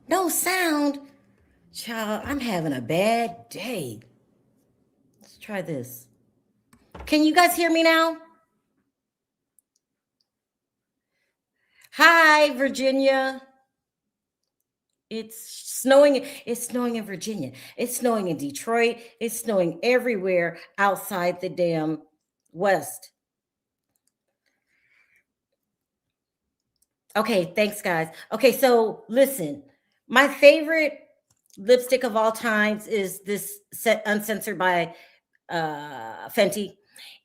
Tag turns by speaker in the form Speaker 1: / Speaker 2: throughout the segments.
Speaker 1: No sound. Child, I'm having a bad day. Let's try this. Can you guys hear me now? Hi, Virginia. It's snowing. It's snowing in Virginia. It's snowing in Detroit. It's snowing everywhere outside the damn West. Okay, thanks, guys. Okay, so listen, my favorite lipstick of all times is this set uncensored by Fenty.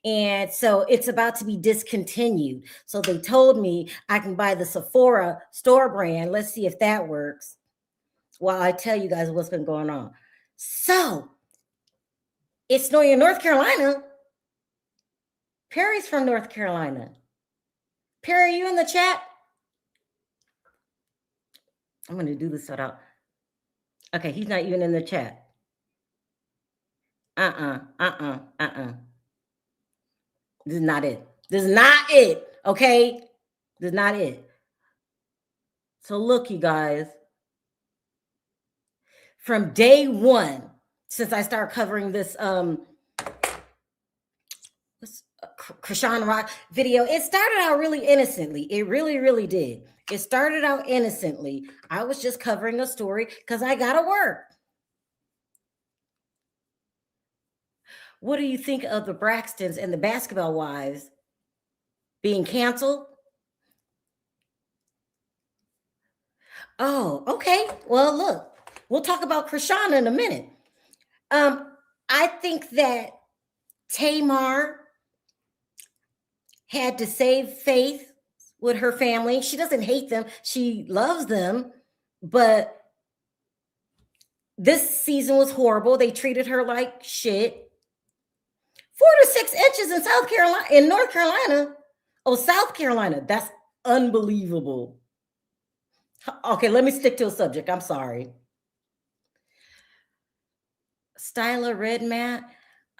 Speaker 1: And so it's about to be discontinued. So they told me I can buy the Sephora store brand. Let's see if that works while I tell you guys what's been going on. So it's snowing in North Carolina. Perry's from North Carolina. Perry, are you in the chat? I'm going to do this without. Okay, he's not even in the chat. This is not it. This is not it. Okay? This is not it. So look, you guys. From day one, since I started covering this Chrisean Rock video, it started out really innocently. It really, really did. It started out innocently. I was just covering a story because I gotta work. What do you think of the Braxtons and the Basketball Wives being canceled? Oh, okay. Well, look, we'll talk about Chrisean in a minute. I think that Tamar had to save faith with her family. She doesn't hate them. She loves them, but this season was horrible. They treated her like shit. 4 to 6 inches in South Carolina, in North Carolina. Oh, South Carolina. That's unbelievable. Okay, let me stick to a subject. I'm sorry. Styler Red Matte.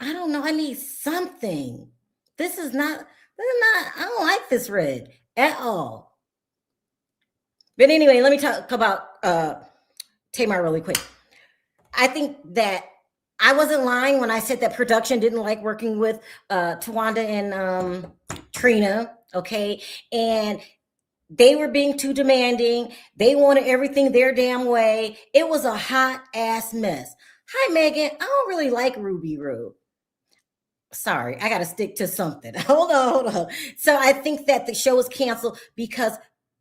Speaker 1: I don't know. I need something. This is not, I don't like this red at all. But anyway, let me talk about Tamar really quick. I think that I wasn't lying when I said that production didn't like working with Tawanda and Trina, okay? And they were being too demanding. They wanted everything their damn way. It was a hot ass mess. Hi, Megan. I don't really like Ruby Roo. Sorry, I got to stick to something. Hold on. So I think that the show was canceled because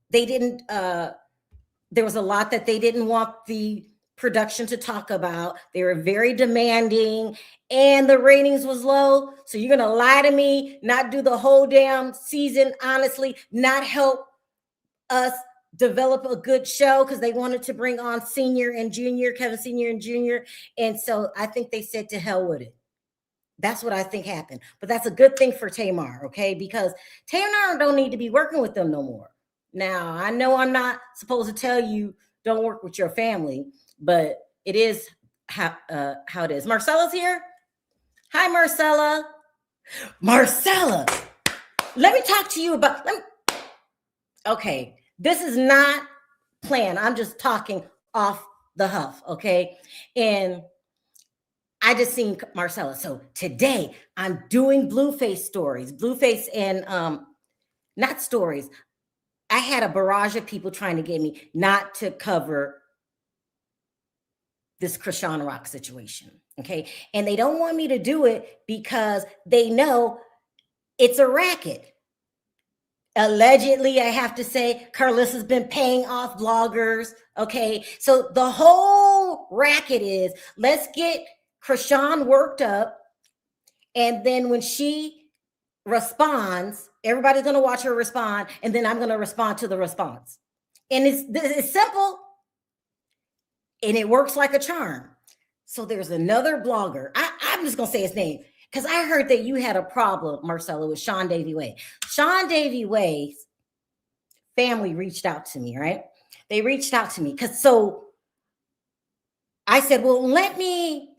Speaker 1: they didn't, there was a lot that they didn't want the production to talk about. They were very demanding and the ratings was low. So you're going to lie to me, not do the whole damn season, honestly, not help us develop a good show because they wanted to bring on Senior and Junior, Kevin Senior and Junior. And so I think they said to hell with it. That's what I think happened. But that's a good thing for Tamar, okay? Because Tamar don't need to be working with them no more. Now, I know I'm not supposed to tell you don't work with your family, but it is how it is. Marcella's here. Hi, Marcella. Marcella, let me talk to you about, okay, this is not planned. I'm just talking off the huff, okay? And I just seen Marcella. So today I'm doing Blueface stories, Blueface and not stories. I had a barrage of people trying to get me not to cover this Chrisean Rock situation, okay? And they don't want me to do it because they know it's a racket. Allegedly, I have to say, Carlissa's been paying off bloggers, okay? So the whole racket is, let's get Chrisean worked up, and then when she responds, everybody's going to watch her respond, and then I'm going to respond to the response. And it's simple, and it works like a charm. So there's another blogger. I'm just going to say his name because I heard that you had a problem, Marcella, with Sean Davy Way. Sean Davy Way's family reached out to me, right? They reached out to me because so I said, well, let me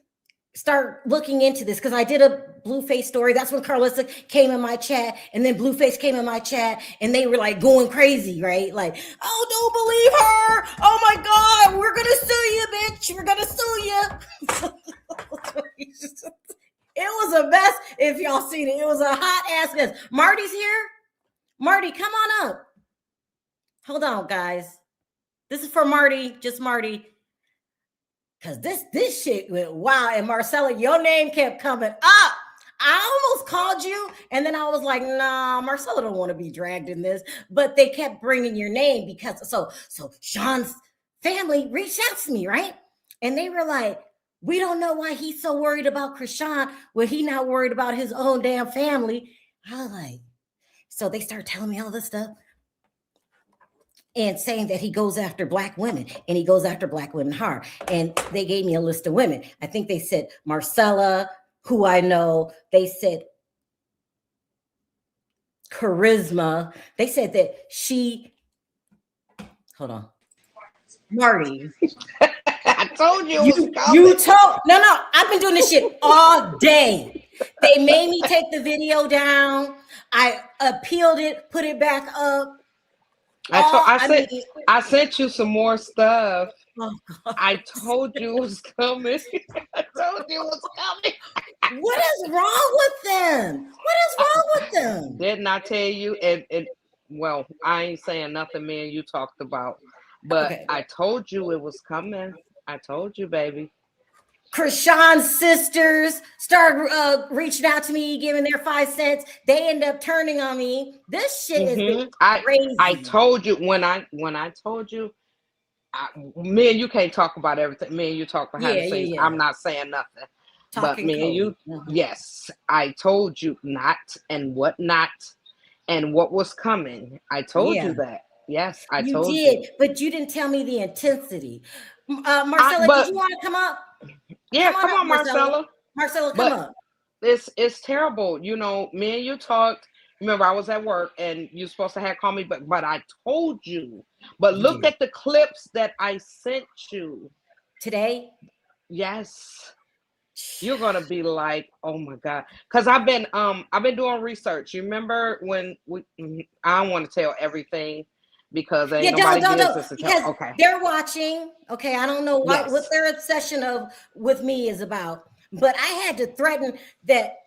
Speaker 1: start looking into this because I did a Blueface story. That's when Carlissa came in my chat, and then Blueface came in my chat, and they were like going crazy, right? Like, oh, don't believe her. Oh my God, we're If y'all seen it, it was a hot ass mess. Marty's here. Marty, come on up. Hold on, guys. This is for Marty, just Marty. Cause this shit went wild. And Marcella, your name kept coming up. I almost called you, and then I was like, nah, Marcella don't want to be dragged in this. But they kept bringing your name because so Sean's family reached out to me, right? And they were like, we don't know why he's so worried about Chrisean when he not worried about his own damn family. I was like, so they started telling me all this stuff and saying that he goes after Black women and he goes after Black women hard. And they gave me a list of women. I think they said Marcella, who I know. They said Charisma. They said that she, hold on, Marty.
Speaker 2: I told you.
Speaker 1: You told, no, I've been doing this shit all day. They made me take the video down. I appealed it, put it back up.
Speaker 2: I sent you some more stuff.
Speaker 1: Oh,
Speaker 2: I told you it was coming. I told you it was coming.
Speaker 1: What is wrong with them? What is wrong with them?
Speaker 2: Didn't I tell you? And well, I ain't saying nothing me and you talked about, but okay. I told you it was coming. I told you, baby.
Speaker 1: Chrisean's sisters started reaching out to me, giving their 5 cents. They end up turning on me. This shit is crazy.
Speaker 2: I told you when I told you, me and you can't talk about everything. Me and you talk behind the scenes. Yeah. I'm not saying nothing. But me and you, yes, I told you not and what not and what was coming. I told you that. Yes, I told you.
Speaker 1: You did, but you didn't tell me the intensity. Marcella, did you want to come up?
Speaker 2: Yeah, come on, Marcella.
Speaker 1: Marcella, come up.
Speaker 2: It's terrible. You know, me and you talked. Remember, I was at work and you're supposed to have called me, but I told you. But look at the clips that I sent you
Speaker 1: today.
Speaker 2: Yes, you're gonna be like, oh my god, because I've been doing research. You remember when I don't want to tell everything because ain't nobody business to tell. Okay,
Speaker 1: they're watching. Okay, I don't know what their obsession with me is about, but I had to threaten that.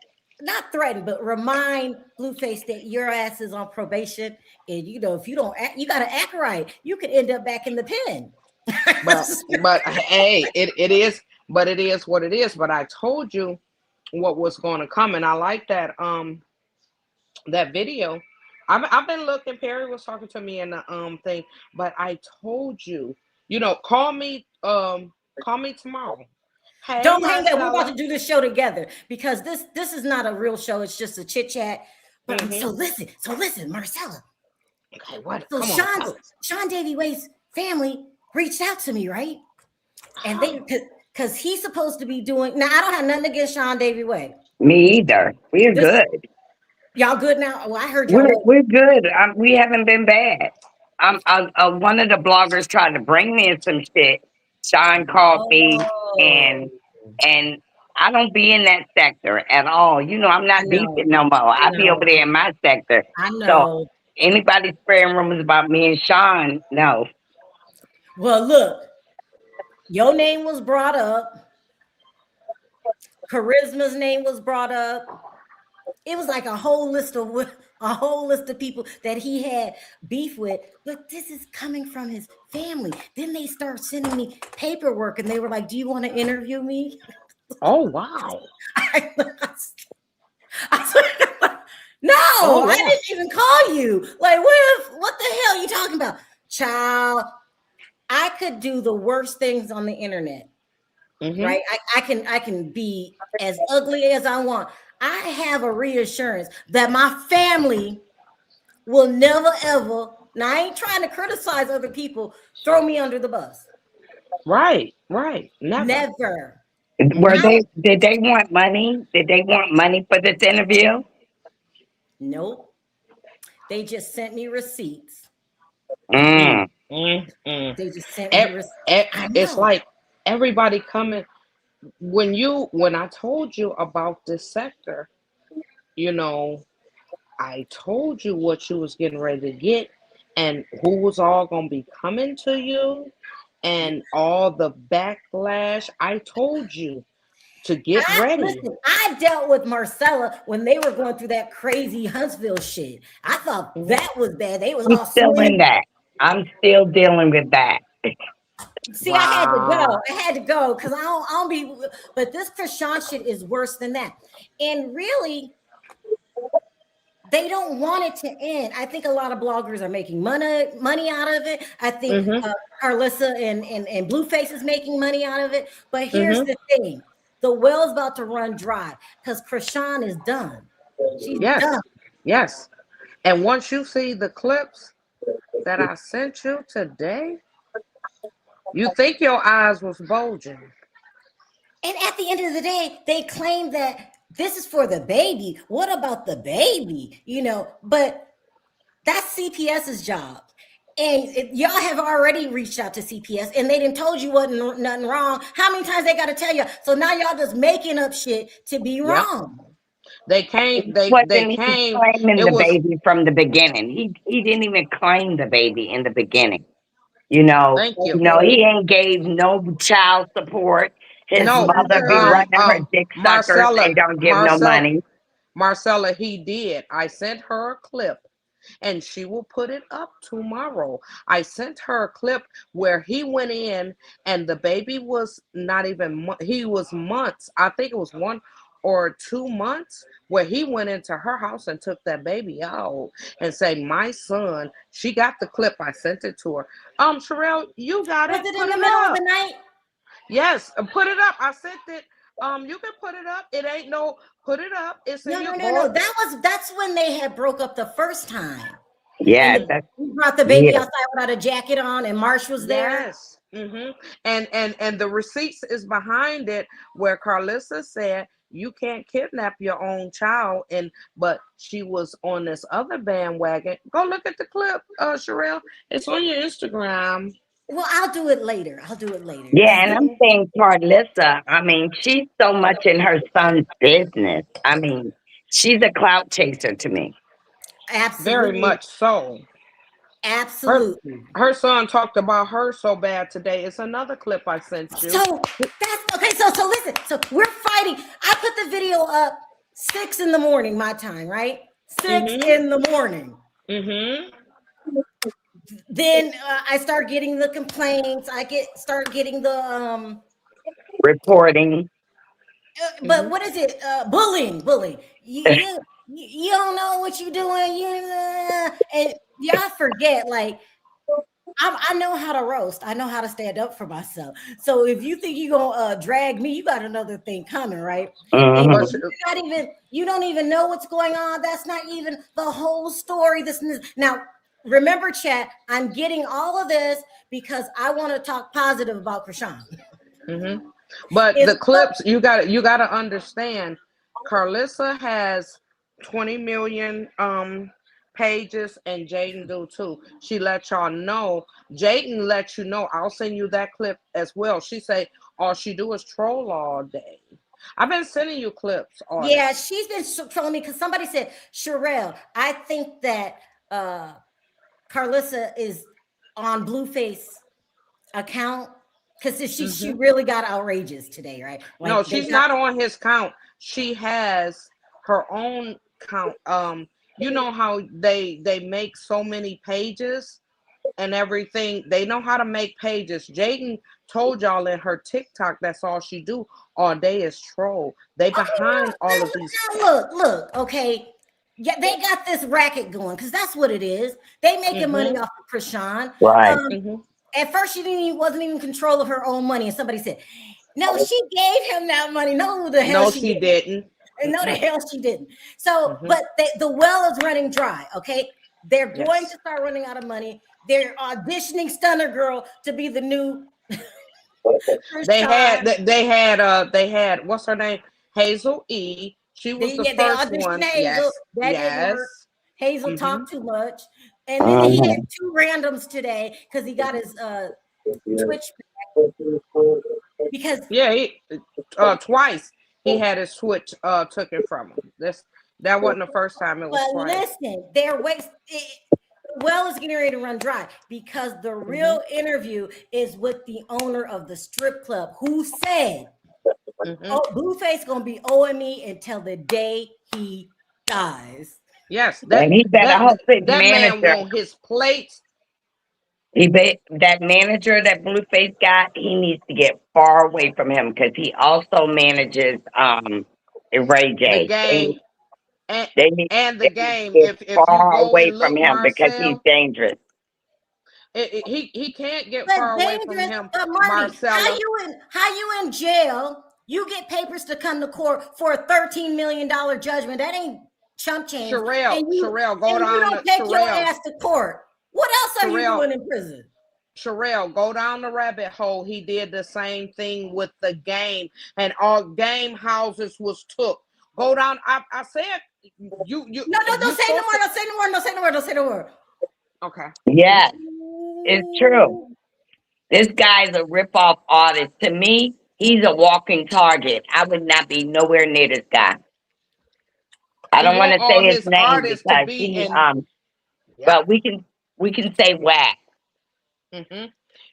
Speaker 1: Not threaten, but remind Blueface that your ass is on probation, and you know if you don't act, you got to act right. You could end up back in the pen.
Speaker 2: but hey, it is what it is. But I told you what was going to come, and I like that that video. I've been looking. Perry was talking to me in the thing, but I told you, you know, call me tomorrow. Hey,
Speaker 1: don't hang up. We're about to do this show together because this is not a real show. It's just a chit chat. But so listen, Marcella.
Speaker 2: Okay, what?
Speaker 1: So Sean Davy Wade's family reached out to me, right? And they because he's supposed to be doing. Now I don't have nothing against Sean Davy Wade.
Speaker 3: Me either. We're good.
Speaker 1: Y'all good now? Well, I heard y'all.
Speaker 3: We're good. We haven't been bad. One of the bloggers tried to bring me in some shit. Sean called me and I don't be in that sector at all. You know, I'm not beefing no more. I be over there in my sector.
Speaker 1: I know.
Speaker 3: So anybody spreading rumors about me and Sean, no.
Speaker 1: Well, look, your name was brought up. Charisma's name was brought up. It was like a whole list of people that he had beef with, but this is coming from his family. Then they start sending me paperwork, and they were like, "Do you want to interview me?"
Speaker 2: Oh wow!
Speaker 1: I no, I didn't even call you. Like, what the hell are you talking about, child? I could do the worst things on the internet, right? I can be as ugly as I want. I have a reassurance that my family will never, ever, now I ain't trying to criticize other people, throw me under the bus.
Speaker 2: Right.
Speaker 1: Never.
Speaker 3: Did they want money? Did they want money for this interview?
Speaker 1: Nope. They just sent me receipts.
Speaker 3: They
Speaker 1: just sent me receipts.
Speaker 2: It's like everybody coming. When I told you about this sector, you know, I told you what you was getting ready to get and who was all going to be coming to you and all the backlash. I told you to get ready.
Speaker 1: Listen, I dealt with Marcella when they were going through that crazy Huntsville shit. I thought that was bad. They was
Speaker 3: I'm
Speaker 1: all
Speaker 3: still in that. I'm still dealing with that.
Speaker 1: See, wow. I had to go because I don't be. But this Chrisean shit is worse than that. And really, they don't want it to end. I think a lot of bloggers are making money out of it. I think Carlissa and Blueface is making money out of it. But here's the thing: the well's about to run dry because Chrisean is done. She's done.
Speaker 2: Yes. And once you see the clips that I sent you today, you think your eyes was bulging.
Speaker 1: And at the end of the day, they claim that this is for the baby. What about the baby? You know, but that's CPS's job. And y'all have already reached out to CPS and they didn't told you wasn't nothing wrong. How many times they got to tell you? So now y'all just making up shit to be wrong.
Speaker 2: They came. They came
Speaker 3: claiming the baby from the beginning. He didn't even claim the baby in the beginning. You know, he ain't gave no child support. His mother be running her dick suckers and don't give no money.
Speaker 2: Marcella, he did. I sent her a clip and she will put it up tomorrow. I sent her a clip where he went in and the baby was not even, he was months. I think it was 1 or 2 months where he went into her house and took that baby out and say, my son, she got the clip. I sent it to her. Sharrell, you got it.
Speaker 1: Was it in the middle of the night?
Speaker 2: Yes, put it up. I sent it. You can put it up. It ain't no put it up. It's
Speaker 1: no. That's when they had broke up the first time.
Speaker 3: Yeah,
Speaker 1: he brought the baby outside without a jacket on, and Marsh was there.
Speaker 2: Yes, and the receipts is behind it, where Carlissa said you can't kidnap your own child, but she was on this other bandwagon. Go look at the clip, Sharrell. It's on your Instagram.
Speaker 1: Well, I'll do it later.
Speaker 3: Yeah, and I'm saying Carlissa, I mean, she's so much in her son's business. I mean, she's a clout chaser to me.
Speaker 1: Absolutely.
Speaker 2: Very much so.
Speaker 1: Absolutely.
Speaker 2: Her son talked about her so bad today. It's another clip I sent you.
Speaker 1: So that's okay. So listen. So we're fighting. I put the video up 6 a.m. my time, right? 6 a.m. Then I start getting the complaints. Start getting the
Speaker 3: reporting.
Speaker 1: But what is it? Bullying. You don't know what you're doing. And y'all forget, like, I know how to roast. I know how to stand up for myself. So if you think you're gonna drag me, you got another thing coming, right? And you don't even know what's going on. That's not even the whole story. Now, remember, chat, I'm getting all of this because I want to talk positive about Chrisean.
Speaker 2: But the clips, you got to understand, Carlissa has 20 million pages and Jaden do too. She let y'all know. Jaden let you know. I'll send you that clip as well. She say all she do is troll all day. I've been sending you clips.
Speaker 1: Yeah, she's been trolling me because somebody said, Sharrell, I think that Carlissa is on Blueface account because she really got outrageous today, right?
Speaker 2: Like, no, she's not on his count. She has her own count. You know how they make so many pages and everything. They know how to make pages. Jaden told y'all in her TikTok that's all she do all day is troll. They behind all of these.
Speaker 1: Look, okay. Yeah, they got this racket going because that's what it is. They making money off of Chrisean.
Speaker 3: Right.
Speaker 1: At first, she wasn't even in control of her own money, and somebody said, "No, she gave him that money." No, the hell she didn't. And no, the hell she didn't. So, but the well is running dry. Okay, they're going to start running out of money. They're auditioning Stunner Girl to be the new. They
Speaker 2: had what's her name? Hazel E. She was the first one.
Speaker 1: Hazel. Yes. Hazel talked too much. And then he had 2 randoms today because he got his Twitch back. Because
Speaker 2: he twice he had his Twitch took it from him. That wasn't the first time it was twice.
Speaker 1: Listen, well is getting ready to run dry because the real interview is with the owner of the strip club who said Oh, Blueface gonna be owing me until the day he dies.
Speaker 2: Yes,
Speaker 3: And he better hope his
Speaker 2: that man
Speaker 3: manager.
Speaker 2: want his plates.
Speaker 3: That manager that Blueface got, he needs to get far away from him because he also manages Ray
Speaker 2: The
Speaker 3: J.
Speaker 2: game
Speaker 3: They need
Speaker 2: and the
Speaker 3: they need to
Speaker 2: game.
Speaker 3: get
Speaker 2: If you
Speaker 3: far
Speaker 2: go
Speaker 3: away
Speaker 2: and
Speaker 3: from
Speaker 2: look,
Speaker 3: him because he's
Speaker 2: Marcel,
Speaker 3: dangerous.
Speaker 2: he can't get
Speaker 1: But
Speaker 2: far away from
Speaker 1: dangerous,
Speaker 2: him,
Speaker 1: but money.
Speaker 2: Marcella.
Speaker 1: How you in jail? You get papers to come to court for a $13 million judgment. That ain't chump change.
Speaker 2: Sharrell, go
Speaker 1: And you
Speaker 2: down to
Speaker 1: don't take your
Speaker 2: Sharrell.
Speaker 1: ass to court. What else are you doing in prison?
Speaker 2: Sharrell, go down the rabbit hole. He did the same thing with the game, and all game houses was took. Go down. I said you.
Speaker 1: No, don't say no more. Don't say no more. Don't say no more. Don't say no more.
Speaker 2: Okay.
Speaker 3: Yes, it's true. This guy's a rip-off artist. To me, he's a walking target. I would not be nowhere near this guy. I don't want to
Speaker 2: all
Speaker 3: say his
Speaker 2: his
Speaker 3: name
Speaker 2: artists to
Speaker 3: because
Speaker 2: be
Speaker 3: he
Speaker 2: in.
Speaker 3: but we can say whack.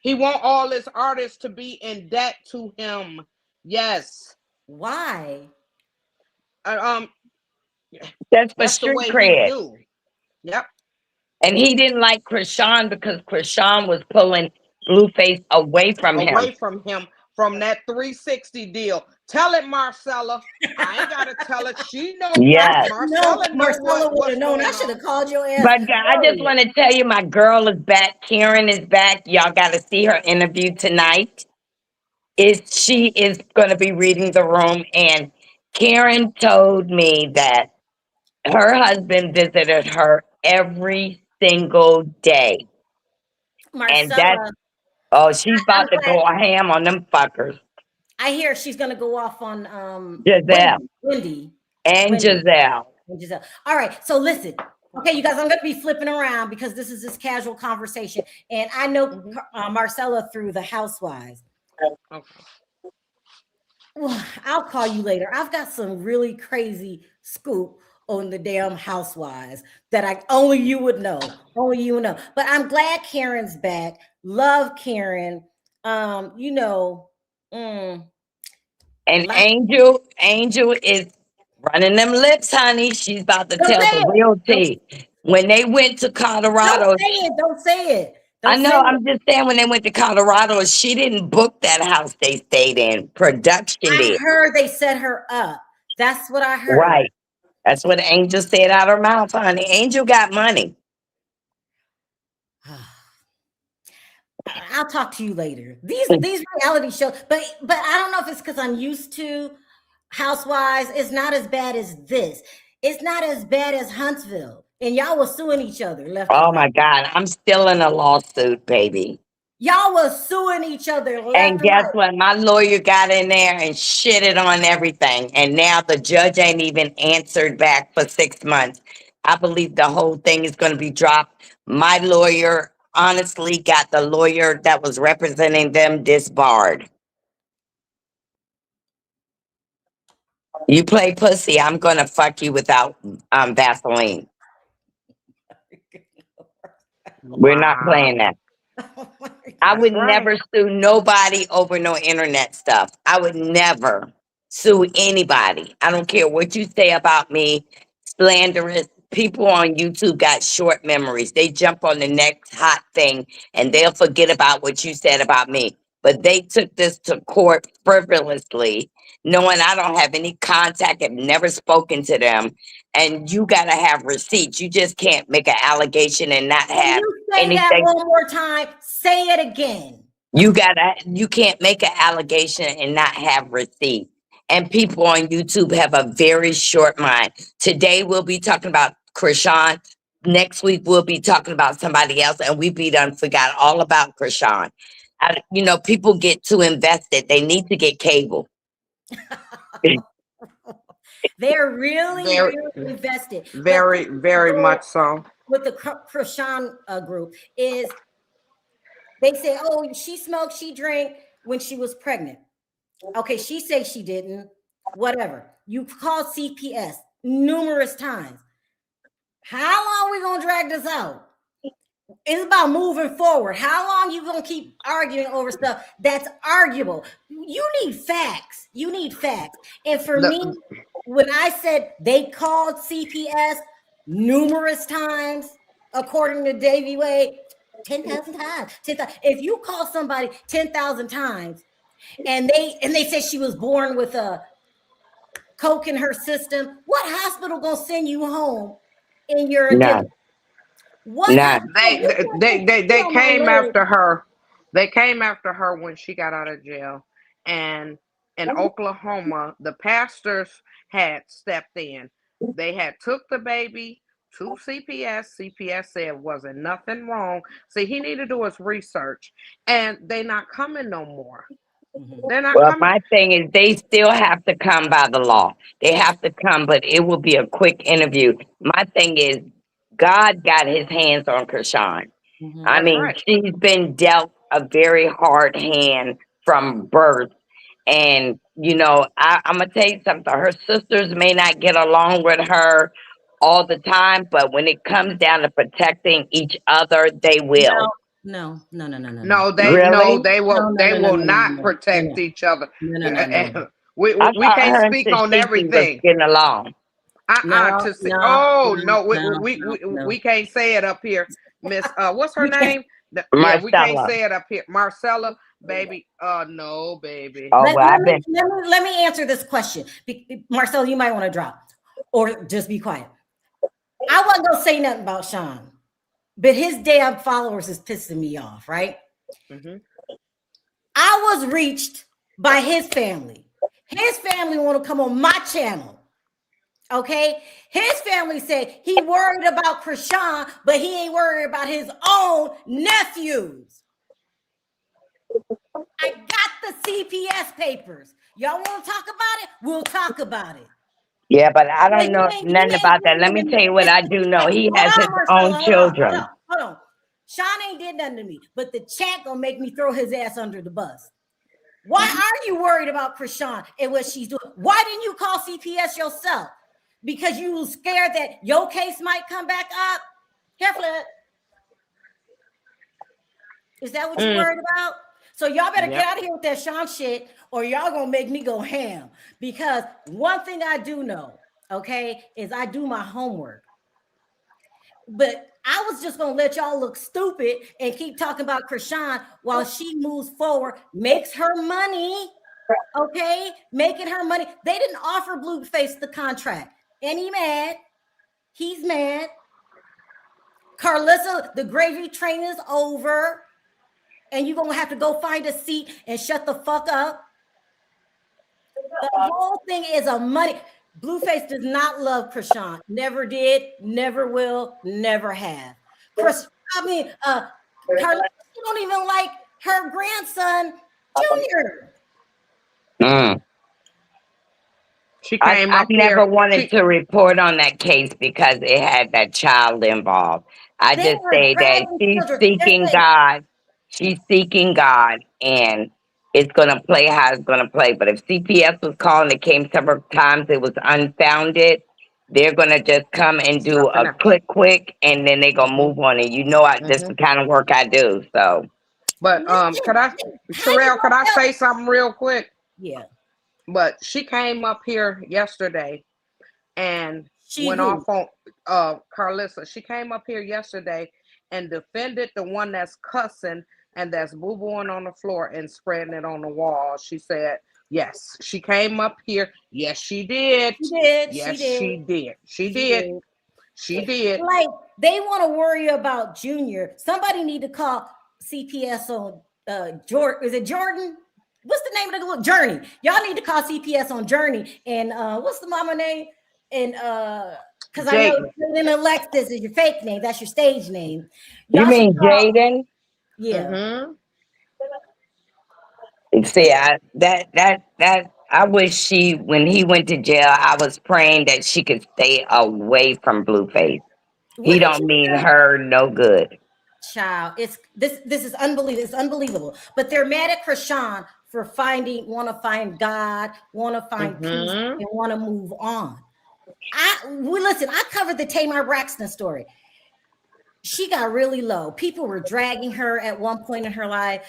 Speaker 2: He want all his artists to be in debt to him. Yes.
Speaker 1: Why?
Speaker 3: That's for
Speaker 2: That's the
Speaker 3: street
Speaker 2: way he
Speaker 3: cred.
Speaker 2: do. Yep.
Speaker 3: And he didn't like Chrisean because Chrisean was pulling Blueface away from him.
Speaker 2: From that 360 deal. Tell it, Marcella. I ain't gotta tell it. She know.
Speaker 3: Yes.
Speaker 2: Marcella
Speaker 1: would have known. I should have called your ass.
Speaker 3: But I just want to tell you, my girl is back. Karen is back. Y'all got to see her interview tonight. She is going to be reading the room, and Karen told me that her husband visited her every single day.
Speaker 1: Marcella.
Speaker 3: And she's about to go ham on them fuckers.
Speaker 1: I hear she's gonna go off on
Speaker 3: Giselle.
Speaker 1: Wendy.
Speaker 3: Giselle.
Speaker 1: All right, so listen. Okay, you guys, I'm gonna be flipping around because this is this casual conversation, and I know Marcella through the Housewives.
Speaker 2: Okay.
Speaker 1: Well, I'll call you later. I've got some really crazy scoop on the damn Housewives that only you would know. Only you would know. But I'm glad Karen's back. Love Karen.
Speaker 3: And Angel is running them lips, honey. She's about to tell the real tea. When they went to Colorado,
Speaker 1: don't say it.
Speaker 3: I know. I'm just saying, when they went to Colorado, she didn't book that house they stayed in. Production did.
Speaker 1: I heard they set her up. That's what I heard.
Speaker 3: Right. That's what Angel said out her mouth, honey. Angel got money.
Speaker 1: I'll talk to you later. These reality shows, but I don't know if it's because I'm used to Housewives. It's not as bad as this. It's not as bad as Huntsville, and y'all was suing each other.
Speaker 3: My God, I'm still in a lawsuit, baby.
Speaker 1: Y'all was suing each other.
Speaker 3: And guess what? My lawyer got in there and shitted on everything, and now the judge ain't even answered back for 6 months. I believe the whole thing is going to be dropped. My lawyer honestly got the lawyer that was representing them disbarred. You play pussy, I'm going to fuck you without Vaseline. We're not playing that. I would never sue nobody over no internet stuff. I would never sue anybody. I don't care what you say about me. Slanderous people on YouTube got short memories. They jump on the next hot thing and they'll forget about what you said about me. But they took this to court frivolously, knowing I don't have any contact, have never spoken to them. And you got to have receipts. You just can't make an allegation and not have anything.
Speaker 1: Say that one more time. Say it again.
Speaker 3: You can't make an allegation and not have receipts. And people on YouTube have a very short mind. Today we'll be talking about Chrisean. Next week we'll be talking about somebody else, and we forgot all about Chrisean. People get too invested. They need to get cable.
Speaker 1: They're really invested.
Speaker 2: Very, very much so.
Speaker 1: With the Chrisean group is they say, oh, she smoked, she drank when she was pregnant. Okay, she says she didn't. Whatever. You called CPS numerous times. How long are we gonna drag this out? It's about moving forward. How long you gonna keep arguing over stuff that's arguable? You need facts. You need facts. And for me, when I said they called CPS numerous times, according to Davey Wade, 10,000 times. 10,000. If you call somebody 10,000 times and they said she was born with a coke in her system, what hospital gonna send you home in your
Speaker 3: None.
Speaker 1: what
Speaker 3: None.
Speaker 2: They came after her. They came after her when she got out of jail. And in Oklahoma, the pastors had stepped in. They had took the baby to CPS. CPS said wasn't nothing wrong. See, he needed to do his research. And they not coming no more. They're not
Speaker 3: Well,
Speaker 2: coming.
Speaker 3: my thing is they still have to come by the law. They have to come, but it will be a quick interview. My thing is God got his hands on Chrisean. I
Speaker 2: That's
Speaker 3: mean,
Speaker 2: right.
Speaker 3: she's been dealt a very hard hand from birth. And, you know, I'm going to tell you something. Her sisters may not get along with her all the time, but when it comes down to protecting each other, they will.
Speaker 1: No.
Speaker 2: No,
Speaker 3: Really?
Speaker 2: they will not protect each other.
Speaker 1: No.
Speaker 2: We
Speaker 3: I thought
Speaker 2: can't
Speaker 3: her and
Speaker 2: speak on
Speaker 3: Tashiki was
Speaker 2: everything.
Speaker 3: getting along.
Speaker 1: No,
Speaker 2: To see.
Speaker 1: no,
Speaker 2: Oh
Speaker 1: no,
Speaker 2: no,
Speaker 1: no,
Speaker 2: we can't say it up here, Miss. What's her
Speaker 1: We can't.
Speaker 2: name? Yeah, we can't
Speaker 3: Marcella.
Speaker 2: say it up here, Marcella, baby. No, baby.
Speaker 3: Oh,
Speaker 1: Let,
Speaker 3: well,
Speaker 1: let,
Speaker 3: I've
Speaker 1: me,
Speaker 3: been.
Speaker 1: let, me, let me answer this question. Marcel, you might want to drop or just be quiet. I wasn't going to say nothing about Sean, but his damn followers is pissing me off, right?
Speaker 2: Mm-hmm.
Speaker 1: I was reached by his family. His family want to come on my channel. Okay, his family said he worried about Chrisean, but he ain't worried about his own nephews. I got the CPS papers. Y'all want to talk about it? We'll talk about it.
Speaker 3: Yeah, but I
Speaker 1: But
Speaker 3: don't know nothing about that. Let me tell you what I do know. He
Speaker 1: hold
Speaker 3: has his
Speaker 1: on,
Speaker 3: own
Speaker 1: Marcella.
Speaker 3: children.
Speaker 1: Hold on. Sean ain't did nothing to me, but the chat gonna make me throw his ass under the bus. Why are you worried about Chrisean and what she's doing? Why didn't you call CPS yourself? Because you was scared that your case might come back up? Here, Flip. Is that what you're worried about? So y'all better get out of here with that Sean shit, or y'all gonna make me go ham. Because one thing I do know, okay, is I do my homework. But I was just gonna let y'all look stupid and keep talking about Chrisean while she moves forward, makes her money. Okay, making her money. They didn't offer Blueface the contract. And he mad. He's mad. Carlissa, the gravy train is over. And you're gonna have to go find a seat and shut the fuck up. The whole thing is a money. Blueface does not love Chrisean. Never did, never will, never have. Carlissa, she don't even like her grandson, Junior.
Speaker 2: She came
Speaker 3: I
Speaker 2: up
Speaker 3: never
Speaker 2: here.
Speaker 3: wanted to report on that case because it had that child involved. I
Speaker 1: They
Speaker 3: just
Speaker 1: were
Speaker 3: say that
Speaker 1: dragging
Speaker 3: she's
Speaker 1: children.
Speaker 3: seeking God. She's seeking God, and it's going to play how it's going to play. But if CPS was calling, it came several times, it was unfounded. They're going to just come and do a quick, and then they're going to move on. And you know, this is the kind of work I do. So,
Speaker 2: But Sharrell, could I say something real quick?
Speaker 1: Yeah.
Speaker 2: But she came up here yesterday and went
Speaker 1: who?
Speaker 2: off on Carlissa. She came up here yesterday and defended the one that's cussing and that's boo-booing on the floor and spreading it on the wall. She said, yes, she came up here. Yes, she did. Yes, she did. She did. She did.
Speaker 1: Like, they want to worry about Junior. Somebody need to call CPS on Jordan. Is it Jordan? What's the name of the Journey? Y'all need to call CPS on Journey. And what's the mama name? And because I know Jaden Alexis is your fake name. That's your stage name.
Speaker 3: you mean Jaden?
Speaker 1: Yeah.
Speaker 2: Mm-hmm.
Speaker 3: See, I wish when he went to jail, I was praying that she could stay away from Blueface. He don't mean her no good.
Speaker 1: Child, this is unbelievable. It's unbelievable. But they're mad at Chrisean for want to find God, want to find peace, and want to move on. I covered the Tamar Braxton story. she got really low. People were dragging her at one point in her life.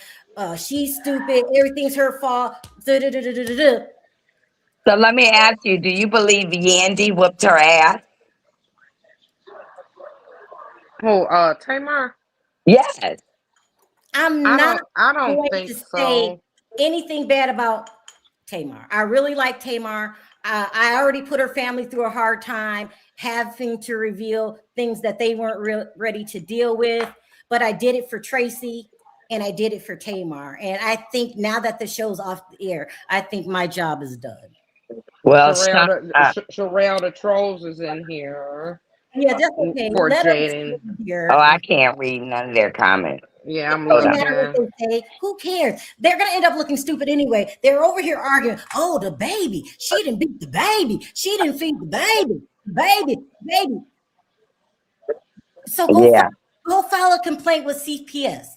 Speaker 1: She's stupid. Everything's her fault. Da-da-da-da-da-da.
Speaker 3: So let me ask you, do you believe Yandy whooped her ass?
Speaker 2: Oh, Tamar.
Speaker 3: Yes.
Speaker 1: I'm not
Speaker 2: I don't
Speaker 1: going
Speaker 2: think
Speaker 1: to say
Speaker 2: so.
Speaker 1: anything bad about Tamar. I really like Tamar. I already put her family through a hard time, having to reveal things that they weren't ready to deal with. But I did it for Tracy and I did it for Tamar. And I think now that the show's off the air, I think my job is done.
Speaker 3: Well,
Speaker 2: Sharrell the Trolls is in here
Speaker 1: Yeah, that's okay.
Speaker 2: for
Speaker 1: Let them
Speaker 2: Jaden.
Speaker 1: here.
Speaker 3: oh, I can't read none of their comments.
Speaker 2: Yeah, I'm
Speaker 1: Doesn't
Speaker 2: looking.
Speaker 1: matter what they say. Who cares? They're gonna end up looking stupid anyway. They're over here arguing. Oh, the baby. She didn't beat the baby. She didn't feed the baby. Baby. So
Speaker 3: Yeah.
Speaker 1: go file a complaint with CPS.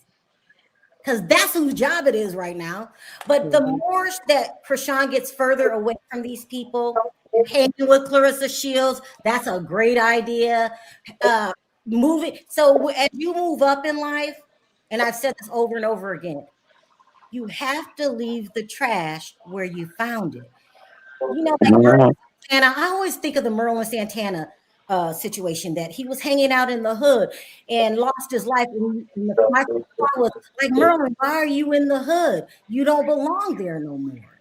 Speaker 1: Because that's whose job it is right now. But the more that Chrisean gets further away from these people, hanging with Clarissa Shields, that's a great idea. Moving. So as you move up in life, and I've said this over and over again, you have to leave the trash where you found it. You know, like Merlin Santana, I always think of the Merlin Santana situation that he was hanging out in the hood and lost his life. And my thought was like, Merlin, why are you in the hood? You don't belong there no more.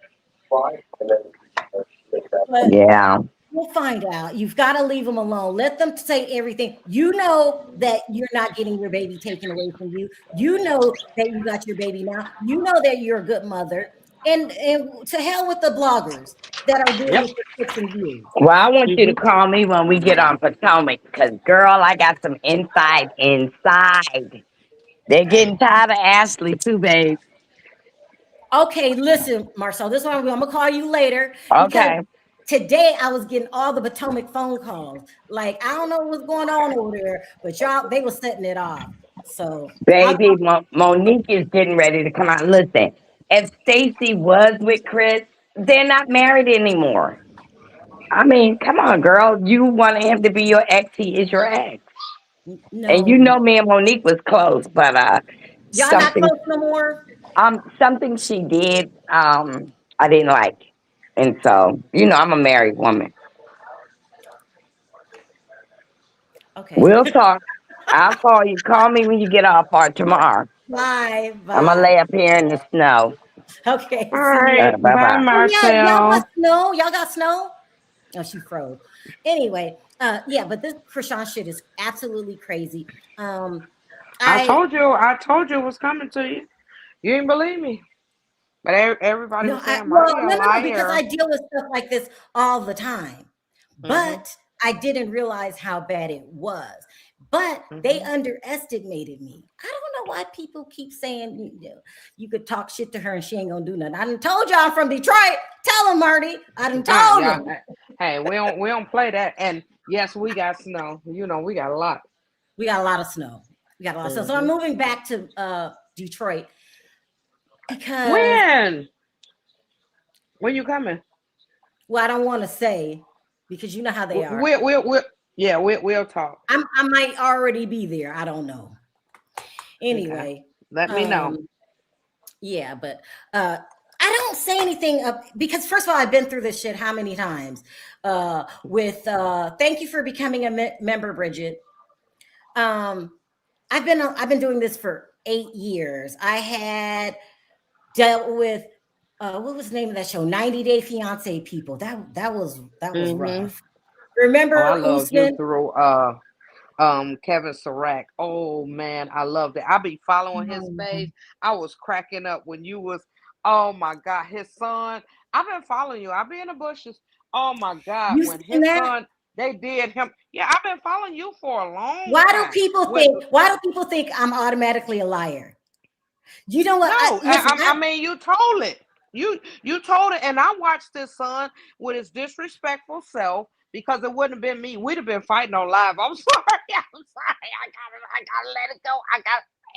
Speaker 1: But
Speaker 3: Yeah.
Speaker 1: we'll find out. You've got to leave them alone. Let them say everything. You know that you're not getting your baby taken away from you. You know that you got your baby now. You know that you're a good mother. And to hell with the bloggers that are doing it for clicks and views.
Speaker 3: Well, I want you to call me when we get on Potomac, because girl, I got some inside. They're getting tired of Ashley too, babe.
Speaker 1: Okay, listen, Marcel, this one I'm gonna call you later because
Speaker 3: Okay.
Speaker 1: today I was getting all the Potomac phone calls. Like, I don't know what's going on over there, but y'all, they were setting it off. So
Speaker 3: Baby, Monique is getting ready to come out. Listen, if Stacy was with Chris, they're not married anymore. I mean, come on, girl. You wanted him to be your ex. He is your ex. And you
Speaker 1: no,
Speaker 3: know me and Monique was close, but
Speaker 1: y'all not
Speaker 3: something
Speaker 1: close no more.
Speaker 3: something she did I didn't like. And so, I'm a married woman.
Speaker 1: Okay.
Speaker 3: We'll talk. I'll call you. Call me when you get off or tomorrow.
Speaker 1: Bye.
Speaker 3: I'm gonna
Speaker 1: Bye.
Speaker 3: lay up here in the snow.
Speaker 1: Okay.
Speaker 2: All
Speaker 1: See you.
Speaker 2: right,
Speaker 3: Bye
Speaker 2: bye,
Speaker 3: bye.
Speaker 1: Oh yeah, y'all got
Speaker 2: Marcel.
Speaker 1: snow. Y'all got snow. Oh, she froze. Anyway, yeah, but this Chrisean shit is absolutely crazy. I
Speaker 2: I told you it was coming to you. You didn't believe me, but everybody
Speaker 1: no,
Speaker 2: was saying
Speaker 1: well,
Speaker 2: Marty a
Speaker 1: no, because I
Speaker 2: liar.
Speaker 1: deal with stuff like this all the time.
Speaker 2: Mm-hmm.
Speaker 1: But I didn't realize how bad it was. But they
Speaker 2: Mm-hmm.
Speaker 1: underestimated me. I don't know why people keep saying you could talk shit to her and she ain't gonna do nothing. I done told y'all I'm from Detroit. Tell them, Marty. I done told
Speaker 2: Yeah.
Speaker 1: them.
Speaker 2: Hey, we don't play that. And yes, we got snow. We got a lot.
Speaker 1: We got a lot of snow. We got a lot of snow. So I'm
Speaker 2: Mm-hmm.
Speaker 1: moving back to Detroit because,
Speaker 2: When? When you coming?
Speaker 1: well, I don't want to say because you know how they are.
Speaker 2: We'll talk.
Speaker 1: I might already be there. I don't know.
Speaker 2: Okay.
Speaker 1: Anyway,
Speaker 2: Let me know.
Speaker 1: yeah, but I don't say anything because first of all, I've been through this shit how many times? With thank you for becoming a member, Bridget. I've been doing this for 8 years. I had dealt with what was the name of that show? 90 Day Fiance people. That was
Speaker 2: Mm-hmm.
Speaker 1: rough.
Speaker 2: Oh, I
Speaker 1: Remember
Speaker 2: love you
Speaker 1: Usman?
Speaker 2: through Kevin Sarac. Oh man, I loved it. I be following his page. I was cracking up when you was, oh my God, his son. I've been following you. I've been in the bushes. Oh my God,
Speaker 1: You
Speaker 2: when
Speaker 1: seen
Speaker 2: his
Speaker 1: that?
Speaker 2: son, they did him. Yeah, I've been following you for a long
Speaker 1: Why do
Speaker 2: time.
Speaker 1: people
Speaker 2: When
Speaker 1: think? Why do people think I'm automatically a liar? You know what?
Speaker 2: no,
Speaker 1: Listen.
Speaker 2: I mean you told it. You told it, and I watched this son with his disrespectful self because it wouldn't have been me. We'd have been fighting on live. I'm sorry. I'm sorry. I gotta let it go.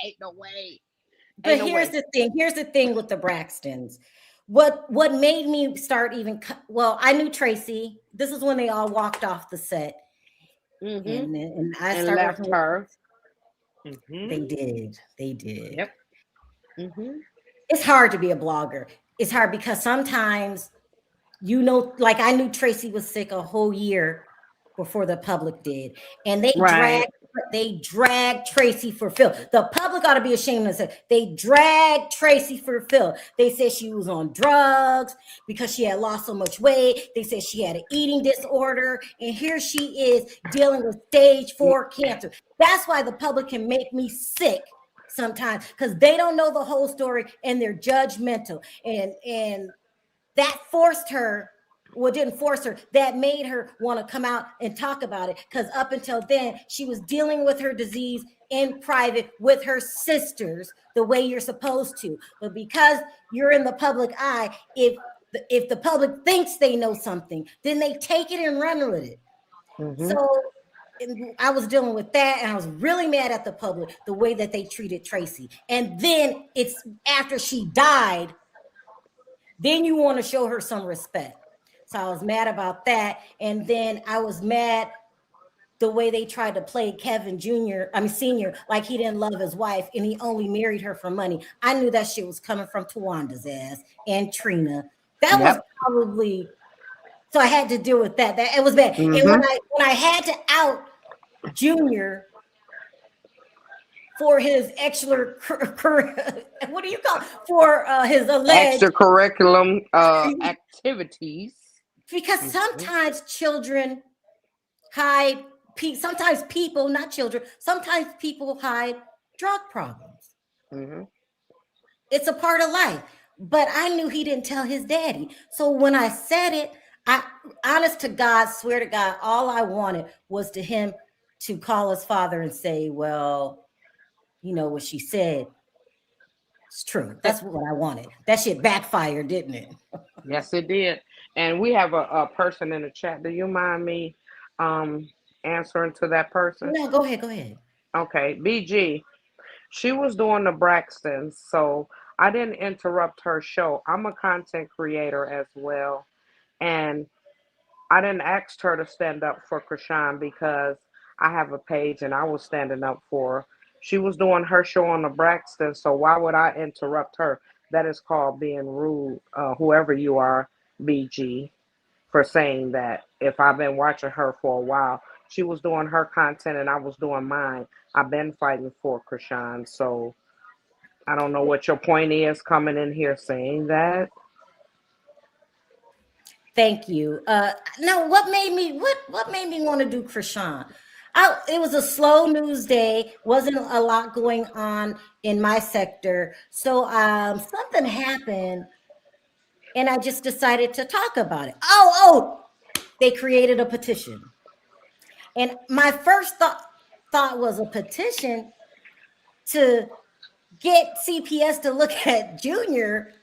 Speaker 2: Ain't no way.
Speaker 1: But
Speaker 2: Ain't no
Speaker 1: here's
Speaker 2: way.
Speaker 1: the thing. Here's the thing with the Braxtons. What made me start even? Well, I knew Tracy. This is when they all walked off the set,
Speaker 2: Mm-hmm.
Speaker 1: and I
Speaker 2: And
Speaker 1: started working
Speaker 2: left
Speaker 1: with.
Speaker 2: her.
Speaker 1: They did. They did.
Speaker 2: Yep. Mm-hmm.
Speaker 1: It's hard to be a blogger. It's hard because sometimes, like I knew Tracy was sick a whole year before the public did, and they
Speaker 2: Right.
Speaker 1: dragged Tracy for Phil. The public ought to be ashamed of themselves. They dragged Tracy for Phil. They said she was on drugs because she had lost so much weight. They said she had an eating disorder, and here she is dealing with stage 4 cancer. That's why the public can make me sick sometimes, because they don't know the whole story and they're judgmental, and that forced her. Well, didn't force her. That made her want to come out and talk about it, because up until then she was dealing with her disease in private with her sisters the way you're supposed to. But because you're in the public eye, if the public thinks they know something, then they take it and run with it. So I was dealing with that, and I was really mad at the public, the way that they treated Tracy. And then it's after she died, then you want to show her some respect. So I was mad about that. And then I was mad the way they tried to play Kevin Senior, like he didn't love his wife and he only married her for money. I knew that shit was coming from Tawanda's ass and Trina. That was probably, so I had to deal with that. It was bad. And when I had to out Junior for his what do you call it? For his alleged
Speaker 2: extracurriculum activities.
Speaker 1: Because sometimes children hide, sometimes people, not children, sometimes people hide drug problems. It's a part of life. But I knew he didn't tell his daddy. So when I said it, I, honest to God, swear to God, all I wanted was to him to call his father and say, well, you know what she said. It's true. That's what I wanted. That shit backfired, didn't it?
Speaker 2: Yes, it did. And we have a person in the chat. Do you mind me answering to that person?
Speaker 1: No, go ahead.
Speaker 2: Okay, BG. She was doing the Braxtons, so I didn't interrupt her show. I'm a content creator as well, and I didn't ask her to stand up for Chrisean because I have a page and I was standing up for her. She was doing her show on the Braxton, so why would I interrupt her? That is called being rude, whoever you are, BG, for saying that. If I've been watching her for a while, she was doing her content and I was doing mine. I've been fighting for Chrisean, so I don't know what your point is coming in here saying that.
Speaker 1: Thank you. No, what made me want to do Chrisean? It was a slow news day. Wasn't a lot going on in my sector, so something happened, and I just decided to talk about it. They created a petition, and my first thought was a petition to get CPS to look at Junior.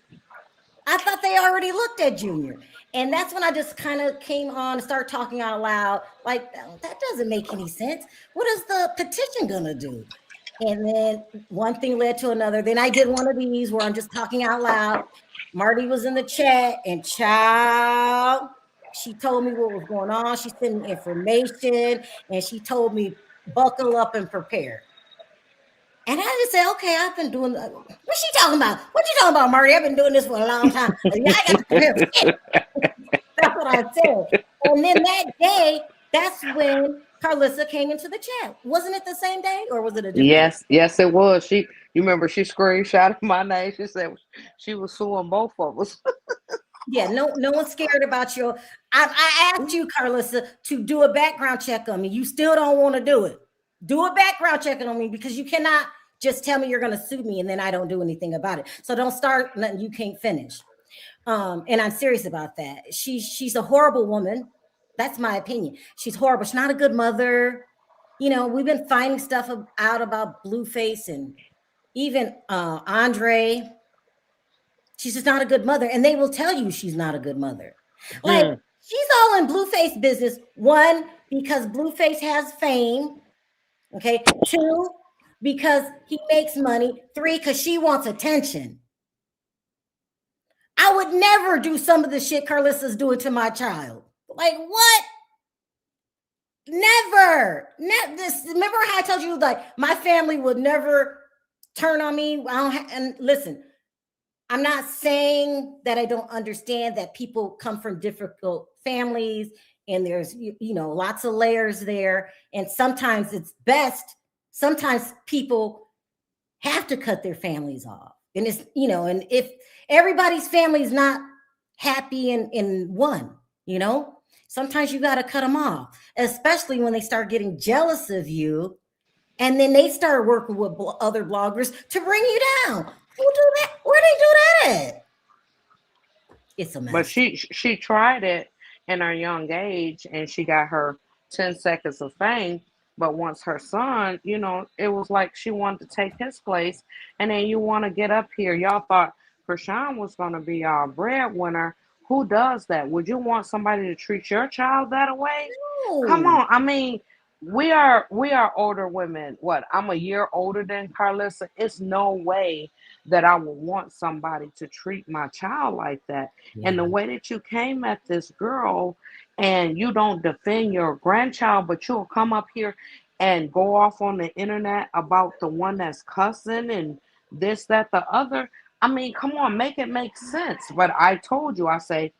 Speaker 1: I thought they already looked at Junior. And that's when I just kind of came on and started talking out loud. Like, that doesn't make any sense. What is the petition going to do? And then one thing led to another. Then I did one of these where I'm just talking out loud. Marty was in the chat, and she told me what was going on. She sent me information, and she told me, buckle up and prepare. And I just said, okay, I've been doing, what's she talking about? What you talking about, Marty? I've been doing this for a long time. I got to prepare for it. That's what I said. And then that day, that's when Carlissa came into the chat. Wasn't it the same day, or was it a different
Speaker 2: day? Yes, it was. You remember she screenshotted my name. She said she was suing both of us.
Speaker 1: Yeah, no one's scared about you. I asked you, Carlissa, to do a background check on me. You still don't want to do it. Do a background check on me, because you cannot just tell me you're going to sue me and then I don't do anything about it. So don't start nothing you can't finish. And I'm serious about that. She's a horrible woman. That's my opinion. She's horrible. She's not a good mother. You know, we've been finding stuff out about Blueface and even Andre. She's just not a good mother. And they will tell you she's not a good mother. Like, she's all in Blueface business. 1, because Blueface has fame. Okay. 2, because he makes money. 3, because she wants attention. I would never do some of the shit Carlissa's doing to my child. Like, what? Never. Remember how I told you, like, my family would never turn on me. And listen, I'm not saying that I don't understand that people come from difficult families and there's, lots of layers there. And sometimes it's best. Sometimes people have to cut their families off. And it's, and if everybody's family is not happy in one, sometimes you got to cut them off, especially when they start getting jealous of you. And then they start working with other bloggers to bring you down. Who do that? Where they do that at? It's a mess.
Speaker 2: But she tried it in her young age, and she got her 10 seconds of fame. But once her son, it was like she wanted to take his place. And then you want to get up here. Y'all thought Chrisean was going to be our breadwinner. Who does that? Would you want somebody to treat your child that way?
Speaker 1: No.
Speaker 2: Come on. I mean, we are older women. What? I'm a year older than Carlissa. It's no way that I would want somebody to treat my child like that.
Speaker 1: Yeah.
Speaker 2: And the way that you came at this girl, and you don't defend your grandchild, but you'll come up here and go off on the internet about the one that's cussing and this, that, the other. I mean, come on, make it make sense. But I told you, I say,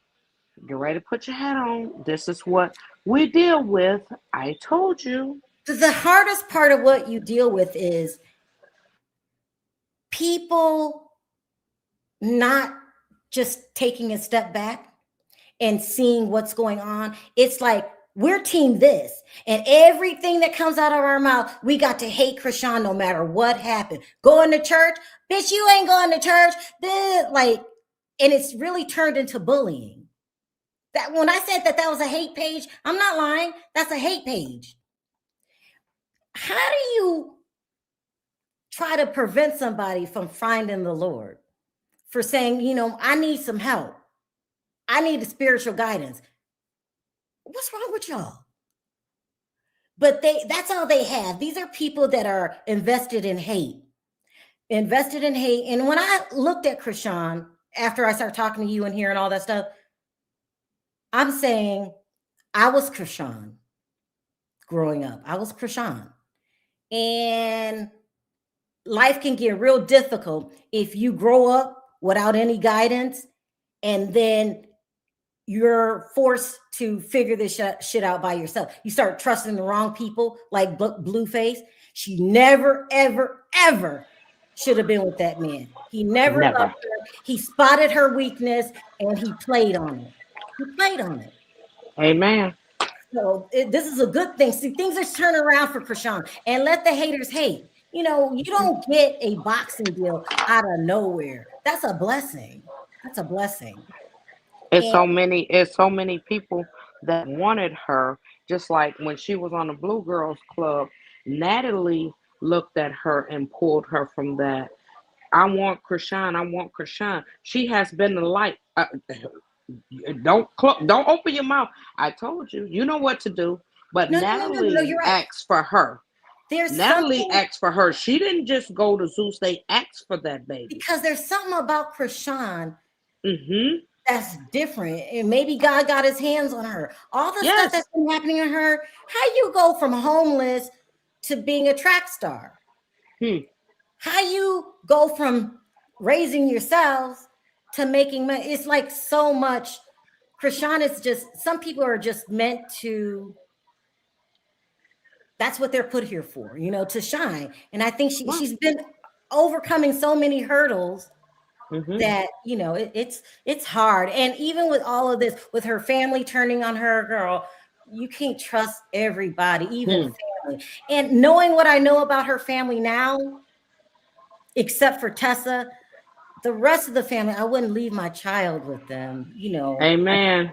Speaker 2: get ready to put your hat on. This is what we deal with. I told you.
Speaker 1: The hardest part of what you deal with is people not just taking a step back and seeing what's going on. It's like, we're team this, and everything that comes out of our mouth, we got to hate Chrisean no matter what happened. Going to church, bitch, you ain't going to church. And it's really turned into bullying. That when I said that was a hate page, I'm not lying. That's a hate page. How do you try to prevent somebody from finding the Lord for saying, I need some help. I need a spiritual guidance. What's wrong with y'all? But that's all they have. These are people that are invested in hate. And when I looked at Chrisean, after I started talking to you and hearing all that stuff, I'm saying I was Chrisean growing up. I was Chrisean. And life can get real difficult if you grow up without any guidance, and then you're forced to figure this shit out by yourself. You start trusting the wrong people, like Blueface. She never, ever, ever should have been with that man. He never loved her. He spotted her weakness and he played on it.
Speaker 2: Amen.
Speaker 1: So this is a good thing. See, things are turning around for Chrisean, and let the haters hate. You don't get a boxing deal out of nowhere. That's a blessing.
Speaker 2: It's so many people that wanted her, just like when she was on the Blue Girls Club, Natalie looked at her and pulled her from that. I want Chrisean. She has been the light. Don't open your mouth. I told you. You know what to do. But Natalie asked for her. Natalie asked for her. She didn't just go to Zeus. They asked for that baby.
Speaker 1: Because there's something about Chrisean that's different. And maybe God got his hands on her. All the stuff that's been happening to her. How you go from homeless to being a track star? How you go from raising yourselves to making money? It's like so much. Chrisean is just, some people are just meant to, that's what they're put here for, to shine. And I think she's been overcoming so many hurdles that, it's hard. And even with all of this, with her family turning on her, girl, you can't trust everybody, even family. And knowing what I know about her family now, except for Tessa, the rest of the family, I wouldn't leave my child with them,
Speaker 2: Amen.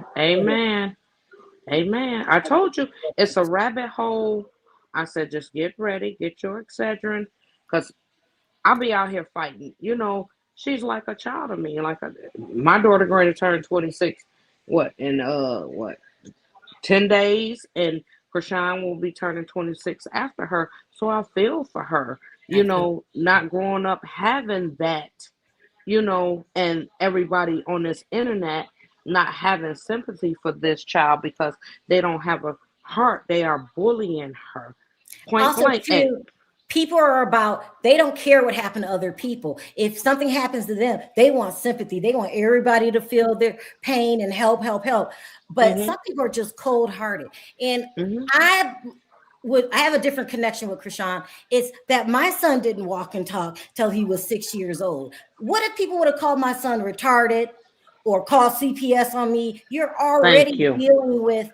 Speaker 2: I told you, it's a rabbit hole. I said, just get ready, get your Excedrin, because I'll be out here fighting. She's like a child of me. My daughter going to turn 26, in 10 days, and Chrisean will be turning 26 after her. So I feel for her, not growing up having that, and everybody on this internet not having sympathy for this child because they don't have a her. They are bullying her, point
Speaker 1: Also,
Speaker 2: blank. And
Speaker 1: too, people are about, they don't care what happened to other people. If something happens to them, they want sympathy. They want everybody to feel their pain and help. But some people are just cold-hearted. And I have a different connection with Chrisean. It's that my son didn't walk and talk till he was 6 years old. What if people would have called my son retarded or called CPS on me? You're already dealing with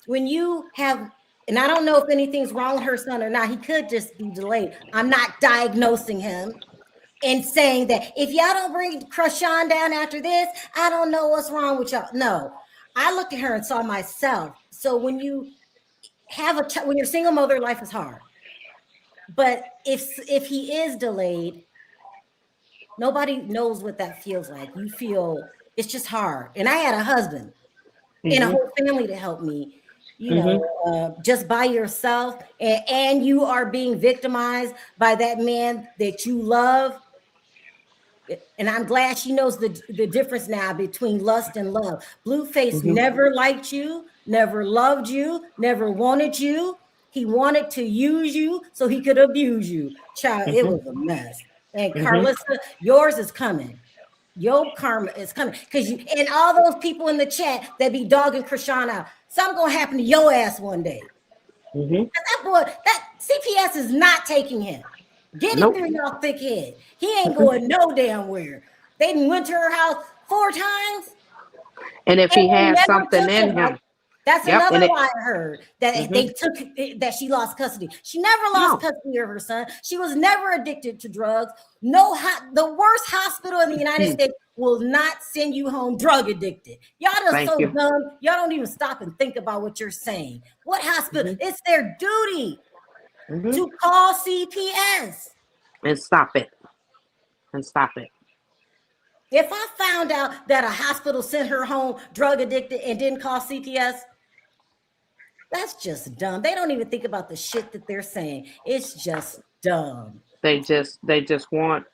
Speaker 1: when you have, and I don't know if anything's wrong with her son or not. He could just be delayed. I'm not diagnosing him and saying that if y'all don't bring Chrisean down after this, I don't know what's wrong with y'all. No, I looked at her and saw myself. So when you have a when you're a single mother, life is hard. But if he is delayed, nobody knows what that feels like. You feel it's just hard. And I had a husband and a whole family to help me. You know, just by yourself, and you are being victimized by that man that you love. And I'm glad she knows the difference now between lust and love. Blueface never liked you, never loved you, never wanted you. He wanted to use you so he could abuse you. Child, it was a mess. And Carlissa, yours is coming. Your karma is coming. Because you and all those people in the chat that be dogging Chrisean out, something gonna happen to your ass one day. That boy, that CPS is not taking him. Get him through your thick head. He ain't going no damn where. They went to her house 4 times.
Speaker 2: And if he has something in him.
Speaker 1: That's another lie I heard, that they took, that she lost custody. She never lost custody of her son. She was never addicted to drugs. The worst hospital in the United States will not send you home drug addicted. Y'all are so dumb. Y'all don't even stop and think about what you're saying. What hospital? It's their duty to call CPS.
Speaker 2: And stop it.
Speaker 1: If I found out that a hospital sent her home drug addicted and didn't call CPS, that's just dumb. They don't even think about the shit that they're saying. It's just dumb.
Speaker 2: They just want,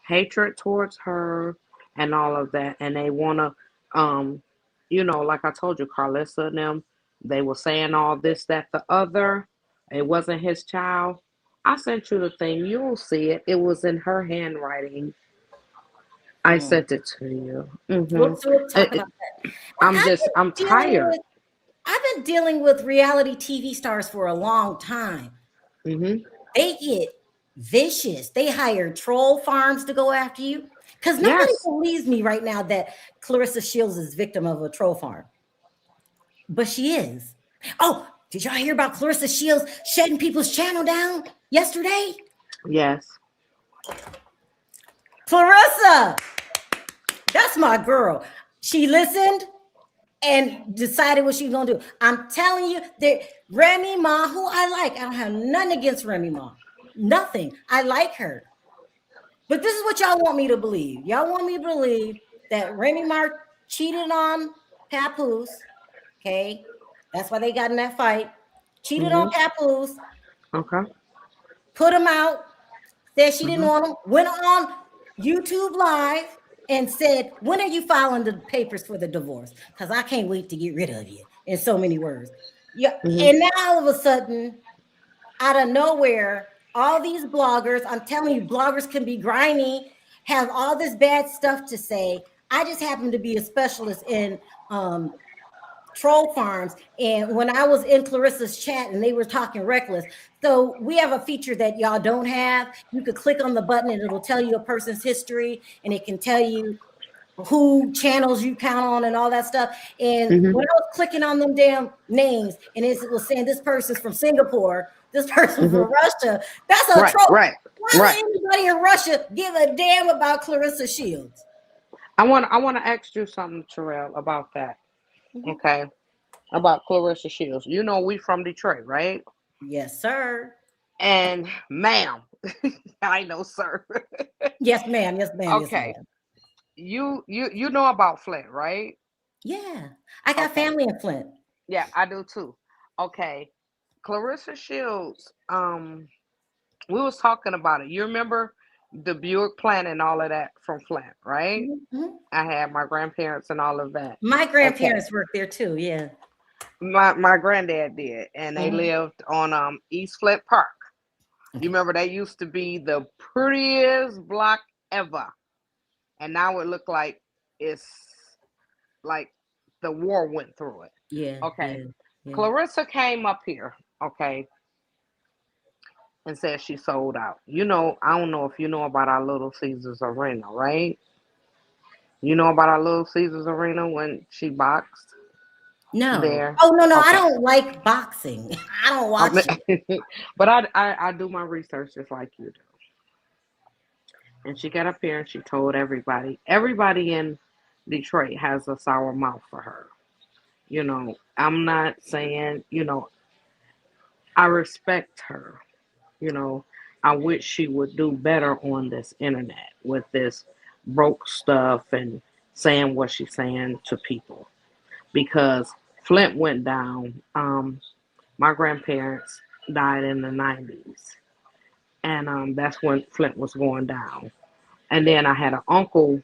Speaker 2: hatred towards her and all of that. And they want to, like I told you, Carlissa and them, they were saying all this, that, the other. It wasn't his child. I sent you the thing. You'll see it. It was in her handwriting. I sent it to you.
Speaker 1: We'll talk about that.
Speaker 2: I'm tired.
Speaker 1: I've been dealing with reality TV stars for a long time. They get vicious. They hire troll farms to go after you. Because nobody believes me right now that Clarissa Shields is victim of a troll farm. But she is. Oh, did y'all hear about Clarissa Shields shutting people's channel down yesterday?
Speaker 2: Yes.
Speaker 1: Clarissa, that's my girl. She listened and decided what she was gonna do. I'm telling you that Remy Ma, who I like, I don't have nothing against Remy Ma. Nothing. I like her. But this is what y'all want me to believe. Y'all want me to believe that Remy Ma cheated on Papoose. Okay. That's why they got in that fight. Cheated on Papoose.
Speaker 2: Okay.
Speaker 1: Put him out. Said she didn't want him. Went on YouTube Live and said, when are you filing the papers for the divorce? Because I can't wait to get rid of you, in so many words. Yeah. And now all of a sudden, out of nowhere, all these bloggers, I'm telling you, bloggers can be grimy, have all this bad stuff to say. I just happen to be a specialist in troll farms. And when I was in Clarissa's chat and they were talking reckless, so we have a feature that y'all don't have. You could click on the button and it'll tell you a person's history, and it can tell you who channels you count on and all that stuff. And when I was clicking on them damn names, and it was saying this person's from Singapore, this person from Russia, that's a troll. Why would anybody in Russia give a damn about Clarissa Shields?
Speaker 2: I want to ask you something, Sharrell, about that. Okay, about Clarissa Shields. You know we from Detroit, right?
Speaker 1: Yes, sir.
Speaker 2: And ma'am, I know, sir.
Speaker 1: Yes, ma'am. Yes, ma'am.
Speaker 2: Okay.
Speaker 1: Yes, ma'am.
Speaker 2: You know about Flint, right?
Speaker 1: Yeah, I got family in Flint.
Speaker 2: Yeah, I do too. Okay, Clarissa Shields. We was talking about it. You remember the Buick plant and all of that from Flint, right? I had my grandparents and all of that.
Speaker 1: My grandparents worked there too. Yeah.
Speaker 2: my granddad did, and they
Speaker 1: Mhm.
Speaker 2: lived on East Flint Park. You
Speaker 1: Okay.
Speaker 2: remember they used to be the prettiest block ever, and now it looked like it's like the war went through it.
Speaker 1: Yeah,
Speaker 2: Okay,
Speaker 1: yeah, yeah.
Speaker 2: Clarissa came up here, okay, and said she sold out. You know, I don't know if you know about our Little Caesars Arena, right? You know about our Little Caesars Arena when she boxed
Speaker 1: No.
Speaker 2: there?
Speaker 1: Oh, no, no, I
Speaker 2: Okay.
Speaker 1: don't like boxing. I don't
Speaker 2: Um,
Speaker 1: watch it.
Speaker 2: but I do my research just like you do. And she got up here and she told everybody, everybody in Detroit has a sour mouth for her. You know, I'm not saying, you know, I respect her. You know, I wish she would do better on this internet with this broke stuff and saying what she's saying to people. Because Flint went down. My grandparents died in the 90s. And that's when Flint was going down. And then I had an uncle.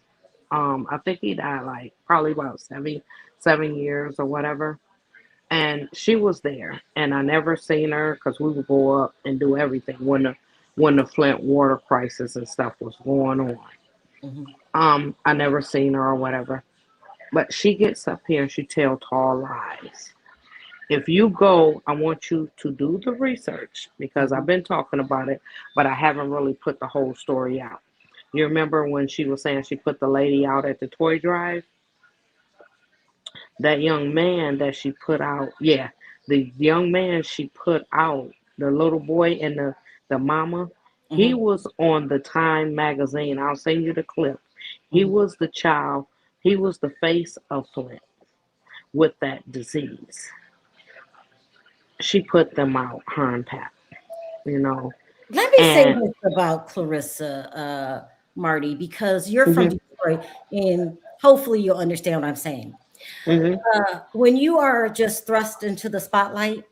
Speaker 2: I think he died like probably about 7 years or whatever. And she was there, and I never seen her because we would go up and do everything when the Flint water crisis and stuff was going on.
Speaker 1: Mhm.
Speaker 2: I never seen her or whatever. But she gets up here and she tell tall lies. If you go, I want you to do the research because I've
Speaker 1: Mhm.
Speaker 2: been talking about it, but I haven't really put the whole story out. You remember when she was saying she put the lady out at the toy drive? That young man that she put out, yeah, the young man she put out, the little boy and the mama, he
Speaker 1: Mhm.
Speaker 2: was on the Time magazine. I'll send you the clip. He
Speaker 1: Mhm.
Speaker 2: was the child, he was the face of Flint with that disease. She put them out, her and Pat, you know.
Speaker 1: Let me say
Speaker 2: And
Speaker 1: this about Clarissa, Marty, because you're from
Speaker 2: mhm,
Speaker 1: Detroit, and hopefully you'll understand what I'm saying.
Speaker 2: mhm,
Speaker 1: When you are just thrust into the spotlight,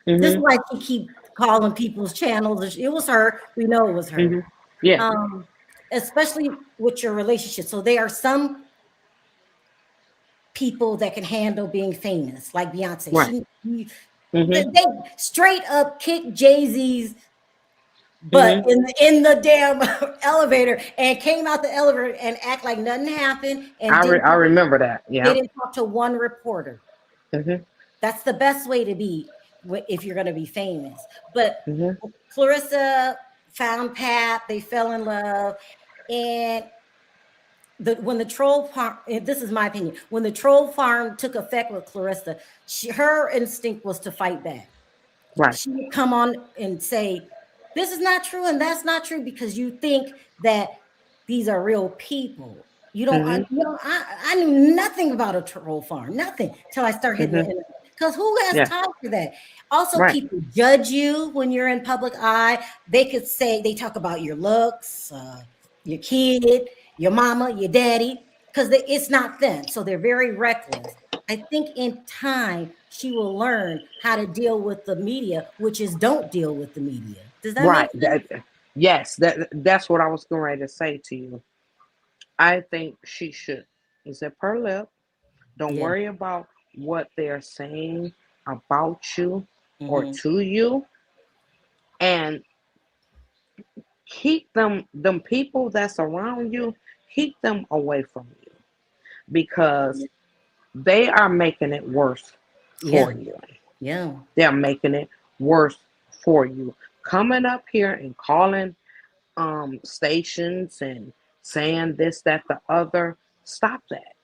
Speaker 1: this is
Speaker 2: mhm,
Speaker 1: why she keep calling people's channels. It was her. We know it was her.
Speaker 2: mhm. Yeah,
Speaker 1: Um, Especially with your relationship. So there are some people that can handle being famous, like Beyonce.
Speaker 2: right.
Speaker 1: They
Speaker 2: Mhm,
Speaker 1: straight up kick Jay-Z's butt
Speaker 2: mhm.
Speaker 1: in the damn elevator and came out the elevator and act like nothing happened and
Speaker 2: I remember that.
Speaker 1: they
Speaker 2: Yeah.
Speaker 1: didn't talk to one reporter.
Speaker 2: Mhm,
Speaker 1: That's the best way to be if you're going to be famous. But
Speaker 2: mhm.
Speaker 1: Clarissa found Pat, they fell in love, and when the troll farm, this is my opinion, when the troll farm took effect with Clarissa, her instinct was to fight back.
Speaker 2: Right.
Speaker 1: She would come on and say, this is not true and that's not true because you think that these are real people.
Speaker 2: Mhm,
Speaker 1: I knew nothing about a troll farm, nothing till I start hitting the
Speaker 2: mhm.
Speaker 1: internet. Because who has
Speaker 2: Yeah.
Speaker 1: time for that? Also,
Speaker 2: Right.
Speaker 1: people judge you when you're in public eye. They could say, they talk about your looks, your kid, your mama, your daddy, because it's not them. So they're very reckless. I think in time she will learn how to deal with the media, which is don't deal with the media. Does that make
Speaker 2: Right.
Speaker 1: sense?
Speaker 2: Yes, that's what I was going ready to say to you. I think she should zip her lip. Don't
Speaker 1: Yeah.
Speaker 2: worry about what they're saying about you or
Speaker 1: Hmm.
Speaker 2: to you, and keep them people that's around you. Keep them away from you because they are making it worse
Speaker 1: Yeah.
Speaker 2: for you.
Speaker 1: Yeah.
Speaker 2: They're making it worse for you. Coming up here and calling stations and saying this, that, the other. Stop that.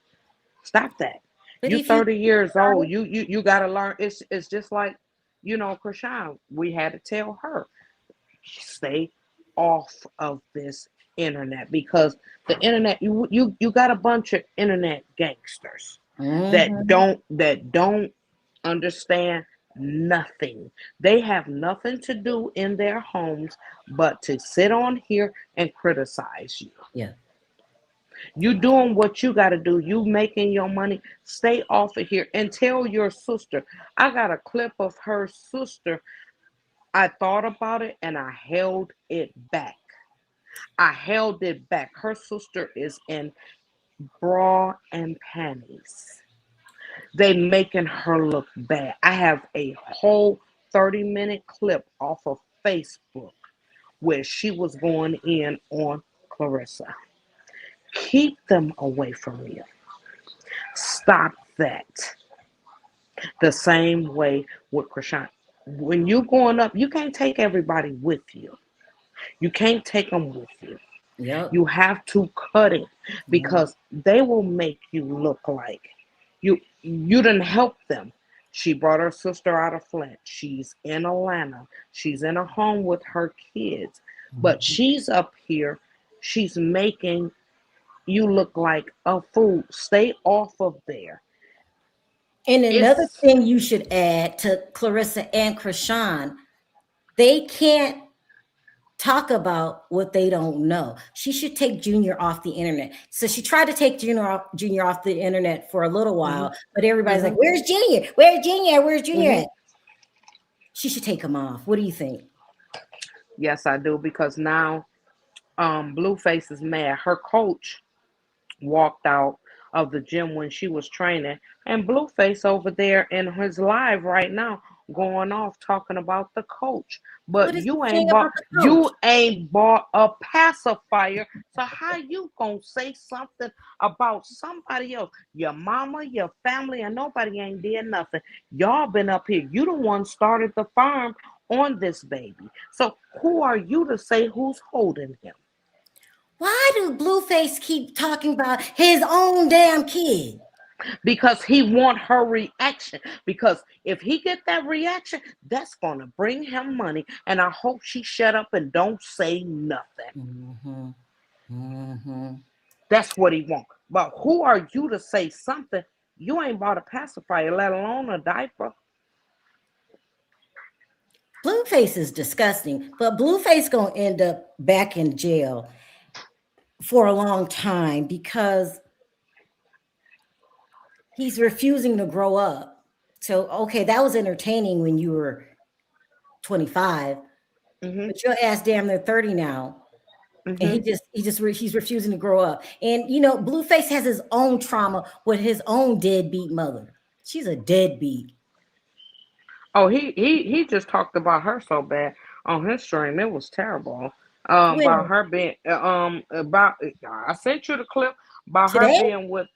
Speaker 2: Stop that.
Speaker 1: But
Speaker 2: You
Speaker 1: if you
Speaker 2: 30 years old. You gotta learn. It's just like, Chrisean, we had to tell her, stay off of this internet because the internet, you got a bunch of internet gangsters
Speaker 1: Mhm.
Speaker 2: that don't understand nothing. They have nothing to do in their homes but to sit on here and criticize you.
Speaker 1: Yeah.
Speaker 2: You doing what you got to do. You making your money. Stay off of here and tell your sister. I got a clip of her sister. I thought about it and I held it back. I held it back. Her sister is in bra and panties. They making her look bad. I have a whole 30-minute clip off of Facebook where she was going in on Clarissa. Keep them away from you. Stop that. The same way with Chrisean. When you're going up, you can't take everybody with you. You can't take them with you.
Speaker 1: Yep.
Speaker 2: You have to cut it
Speaker 1: Mhm.
Speaker 2: because they will make you look like you didn't help them. She brought her sister out of Flint. She's in Atlanta. She's in a home with her kids. But
Speaker 1: Mhm.
Speaker 2: she's up here. She's making you look like a fool. Stay off of there.
Speaker 1: And another
Speaker 2: It's
Speaker 1: thing you should add to Clarissa and Chrisean, they can't talk about what they don't know. She should take Junior off the internet. So she tried to take Junior off the internet for a little
Speaker 2: hmm
Speaker 1: while, but everybody's like,
Speaker 2: hmm
Speaker 1: "Where's Junior? Where's Junior? Where's Junior
Speaker 2: hmm
Speaker 1: at?" She should take him off. What do you think?
Speaker 2: yes, I do because now Blueface is mad. Her coach walked out of the gym when she was training, and Blueface over there in his live right now going off talking about the coach.
Speaker 1: What
Speaker 2: But
Speaker 1: is he saying about the coach?
Speaker 2: you ain't bought a pacifier, so how you gonna say something about somebody else? Your mama, your family, and nobody ain't did nothing. Y'all been up here. You the one started the farm on this baby. So who are you to say who's holding him?
Speaker 1: Why do Blueface keep talking about his own damn kid?
Speaker 2: Because he want her reaction, because if he get that reaction, that's gonna bring him money, and I hope she shut up and don't say nothing.
Speaker 1: Mm-hmm. Mm-hmm.
Speaker 2: That's what he want. But who are you to say something? You ain't bought a pacifier, let alone a diaper.
Speaker 1: Blueface is disgusting, but Blueface gonna end up back in jail for a long time because he's refusing to grow up. So okay, that was entertaining when you were 25,
Speaker 2: hmm
Speaker 1: but your ass damn near 30 now. And
Speaker 2: hmm
Speaker 1: he's refusing to grow up. And you know, Blueface has his own trauma with his own deadbeat mother. She's a deadbeat.
Speaker 2: Oh, he just talked about her so bad on his stream. It was terrible. About
Speaker 1: When
Speaker 2: her being about I sent you the clip about her
Speaker 1: today?
Speaker 2: being with.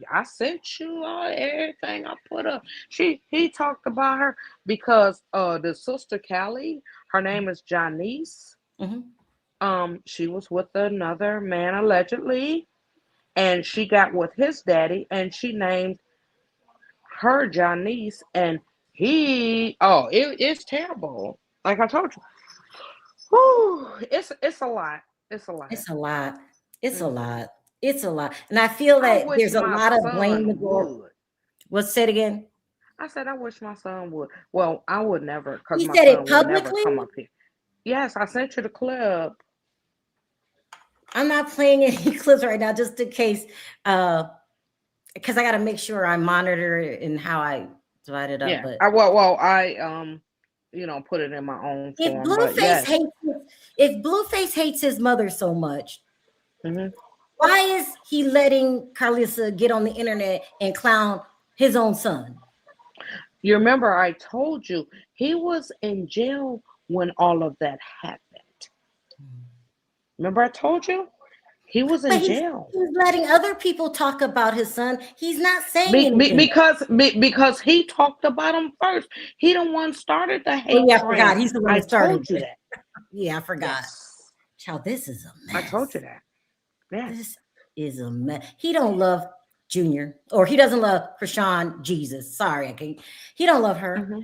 Speaker 2: I sent you all everything I put up. He talked about her because the sister Callie, her name is Janice.
Speaker 1: Mhm.
Speaker 2: She was with another man allegedly, and she got with his daddy, and she named her Janice, and it's terrible. Like I told you, whew, it's a lot. It's a lot.
Speaker 1: It's a lot. It's a
Speaker 2: Mm.
Speaker 1: lot. It's a lot. And I feel
Speaker 2: I
Speaker 1: that
Speaker 2: wish
Speaker 1: there's a
Speaker 2: my
Speaker 1: lot of blame to
Speaker 2: son
Speaker 1: go.
Speaker 2: would.
Speaker 1: What's said again?
Speaker 2: I said I wish my son would. Well, I would never, because
Speaker 1: He
Speaker 2: my
Speaker 1: said it
Speaker 2: son would never
Speaker 1: publicly.
Speaker 2: come up here. Yes, I sent you the clip.
Speaker 1: I'm not playing any clips right now, just in case, because I got to make sure I monitor it and how I divide it up.
Speaker 2: Yeah,
Speaker 1: But
Speaker 2: I put it in my own
Speaker 1: if
Speaker 2: form. But
Speaker 1: Blueface
Speaker 2: yes,
Speaker 1: hates, if Blueface hates his mother so much,
Speaker 2: hmm
Speaker 1: why is he letting Carlissa get on the internet and clown his own son?
Speaker 2: you remember I told you he was in jail when all of that happened. Remember I told you he was
Speaker 1: But
Speaker 2: in jail.
Speaker 1: he's letting other people talk about his son. He's not saying
Speaker 2: Be, be,
Speaker 1: anything.
Speaker 2: because be, because he talked about him first. He the one started the
Speaker 1: Oh
Speaker 2: hate
Speaker 1: yeah, I
Speaker 2: train.
Speaker 1: forgot. He's the one
Speaker 2: I
Speaker 1: that started
Speaker 2: told you
Speaker 1: it.
Speaker 2: that.
Speaker 1: Yeah, I forgot.
Speaker 2: Yes,
Speaker 1: Child, this is a
Speaker 2: I told you
Speaker 1: mess.
Speaker 2: that. Yes.
Speaker 1: This is a mess. He don't love Junior, or he doesn't love Chrisean Jesus. Sorry, I can't. He don't love her.
Speaker 2: hmm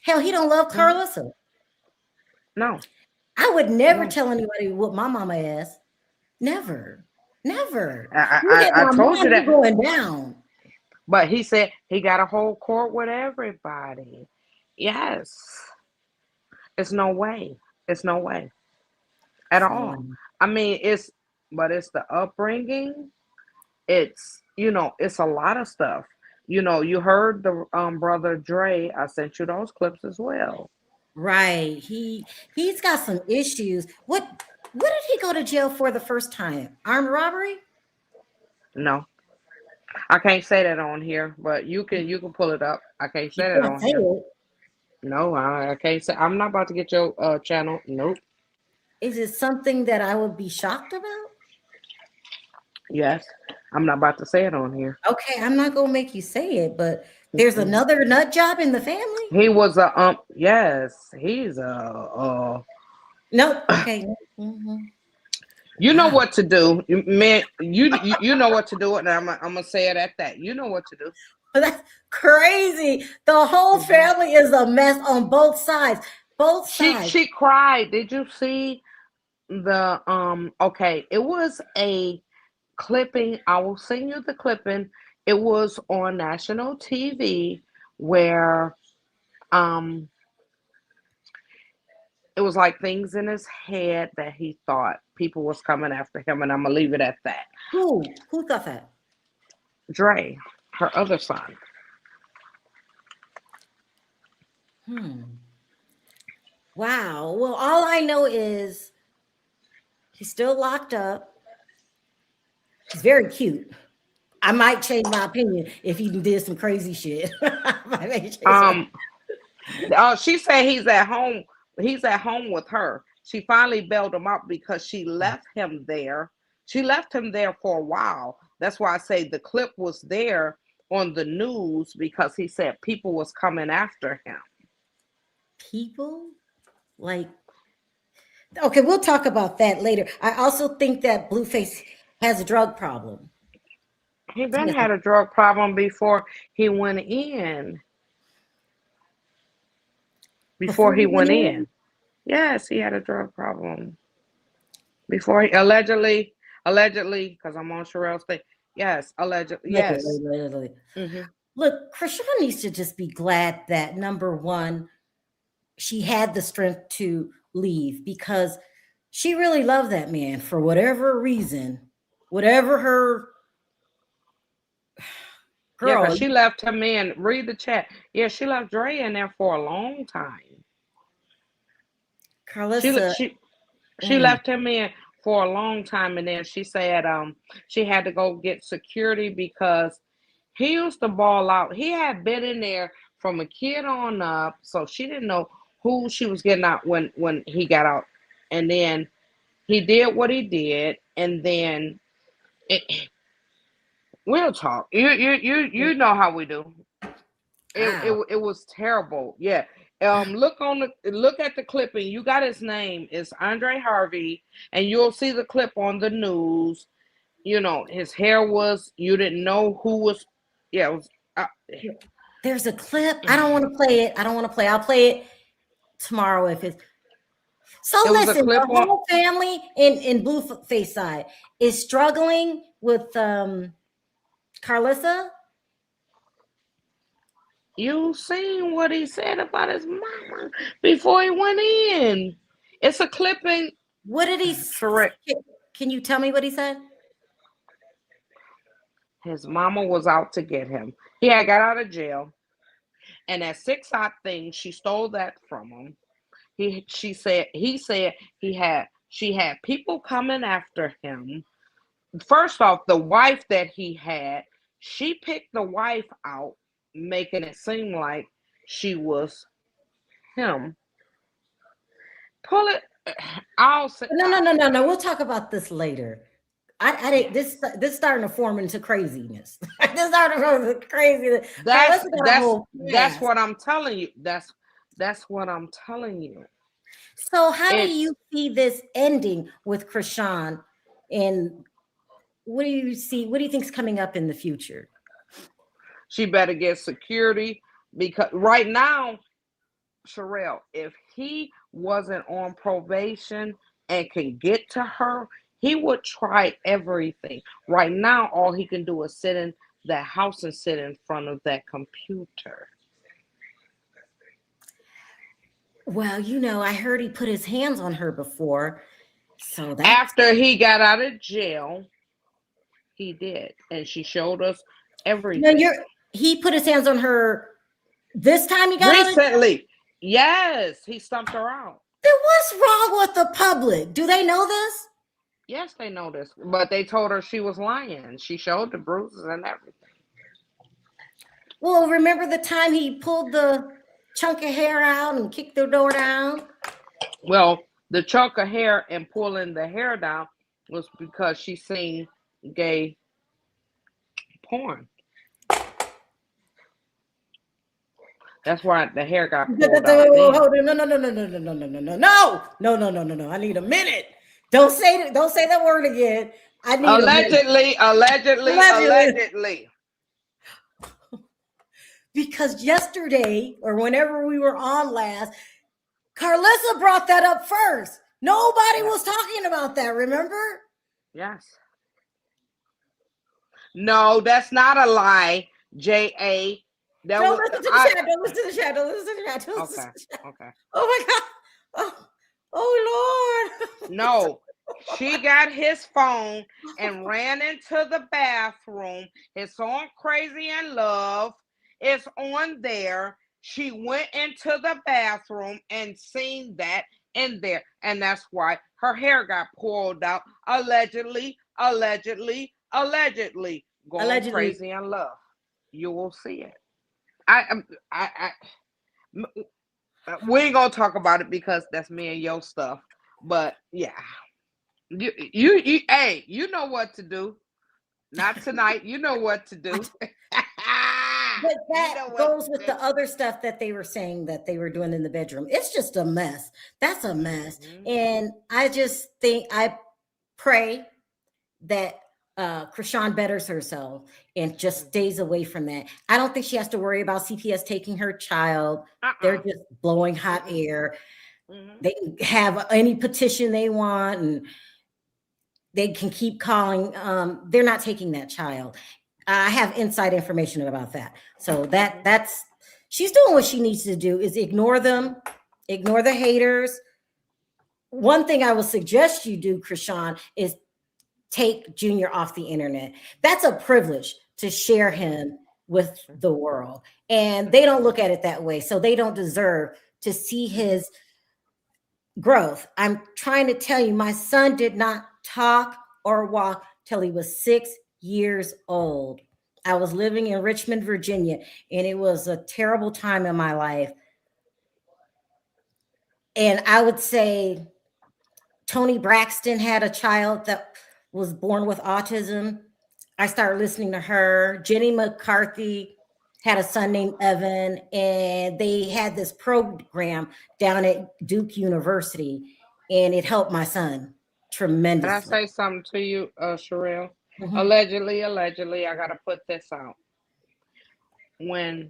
Speaker 1: Hell, he don't love
Speaker 2: No,
Speaker 1: Carlissa.
Speaker 2: no,
Speaker 1: I would never
Speaker 2: no.
Speaker 1: tell anybody what my mama is. Never. Never.
Speaker 2: I,
Speaker 1: You get
Speaker 2: I, I
Speaker 1: my
Speaker 2: told you
Speaker 1: mom, you
Speaker 2: that.
Speaker 1: going down.
Speaker 2: But he said he got a whole court with everybody. Yes. It's no way. It's no way at
Speaker 1: It's no way.
Speaker 2: all. I mean, it's the upbringing. It's a lot of stuff. You heard the brother Dre. I sent you those clips as well.
Speaker 1: Right. He's got some issues. What did he go to jail for the first time? Armed robbery?
Speaker 2: No, I can't say that on here, but you can pull it up. I can't
Speaker 1: You
Speaker 2: say that
Speaker 1: can't
Speaker 2: on
Speaker 1: say
Speaker 2: here.
Speaker 1: it.
Speaker 2: No, I can't say. I'm not about to get your channel. Nope.
Speaker 1: Is it something that I would be shocked about?
Speaker 2: Yes, I'm not about to say it on here.
Speaker 1: Okay, I'm not gonna make you say it, but there's
Speaker 2: Mm-mm.
Speaker 1: another nut job in the family?
Speaker 2: He was a yes, he's a
Speaker 1: Nope. Okay. Mhm.
Speaker 2: you know
Speaker 1: Wow.
Speaker 2: what to do, man. You know what to do, and I'm gonna say it at that. You know what to do.
Speaker 1: That's crazy. The whole
Speaker 2: Mhm.
Speaker 1: family is a mess on both sides. Both
Speaker 2: She
Speaker 1: sides.
Speaker 2: she cried. Did you see the Okay, it was a clipping. I will send you the clipping. It was on national TV where um it was like things in his head that he thought people was coming after him, and I'm gonna leave it at that.
Speaker 1: Who? Who thought that?
Speaker 2: Dre, her other son.
Speaker 1: Hmm. Wow. Well, all I know is he's still locked up. He's very cute. I might change my opinion if he did some crazy shit. I may change my-
Speaker 2: Um, she said he's at home. He's at home with her. She finally bailed him out because she left him there. She left him there for a while. That's why I say the clip was there on the news because he said people was coming after him.
Speaker 1: People like okay, we'll talk about that later. I also think that Blueface has a drug problem.
Speaker 2: He
Speaker 1: He
Speaker 2: been
Speaker 1: has a-
Speaker 2: had a drug problem before he went in. Before
Speaker 1: before
Speaker 2: he
Speaker 1: he went
Speaker 2: went
Speaker 1: in,
Speaker 2: in. Yes, he had a drug problem before he allegedly, because I'm on Sharrell's thing. Yes, allegedly. Yes.
Speaker 1: literally.
Speaker 2: Hmm.
Speaker 1: Look, Chrisean needs to just be glad that number one, she had the strength to leave because she really loved that man for whatever reason, whatever her
Speaker 2: Yeah, because
Speaker 1: girl,
Speaker 2: she left him in. Read the chat. Yeah, she left Dre in there for a long time. She
Speaker 1: Carlissa.
Speaker 2: she she
Speaker 1: Mm,
Speaker 2: left him in for a long time, and then she said she had to go get security because he used to ball out. He had been in there from a kid on up, so she didn't know who she was getting out when he got out, and then he did what he did, and then it, we'll talk. You know how we do. It
Speaker 1: wow.
Speaker 2: it was terrible. Yeah. Look at the clipping. You got his name. It's Andre Harvey, and you'll see the clip on the news. You know, his hair was you didn't know who was yeah, it was
Speaker 1: There's a clip. I don't want to play it. I don't want to play. I'll play it tomorrow if it's so.
Speaker 2: it was a
Speaker 1: Listen,
Speaker 2: clip
Speaker 1: the
Speaker 2: on
Speaker 1: whole family in Blueface side is struggling with Carlissa.
Speaker 2: you seen what he said about his mama before he went in. It's a clipping.
Speaker 1: What did he?
Speaker 2: Correct.
Speaker 1: Can you tell me what he said?
Speaker 2: His mama was out to get him. He had got out of jail, and that 6 thing, she stole that from him. He said she had people coming after him. First off, the wife that he had, she picked the wife out, making it seem like she was him. Pull it. I'll say.
Speaker 1: No. We'll talk about this later. I didn't. This starting to form into craziness. This starting to form into craziness.
Speaker 2: That's
Speaker 1: Carlissa got a
Speaker 2: that's
Speaker 1: whole
Speaker 2: that's
Speaker 1: past.
Speaker 2: what I'm telling you. That's what I'm telling you.
Speaker 1: So how do you
Speaker 2: It's
Speaker 1: see this ending with Chrisean? And what do you see? What do you think's coming up in the future?
Speaker 2: she better get security because right now, Sharrell, if he wasn't on probation and can get to her, he would try everything. Right now, all he can do is sit in that house and sit in front of that computer.
Speaker 1: Well, I heard he put his hands on her before. So that's
Speaker 2: After he got out of jail, he did. And she showed us everything.
Speaker 1: he put his hands on her this time he got out of jail?
Speaker 2: Recently, yes, he stumped her out.
Speaker 1: Then what's wrong with the public? Do they know this?
Speaker 2: Yes, they know this, but they told her she was lying. She showed the bruises and everything.
Speaker 1: Well, remember the time he pulled the chunk of hair out and kicked the door down?
Speaker 2: Well, the chunk of hair and pulling the hair down was because she seen gay porn. That's why the hair got pulled out.
Speaker 1: No. I need a minute. Don't say that word again. I need
Speaker 2: allegedly.
Speaker 1: Because yesterday or whenever we were on last, Carlissa brought that up first. Nobody was talking about that, remember?
Speaker 2: Yes. No, that's not a lie, J.A.
Speaker 1: Don't listen to the chat.
Speaker 2: Okay.
Speaker 1: Oh my God. Oh Lord.
Speaker 2: No, she got his phone and ran into the bathroom. His song Crazy in Love is on there. She went into the bathroom and seen that in there. And that's why her hair got pulled out. Allegedly. Going crazy in love. You will see it. We ain't gonna talk about it because that's me and your stuff. But yeah, you hey, you know what to do. Not tonight. You know what to do.
Speaker 1: But that goes with the other stuff that they were saying that they were doing in the bedroom. It's just a mess. That's a mess. Mm-hmm. And I pray that Chrisean betters herself and just stays away from that. I don't think she has to worry about CPS taking her child. They're just blowing hot air. Mm-hmm. They can have any petition they want and they can keep calling. They're not taking that child. I have inside information about that. So that's she's doing what she needs to do is ignore them, ignore the haters. One thing I will suggest you do, Chrisean, is take Junior off the internet. That's a privilege to share him with the world. And they don't look at it that way. So they don't deserve to see his growth. I'm trying to tell you, my son did not talk or walk till he was 6 years old. I was living in Richmond, Virginia, and it was a terrible time in my life. And I would say Toni Braxton had a child that was born with autism. I started listening to her. Jenny McCarthy had a son named Evan, and they had this program down at Duke University, and it helped my son tremendously.
Speaker 2: Can I say something to you, Sharrell? Mm-hmm. Allegedly, I got to put this out. When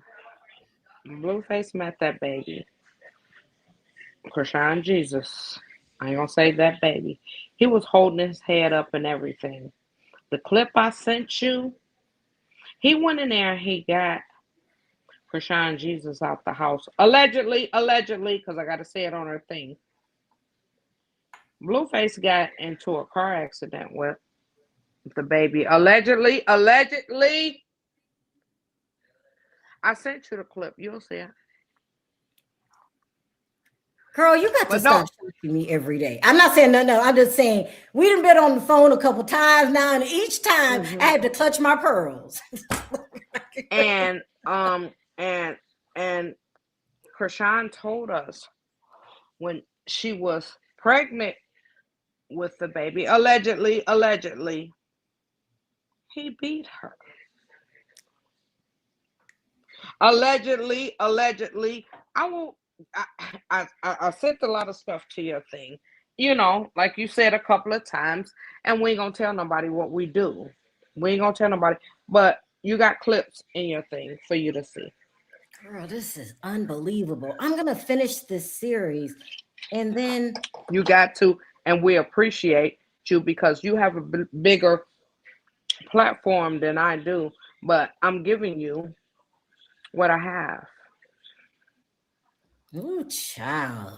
Speaker 2: Blueface met that baby, Chrisean Jesus, I ain't going to say that baby, he was holding his head up and everything. The clip I sent you, he went in there and he got Chrisean Jesus out the house. Allegedly, because I got to say it on her thing. Blueface got into a car accident with the baby. Allegedly. I sent you the clip. You'll see it.
Speaker 1: Girl, you got to stop shooting me every day. I'm not saying no. I'm just saying we done been on the phone a couple times now, and each time I had to clutch my pearls.
Speaker 2: and Chrisean told us when she was pregnant with the baby, allegedly, he beat her. Allegedly. I sent a lot of stuff to your thing, you know, like you said a couple of times, and we ain't gonna tell nobody what we do. We ain't gonna tell nobody, but you got clips in your thing for you to see.
Speaker 1: Girl, this is unbelievable. I'm gonna finish this series, and then
Speaker 2: you got to, and we appreciate you because you have a bigger platform than I do, but I'm giving you what I have.
Speaker 1: Ooh, child.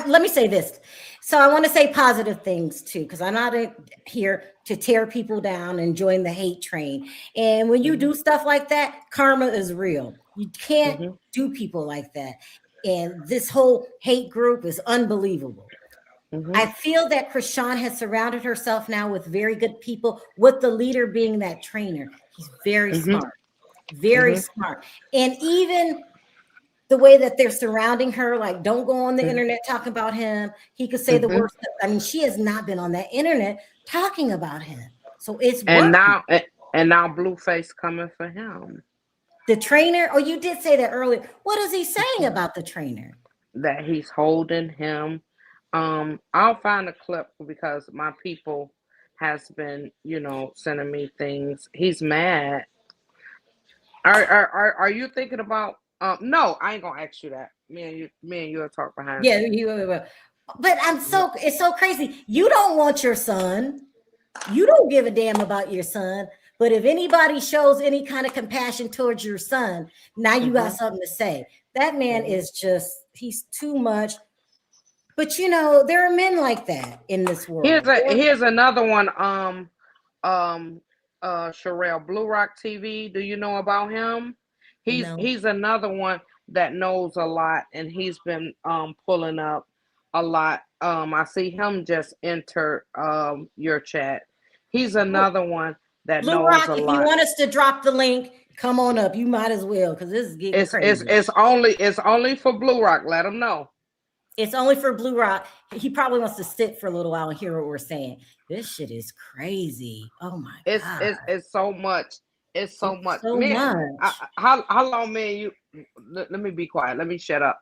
Speaker 1: Let me say this. So I want to say positive things too, because I'm not here to tear people down and join the hate train. And when you do stuff like that, karma is real. You can't do people like that. And this whole hate group is unbelievable. I feel that Chrisean has surrounded herself now with very good people, with the leader being that trainer. He's very smart. Very smart. And even the way that they're surrounding her, like, don't go on the internet talking about him. He could say the worst. I mean, she has not been on that internet talking about him. So it's
Speaker 2: And
Speaker 1: working.
Speaker 2: now Blueface coming for him.
Speaker 1: The trainer, oh, you did say that earlier. What is he saying about the trainer?
Speaker 2: That he's holding him. I'll find a clip because my people has been, sending me things. He's mad. Are you thinking about? No, I ain't gonna ask you that. Me and you will talk behind.
Speaker 1: Yeah, you will. But it's so crazy. You don't want your son. You don't give a damn about your son. But if anybody shows any kind of compassion towards your son, now you got something to say. That man is he's too much. But there are men like that in this world.
Speaker 2: Here's another one. Sharrell, Blue Rock TV. Do you know about him? He's another one that knows a lot, and he's been pulling up a lot. I see him just enter your chat. He's another one that
Speaker 1: Blue
Speaker 2: knows
Speaker 1: Rock,
Speaker 2: a lot.
Speaker 1: If you want us to drop the link, come on up. You might as well, because this is getting crazy.
Speaker 2: It's only for Blue Rock. Let him know.
Speaker 1: It's only for Blue Rock. He probably wants to sit for a little while and hear what we're saying. This shit is crazy. Oh my God.
Speaker 2: It's so much. It's so much.
Speaker 1: So much.
Speaker 2: How long, man? You let me be quiet. Let me shut up.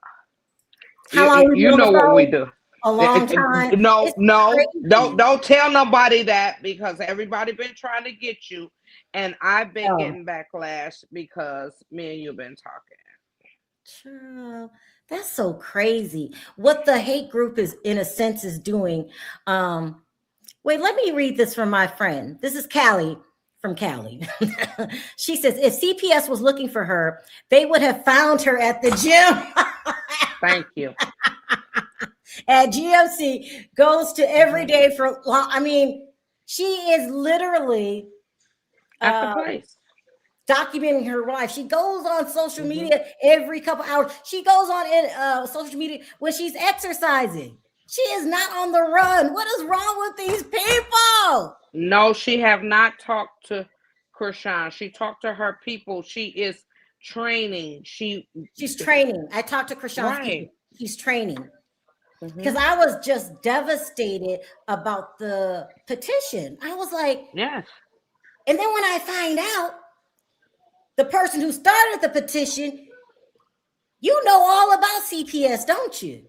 Speaker 1: How long?
Speaker 2: You know what we do.
Speaker 1: A long time.
Speaker 2: No, don't tell nobody that, because everybody been trying to get you, and I've been getting backlash because me and you been talking.
Speaker 1: Sure. That's so crazy. What the hate group is, in a sense, is doing. Wait, let me read this from my friend. This is Callie from Cali. She says, if CPS was looking for her, they would have found her at the gym.
Speaker 2: Thank you.
Speaker 1: At GMC, goes to every day for long. I mean, she is literally
Speaker 2: at the place
Speaker 1: documenting her life. She goes on social media every couple hours. She goes on social media when she's exercising. She is not on the run. What is wrong with these people?
Speaker 2: No, she have not talked to Chrisean. She talked to her people. She is training. She's
Speaker 1: training. I talked to Chrisean's people. She's training. Because I was just devastated about the petition. I was like,
Speaker 2: yes.
Speaker 1: And then when I find out the person who started the petition, you know all about CPS, don't you?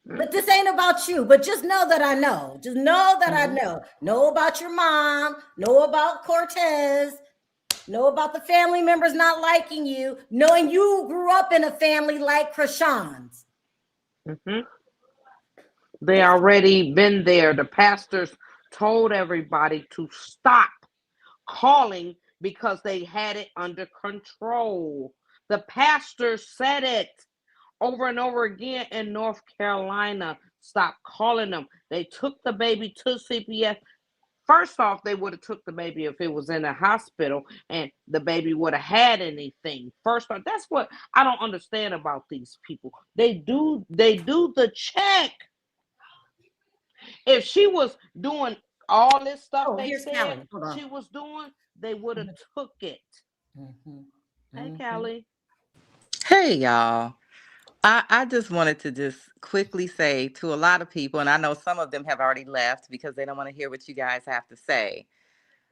Speaker 1: But this ain't about you. But just know that I know. Just know that I know. Know about your mom. Know about Cortez. Know about the family members not liking you. Knowing you grew up in a family like Chrisean's.
Speaker 2: They already been there. The pastors told everybody to stop calling because they had it under control. The pastors said it over and over again in North Carolina. Stop calling them. They took the baby to CPS. First off, they would have took the baby if it was in a hospital and the baby would have had anything. First off, that's what I don't understand about these people. They do the check. If she was doing all this stuff they said she was doing, they would have took it. Hey, Callie.
Speaker 4: Hey, y'all. I just wanted to just quickly say to a lot of people, and I know some of them have already left because they don't want to hear what you guys have to say,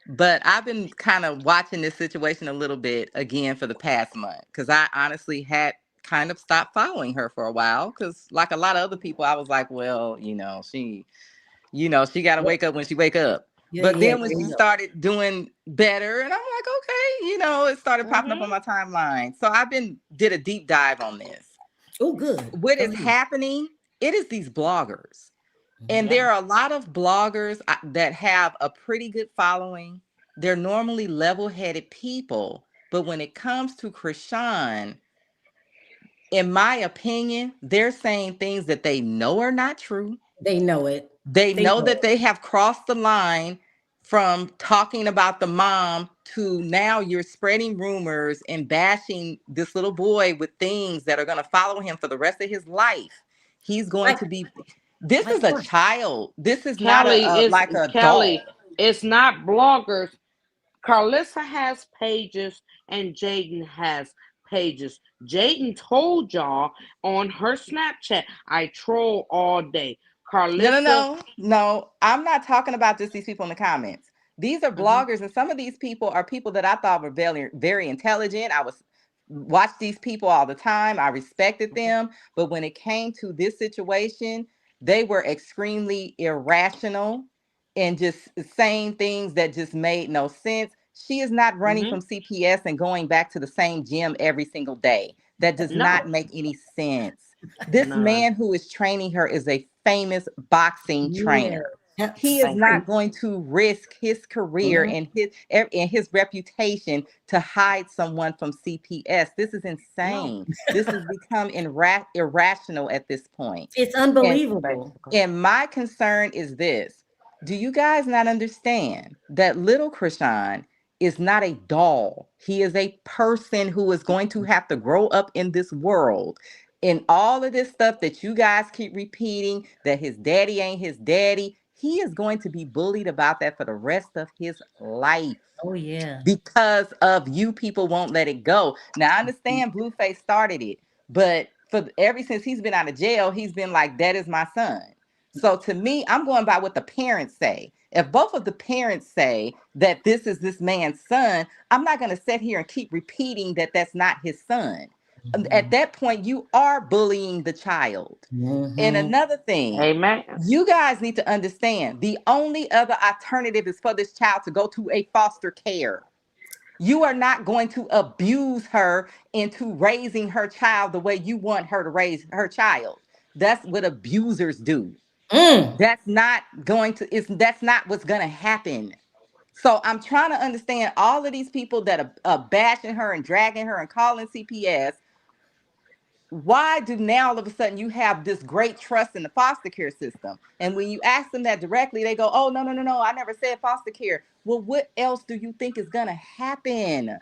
Speaker 4: but I've been kind of watching this situation a little bit again for the past month, because I honestly had kind of stopped following her for a while, because like a lot of other people, I was like, well, she got to wake up when she wake up. But then when she started doing better, and I'm like, okay, it started popping up on my timeline. So did a deep dive on this.
Speaker 1: Oh, good.
Speaker 4: What is happening? It is these bloggers. And there are a lot of bloggers that have a pretty good following. They're normally level-headed people. But when it comes to Chrisean, in my opinion, they're saying things that they know are not true.
Speaker 1: They know it.
Speaker 4: They know that they have crossed the line from talking about the mom to now you're spreading rumors and bashing this little boy with things that are going to follow him for the rest of his life. He's going to be, this is a child. This is not like a
Speaker 2: Callie, it's not bloggers. Carlissa has pages and Jaden has pages. Jaden told y'all on her Snapchat, I troll all day.
Speaker 4: No, no,
Speaker 2: Carlissa,
Speaker 4: no, no. I'm not talking about just these people in the comments. These are
Speaker 2: mhm,
Speaker 4: bloggers, and some of these people are people that I thought were very, very intelligent. I was watch these people all the time. I respected
Speaker 2: mhm,
Speaker 4: them, but when it came to this situation, they were extremely irrational and just saying things that just made no sense. She is not running
Speaker 2: mhm.
Speaker 4: from CPS and going back to the same gym every single day. That does not
Speaker 2: No,
Speaker 4: make any sense. This
Speaker 2: none.
Speaker 4: man who is training her is a famous boxing
Speaker 1: Yeah.
Speaker 4: trainer. He is
Speaker 1: That's
Speaker 3: Thank you.
Speaker 4: not going to risk his career
Speaker 1: Mhm.
Speaker 4: and his reputation to hide someone from CPS. This is
Speaker 2: No.
Speaker 4: insane. This has become irrational at this point.
Speaker 1: It's
Speaker 4: And
Speaker 1: unbelievable.
Speaker 2: Basically.
Speaker 4: and my concern is this. Do you guys not understand that little Chrisean is not a doll? He is a person who is going to have to grow up in this world. And all of this stuff that you guys keep repeating, that his daddy ain't his daddy, he is going to be bullied about that for the rest of his life
Speaker 1: Oh yeah.
Speaker 4: because of you people won't let it go. Now I understand Blueface started it, but for ever since he's been out of jail, he's been like, that is my son. So to me, I'm going by what the parents say. If both of the parents say that this is this man's son, I'm not going to sit here and keep repeating that that's not his son. At that point, you are bullying the child. And
Speaker 1: Mm-hmm.
Speaker 4: another thing,
Speaker 2: Amen.
Speaker 4: you guys need to understand the only other alternative is for this child to go to a foster care. You are not going to abuse her into raising her child the way you want her to raise her child. That's what abusers do.
Speaker 1: Mm.
Speaker 4: That's not going to, that's not what's going to happen. So I'm trying to understand all of these people that are bashing her and dragging her and calling CPS. Why do now all of a sudden you have this great trust in the foster care system? And when you ask them that directly, they go, oh, no, no, no, no, I never said foster care. Well, what else do you think is going to happen?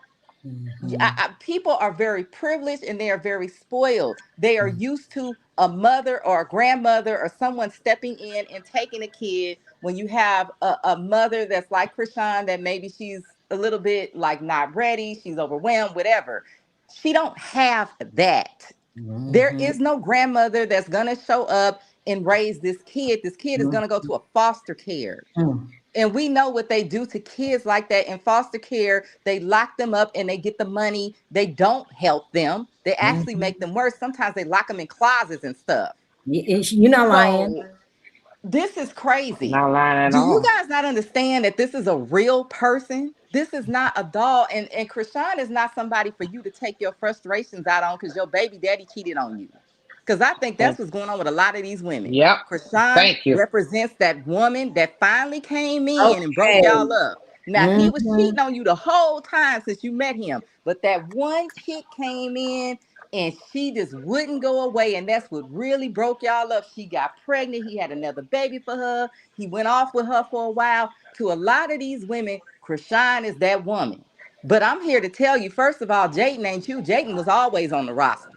Speaker 1: Mm-hmm.
Speaker 4: People are very privileged and they are very spoiled. They are used to a mother or a grandmother or someone stepping in and taking a kid. When you have a mother that's like Chrisean, that maybe she's a little bit like not ready, she's overwhelmed, whatever. She don't have that. There
Speaker 1: Mm-hmm.
Speaker 4: is no grandmother that's gonna show up and raise this kid. This kid is gonna go to a foster care.
Speaker 1: Mm-hmm.
Speaker 4: And we know what they do to kids like that in foster care. They lock them up and they get the money. They don't help them. They actually
Speaker 1: Mm-hmm.
Speaker 4: make them worse. Sometimes they lock them in closets and stuff.
Speaker 1: You're not lying.
Speaker 4: So this is crazy.
Speaker 2: Not lying at
Speaker 4: Do you
Speaker 2: all.
Speaker 4: guys not understand that this is a real person? This is not a doll. And Chrisean is not somebody for you to take your frustrations out on because your baby daddy cheated on you. Because I think that's
Speaker 2: And
Speaker 4: what's going on with a lot of these women.
Speaker 2: yep.
Speaker 4: Chrisean
Speaker 2: Thank you.
Speaker 4: represents that woman that finally came in and broke
Speaker 1: Okay.
Speaker 4: y'all up. Now, he was
Speaker 1: Mm-hmm.
Speaker 4: cheating on you the whole time since you met him. But that one chick came in and she just wouldn't go away. And that's what really broke y'all up. She got pregnant. He had another baby for her. He went off with her for a while. To a lot of these women, Chrisean is that woman. But I'm here to tell you, first of all, Jayden ain't you. Jayden was always on the roster.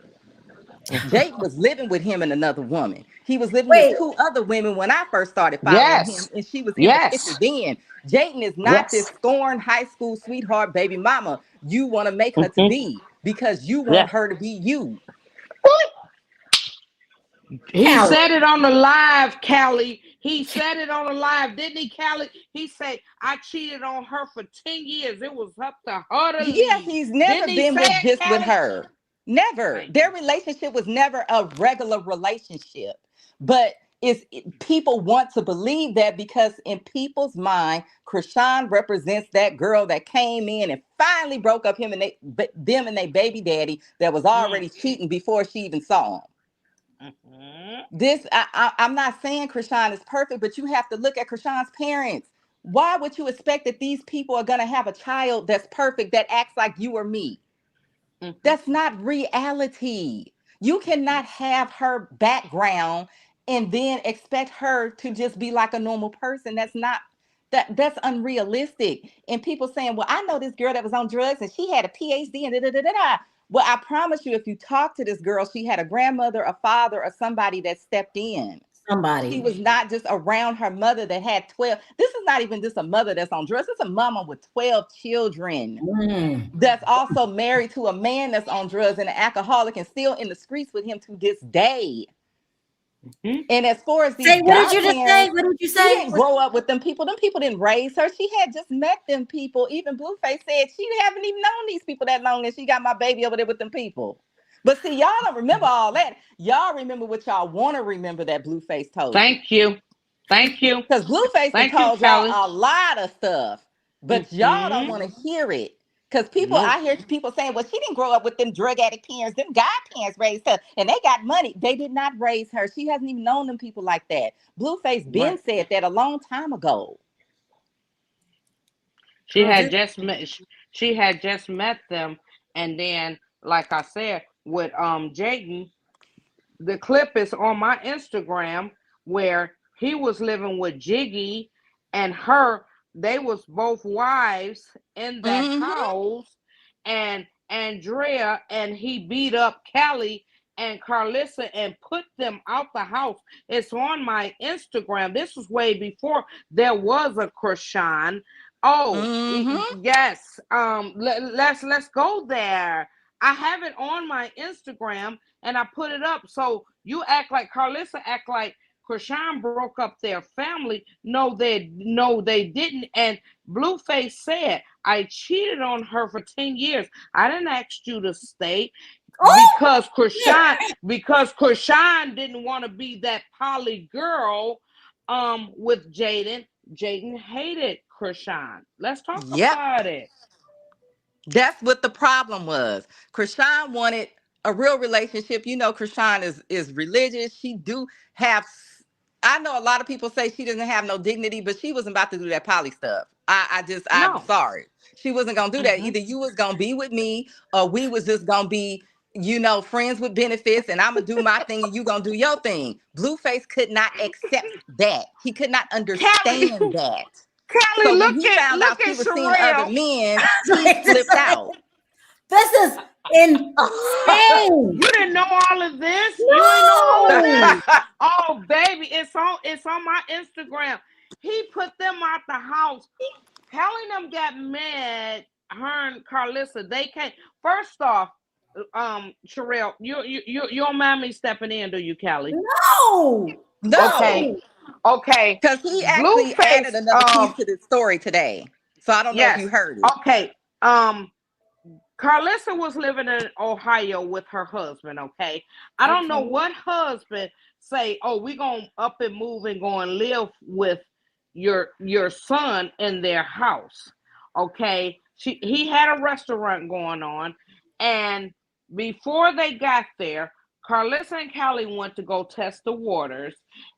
Speaker 2: Mhm.
Speaker 4: Jayden was living with him and another woman. He was living with
Speaker 1: Wait.
Speaker 4: two other women when I first started following him,
Speaker 2: Yes.
Speaker 4: and she was in the picture
Speaker 2: Yes.
Speaker 4: then. Jayden is not this
Speaker 2: Yes.
Speaker 4: scorned high school sweetheart baby mama you want to make her to
Speaker 2: Mhm.
Speaker 4: be because you want
Speaker 2: Yes.
Speaker 4: her to be you.
Speaker 2: He
Speaker 1: Callie.
Speaker 2: said it on the live, Callie. He said it on the live, didn't he, Callie? He said, I cheated on her for 10 years. It was up to her to
Speaker 4: Yeah,
Speaker 2: leave.
Speaker 4: he's never
Speaker 2: Didn't he
Speaker 4: been
Speaker 2: say
Speaker 4: with
Speaker 2: it,
Speaker 4: just with
Speaker 2: Callie?
Speaker 4: her. Never.
Speaker 2: Thank
Speaker 4: Their
Speaker 2: you.
Speaker 4: relationship was never a regular relationship. But people want to believe that because in people's mind, Chrisean represents that girl that came in and finally broke up them and their baby daddy that was
Speaker 2: Mm.
Speaker 4: already cheating before she even saw him.
Speaker 2: Mhm.
Speaker 4: I'm not saying Chrisean is perfect, but you have to look at Chrisean's parents. Why would you expect that these people are going to have a child that's perfect that acts like you or me?
Speaker 2: Mhm.
Speaker 4: That's not reality. You cannot have her background and then expect her to just be like a normal person. That's unrealistic. And people saying, "Well, I know this girl that was on drugs and she had a PhD and da da da da da." Well, I promise you, if you talk to this girl, she had a grandmother, a father, or somebody that stepped in.
Speaker 1: somebody.
Speaker 4: She was not just around her mother that had 12. This is not even just a mother that's on drugs. It's a mama with 12 children that's also married to a man that's on drugs and an alcoholic and still in the streets with him to this day. And as far as these
Speaker 1: What did you just say?
Speaker 4: godparents,
Speaker 1: What did you
Speaker 4: she
Speaker 1: say?
Speaker 4: didn't grow up with them people. Them people didn't raise her. She had just met them people. Even Blueface said she haven't even known these people that long, and she got my baby over there with them people. But see, y'all don't remember all that. Y'all remember what y'all want to remember that Blueface told you.
Speaker 2: Thank you. Thank you.
Speaker 4: Because Blueface
Speaker 2: Thank you,
Speaker 4: told
Speaker 2: Kelly.
Speaker 4: y'all a lot of stuff, but y'all don't want to hear it. Because people, I hear people saying, well, she didn't grow up with them drug addict parents. Them godparents raised her and they got money. They did not raise her. She hasn't even known them people like that. Blueface Ben said that a long time ago.
Speaker 2: She had just met them, and then, like I said, with Jaden, the clip is on my Instagram where he was living with Jiggy and her. They was both wives in that house, and Andrea, and he beat up Kelly and Carlissa and put them out the house. It's on my Instagram. This was way before there was a Chrisean. Yes. Let's go there. I have it on my Instagram and I put it up. So you act like Carlissa act like Chrisean broke up their family. No, they didn't. And Blueface said, I cheated on her for 10 years. I didn't ask you to stay. Because Chrisean didn't want to be that poly girl with Jaden. Jaden hated Chrisean. Let's talk about it.
Speaker 4: That's what the problem was. Chrisean wanted a real relationship. You know, Chrisean is religious. She do have. I know a lot of people say she doesn't have no dignity, but she wasn't about to do that poly stuff. I'm sorry. She wasn't gonna do that. Either you was gonna be with me, or we was just gonna be, friends with benefits, and I'm gonna do my thing and you gonna do your thing. Blueface could not accept that. He could not understand that.
Speaker 2: Kelly,
Speaker 4: So when he found out she was seeing other men, he flipped out.
Speaker 1: This is insane.
Speaker 2: You didn't know all of this?
Speaker 1: No.
Speaker 2: You didn't know all of this? Oh, baby, it's on my Instagram. He put them out the house. Kelly and them got mad. Her and Carlissa, they can't. First off, Sharrell, you don't mind me stepping in, do you, Kelly?
Speaker 1: No.
Speaker 2: Okay.
Speaker 4: Because he actually added another piece to the story today. So I don't know if you heard it.
Speaker 2: Okay. Carlissa was living in Ohio with her husband, okay? I don't know what husband say, oh, we're going to up and move and go and live with your son in their house, okay? He had a restaurant going on, and before they got there, Carlissa and Callie went to go test the waters,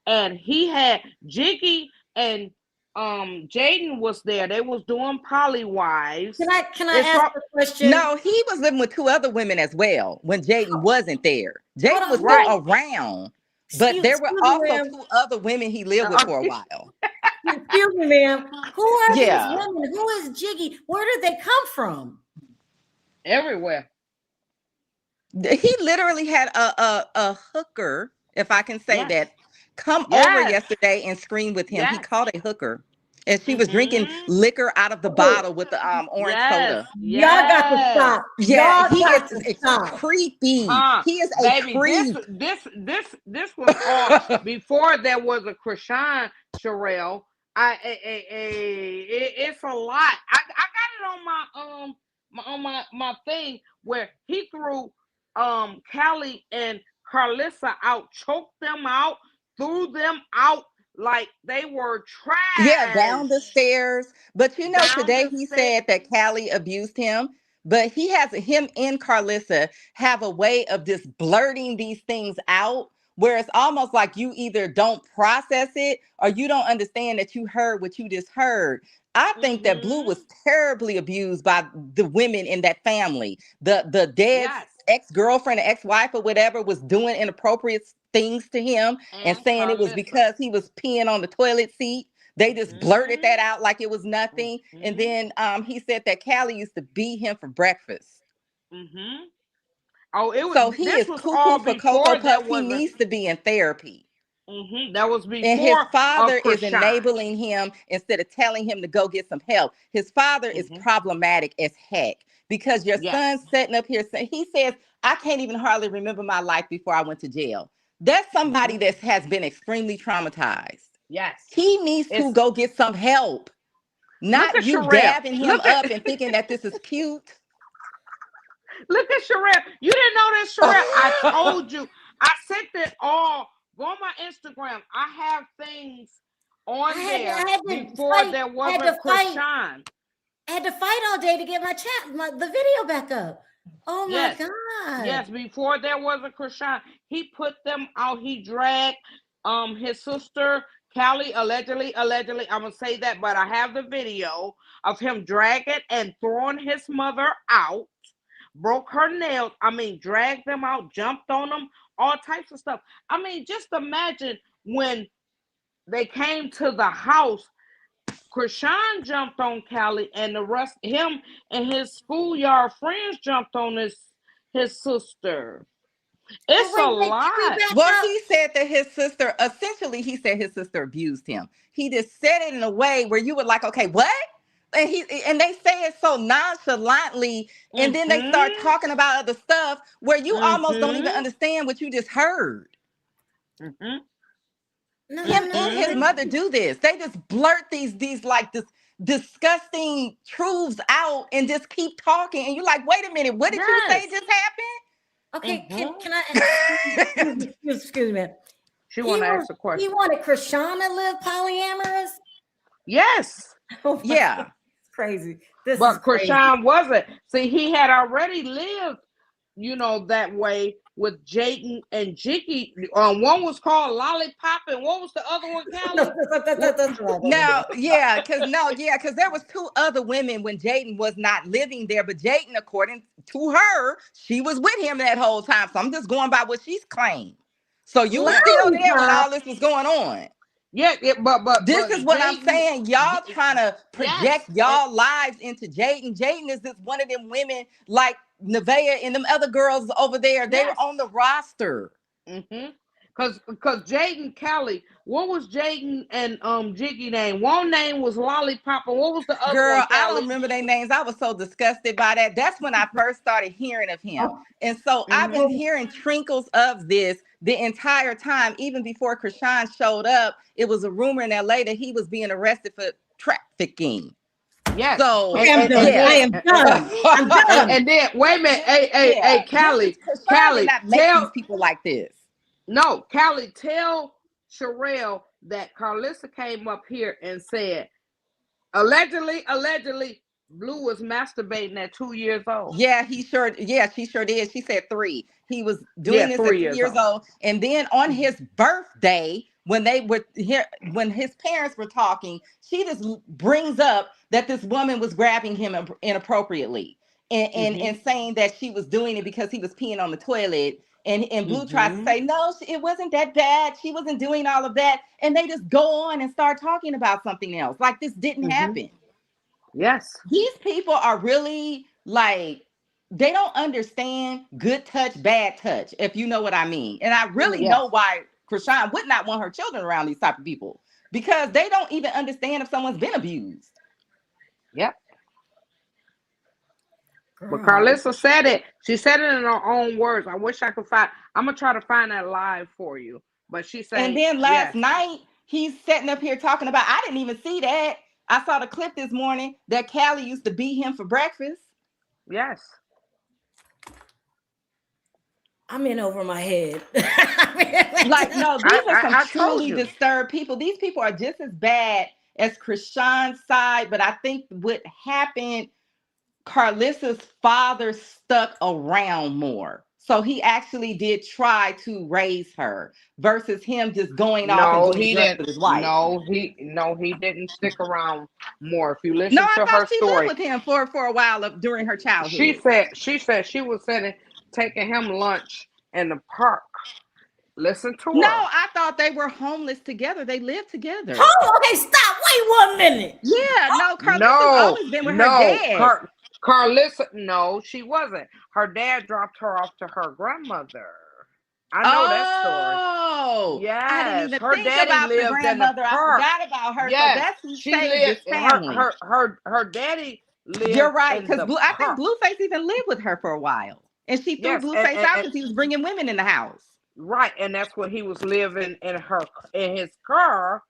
Speaker 2: and he had Jiggy and Jaden was there. They was doing poly wives.
Speaker 1: Can I ask a question?
Speaker 4: No, he was living with two other women as well when Jaden wasn't there. Jaden was still around, but there were also two other women he lived with for a while.
Speaker 1: Excuse me, ma'am. Who are these women? Who is Jiggy? Where did they come from?
Speaker 2: Everywhere.
Speaker 4: He literally had a hooker, if I can say that, come over yesterday and scream with him. He called a hooker. And she was drinking liquor out of the bottle with the orange soda.
Speaker 1: Y'all got to stop.
Speaker 4: Yeah, he is creepy. He is a creep.
Speaker 2: This was all before there was a Chrisean, Sharrell. It's a lot. I got it on my thing where he threw Callie and Carlissa out, choked them out, threw them out like they were trash.
Speaker 4: Yeah, down the stairs. But today he said that Callie abused him. But him and Carlissa have a way of just blurting these things out, where it's almost like you either don't process it or you don't understand that you heard what you just heard. I think that Blue was terribly abused by the women in that family. The dead ex-girlfriend, ex-wife, or whatever was doing inappropriate things to him and saying Carlissa. It was because he was peeing on the toilet seat. They just blurted that out like it was nothing. And then he said that Callie used to beat him for breakfast.
Speaker 2: Oh, it was.
Speaker 4: So he is cuckoo for Cocoa Puffs. He needs to be in therapy.
Speaker 2: That was before.
Speaker 4: And his father is
Speaker 2: Chrisean.
Speaker 4: enabling him instead of telling him to go get some help. His father is problematic as heck because your son's setting up here saying, he says, I can't even hardly remember my life before I went to jail. That's somebody that has been extremely traumatized.
Speaker 2: Yes.
Speaker 4: He needs to go get some help. Not you
Speaker 2: Sharrell.
Speaker 4: dabbing him up and thinking that this is cute.
Speaker 2: Look at Sharrell. You didn't know that, Sharrell. I told you. I sent it all. Go on my Instagram. I have things on there before there wasn't Chrisean.
Speaker 1: I had to fight all day to get the video back up. Oh my God.
Speaker 2: Yes, before there wasn't Chrisean. He put them out. He dragged his sister Callie, allegedly, I'm gonna say that, but I have the video of him dragging and throwing his mother out, broke her nails. I mean, dragged them out, jumped on them, all types of stuff. I mean, just imagine when they came to the house, Chrisean jumped on Callie, and the rest, him and his schoolyard friends jumped on his sister. It's a lot.
Speaker 4: Well, he said that his sister, essentially, he said his sister abused him. He just said it in a way where you were like, okay, what? And they say it so nonchalantly, and then they start talking about other stuff where you almost don't even understand what you just heard. Him and his mother do this. They just blurt these like this disgusting truths out and just keep talking. And you're like, wait a minute, what did you say just happened?
Speaker 1: Okay, can I excuse me?
Speaker 2: She want to ask a question.
Speaker 1: He wanted Chrisean to live polyamorous?
Speaker 2: Yes.
Speaker 1: Oh
Speaker 4: yeah.
Speaker 1: It's crazy.
Speaker 2: But Chrisean wasn't. See, he had already lived, that way with Jaden and Jiggy. One was called Lollipop, and what was the other one, Callie?
Speaker 4: Because there was two other women when Jaden was not living there, but Jaden, according to her, she was with him that whole time. So I'm just going by what she's claimed. So you were still there when all this was going on.
Speaker 2: Yeah, but
Speaker 4: this is what I'm saying. Y'all trying to project y'all lives into Jaden. Jaden is just one of them women like Nevaeh and them other girls over there. They were on the roster.
Speaker 2: Because Jaden, Callie, what was Jaden and Jiggy name? One name was Lollipop, and what was the other
Speaker 4: girl,
Speaker 2: one,
Speaker 4: I don't remember their names. I was so disgusted by that. That's when I first started hearing of him. And so I've been hearing trinkles of this the entire time, even before Chrisean showed up. It was a rumor in LA that he was being arrested for trafficking.
Speaker 2: Yes.
Speaker 4: So
Speaker 1: I am done. I'm done.
Speaker 2: And then wait a minute, hey, Callie,
Speaker 4: not make these people like this.
Speaker 2: No, Callie, tell Sharrell that Carlissa came up here and said, allegedly, Blue was masturbating at 2 years old.
Speaker 4: Yeah, she sure did. She said 3. He was doing this at 3 years old. And then on his birthday, when his parents were talking, she just brings up that this woman was grabbing him inappropriately and saying that she was doing it because he was peeing on the toilet. And Blue tries to say, no, it wasn't that bad. She wasn't doing all of that. And they just go on and start talking about something else. Like this didn't happen.
Speaker 2: Yes.
Speaker 4: These people are really like, they don't understand good touch, bad touch, if you know what I mean. And I really know why Chrisean would not want her children around these type of people, because they don't even understand if someone's been abused.
Speaker 2: Yep. But Carlissa said it. She said it in her own words. I wish I could find. I'm gonna try to find that live for you. But she said.
Speaker 4: And then last night he's sitting up here talking about. I didn't even see that. I saw the clip this morning that Callie used to beat him for breakfast.
Speaker 2: Yes.
Speaker 1: I'm in over my head.
Speaker 4: Like, no, these are some truly disturbed people. These people are just as bad as Chrisean's side, but I think what happened, Carlissa's father stuck around more. So he actually did try to raise her versus him just going off and doing drugs with his wife.
Speaker 2: No, he didn't stick around more. If you listen to her
Speaker 4: she
Speaker 2: story,
Speaker 4: lived with him for a while during her childhood.
Speaker 2: She said she was taking him lunch in the park. Listen to her.
Speaker 4: No, I thought they were homeless together. They lived together.
Speaker 1: Oh, okay, stop. Wait 1 minute.
Speaker 4: Yeah, no, Carlissa's always been with her dad.
Speaker 2: Carlissa, no, she wasn't. Her dad dropped her off to her grandmother. I know that story.
Speaker 4: Oh, I didn't
Speaker 2: Yes,
Speaker 4: even
Speaker 2: her
Speaker 4: think
Speaker 2: daddy
Speaker 4: about the
Speaker 2: lived in the
Speaker 4: grandmother. I
Speaker 2: park.
Speaker 4: forgot about her. So
Speaker 2: Yes,
Speaker 4: that's who
Speaker 2: she
Speaker 4: saved
Speaker 2: lived.
Speaker 4: this family.
Speaker 2: Her daddy
Speaker 4: You're
Speaker 2: lived
Speaker 4: right,
Speaker 2: in
Speaker 4: because
Speaker 2: the
Speaker 4: I think
Speaker 2: park.
Speaker 4: Blueface even lived with her for a while, and she threw
Speaker 2: Yes,
Speaker 4: Blueface out because he was bringing women in the house.
Speaker 2: right, and that's when he was living in his car,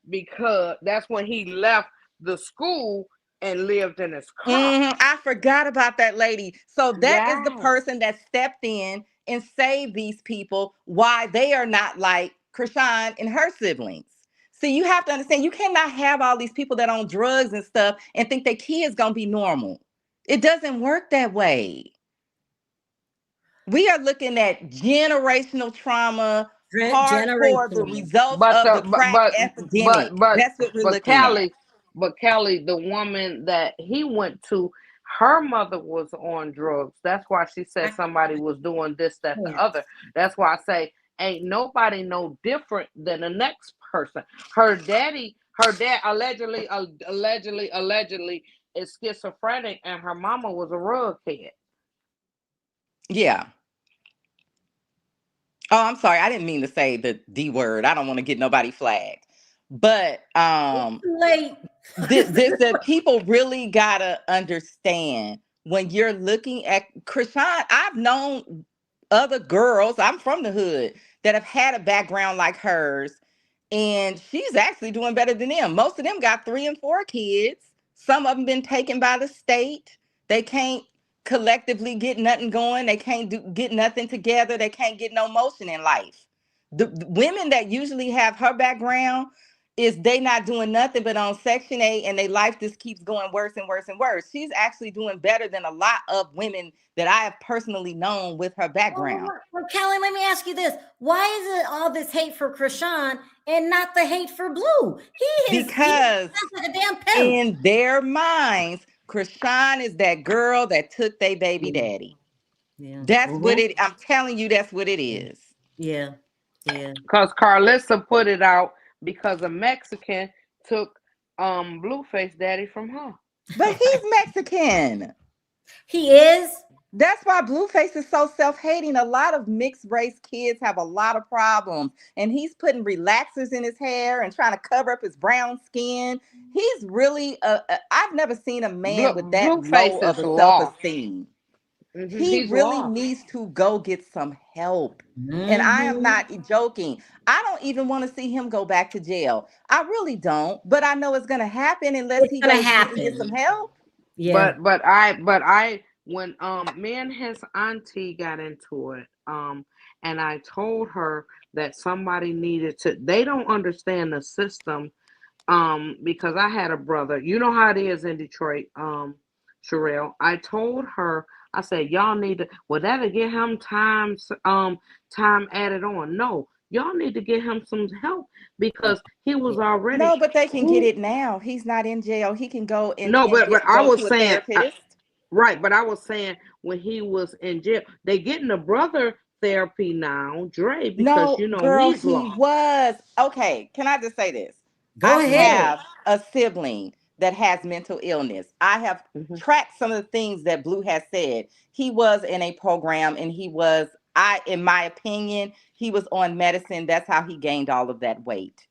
Speaker 2: because that's when he left the school and lived in his car.
Speaker 4: I forgot about that lady. So that is the
Speaker 2: Yes.
Speaker 4: person that stepped in and saved these people. Why they are not like Chrisean and her siblings. See, you have to understand, you cannot have all these people that on drugs and stuff and think their kids gonna be normal. It doesn't work that way. We are looking at generational trauma, hardcore, the
Speaker 1: Generational.
Speaker 4: results
Speaker 2: But
Speaker 4: of
Speaker 2: the
Speaker 4: the crack
Speaker 2: but
Speaker 4: epidemic.
Speaker 2: but
Speaker 4: That's what we're
Speaker 2: but
Speaker 4: looking at.
Speaker 2: Kelly, the woman that he went to, her mother was on drugs. That's why she said
Speaker 1: I
Speaker 2: somebody was doing this, that, the
Speaker 1: can't.
Speaker 2: other. That's why I say ain't nobody no different than the next person. Her dad allegedly is schizophrenic, and her mama was a rug head.
Speaker 4: Yeah. Oh, I'm sorry. I didn't mean to say the D word. I don't want to get nobody flagged. But
Speaker 1: It's too late.
Speaker 4: this that people really gotta understand when you're looking at Krishan. I've known other girls, I'm from the hood, that have had a background like hers, and she's actually doing better than them. Most of them got 3 and 4 kids. Some of them been taken by the state. They can't collectively get nothing going. They can't get nothing together. They can't get no motion in life. The women that usually have her background is they not doing nothing but on Section 8, and their life just keeps going worse and worse and worse. She's actually doing better than a lot of women that I have personally known with her background.
Speaker 1: Well, Kelly, let me ask you this. Why is it all this hate for Chrisean and not the hate for Blue? He
Speaker 4: Because
Speaker 1: like a damn pimp.
Speaker 4: in their minds, Chrisean is that girl that took their baby daddy.
Speaker 1: Yeah.
Speaker 4: That's what it, I'm telling you, that's what it is.
Speaker 1: Yeah. Yeah.
Speaker 2: Because Carlissa put it out because a Mexican took Blueface daddy from her.
Speaker 4: But he's Mexican.
Speaker 1: He is.
Speaker 4: That's why Blueface is so self-hating. A lot of mixed race kids have a lot of problems. And he's putting relaxers in his hair and trying to cover up his brown skin. He's really, I've never seen a man with that low
Speaker 2: Blueface
Speaker 4: of
Speaker 2: is
Speaker 4: a
Speaker 2: lost.
Speaker 4: self-esteem. He
Speaker 2: He's
Speaker 4: really
Speaker 2: lost.
Speaker 4: needs to go get some help. And I am not joking. I don't even want to see him go back to jail. I really don't. But I know it's going to happen unless
Speaker 1: It's
Speaker 4: he
Speaker 1: gonna
Speaker 4: goes and get
Speaker 1: happen.
Speaker 4: some help.
Speaker 1: Yeah.
Speaker 2: But I when me and his auntie got into it, and I told her that somebody needed to, they don't understand the system, because I had a brother. You know how it is in Detroit, Sharrell. I told her, I said, y'all need to, well, that'll get him time added on. No, y'all need to get him some help because he was already
Speaker 4: No, but they can get
Speaker 2: who.
Speaker 4: it now. He's not in jail. He can go and,
Speaker 2: No,
Speaker 4: and
Speaker 2: but
Speaker 4: get
Speaker 2: I
Speaker 4: go
Speaker 2: was
Speaker 4: to a
Speaker 2: saying,
Speaker 4: therapist.
Speaker 2: right, but I was saying when he was in jail, they getting the brother therapy now, Dre, because
Speaker 4: No,
Speaker 2: you know
Speaker 4: girl,
Speaker 2: he's
Speaker 4: he
Speaker 2: lost.
Speaker 4: was. Okay, can I just say this?
Speaker 1: Go
Speaker 4: I
Speaker 1: ahead.
Speaker 4: have a sibling that has mental illness. I have
Speaker 2: Hmm.
Speaker 4: tracked some of the things that Blue has said. He was in a program and he was, in my opinion, he was on medicine. That's how he gained all of that weight.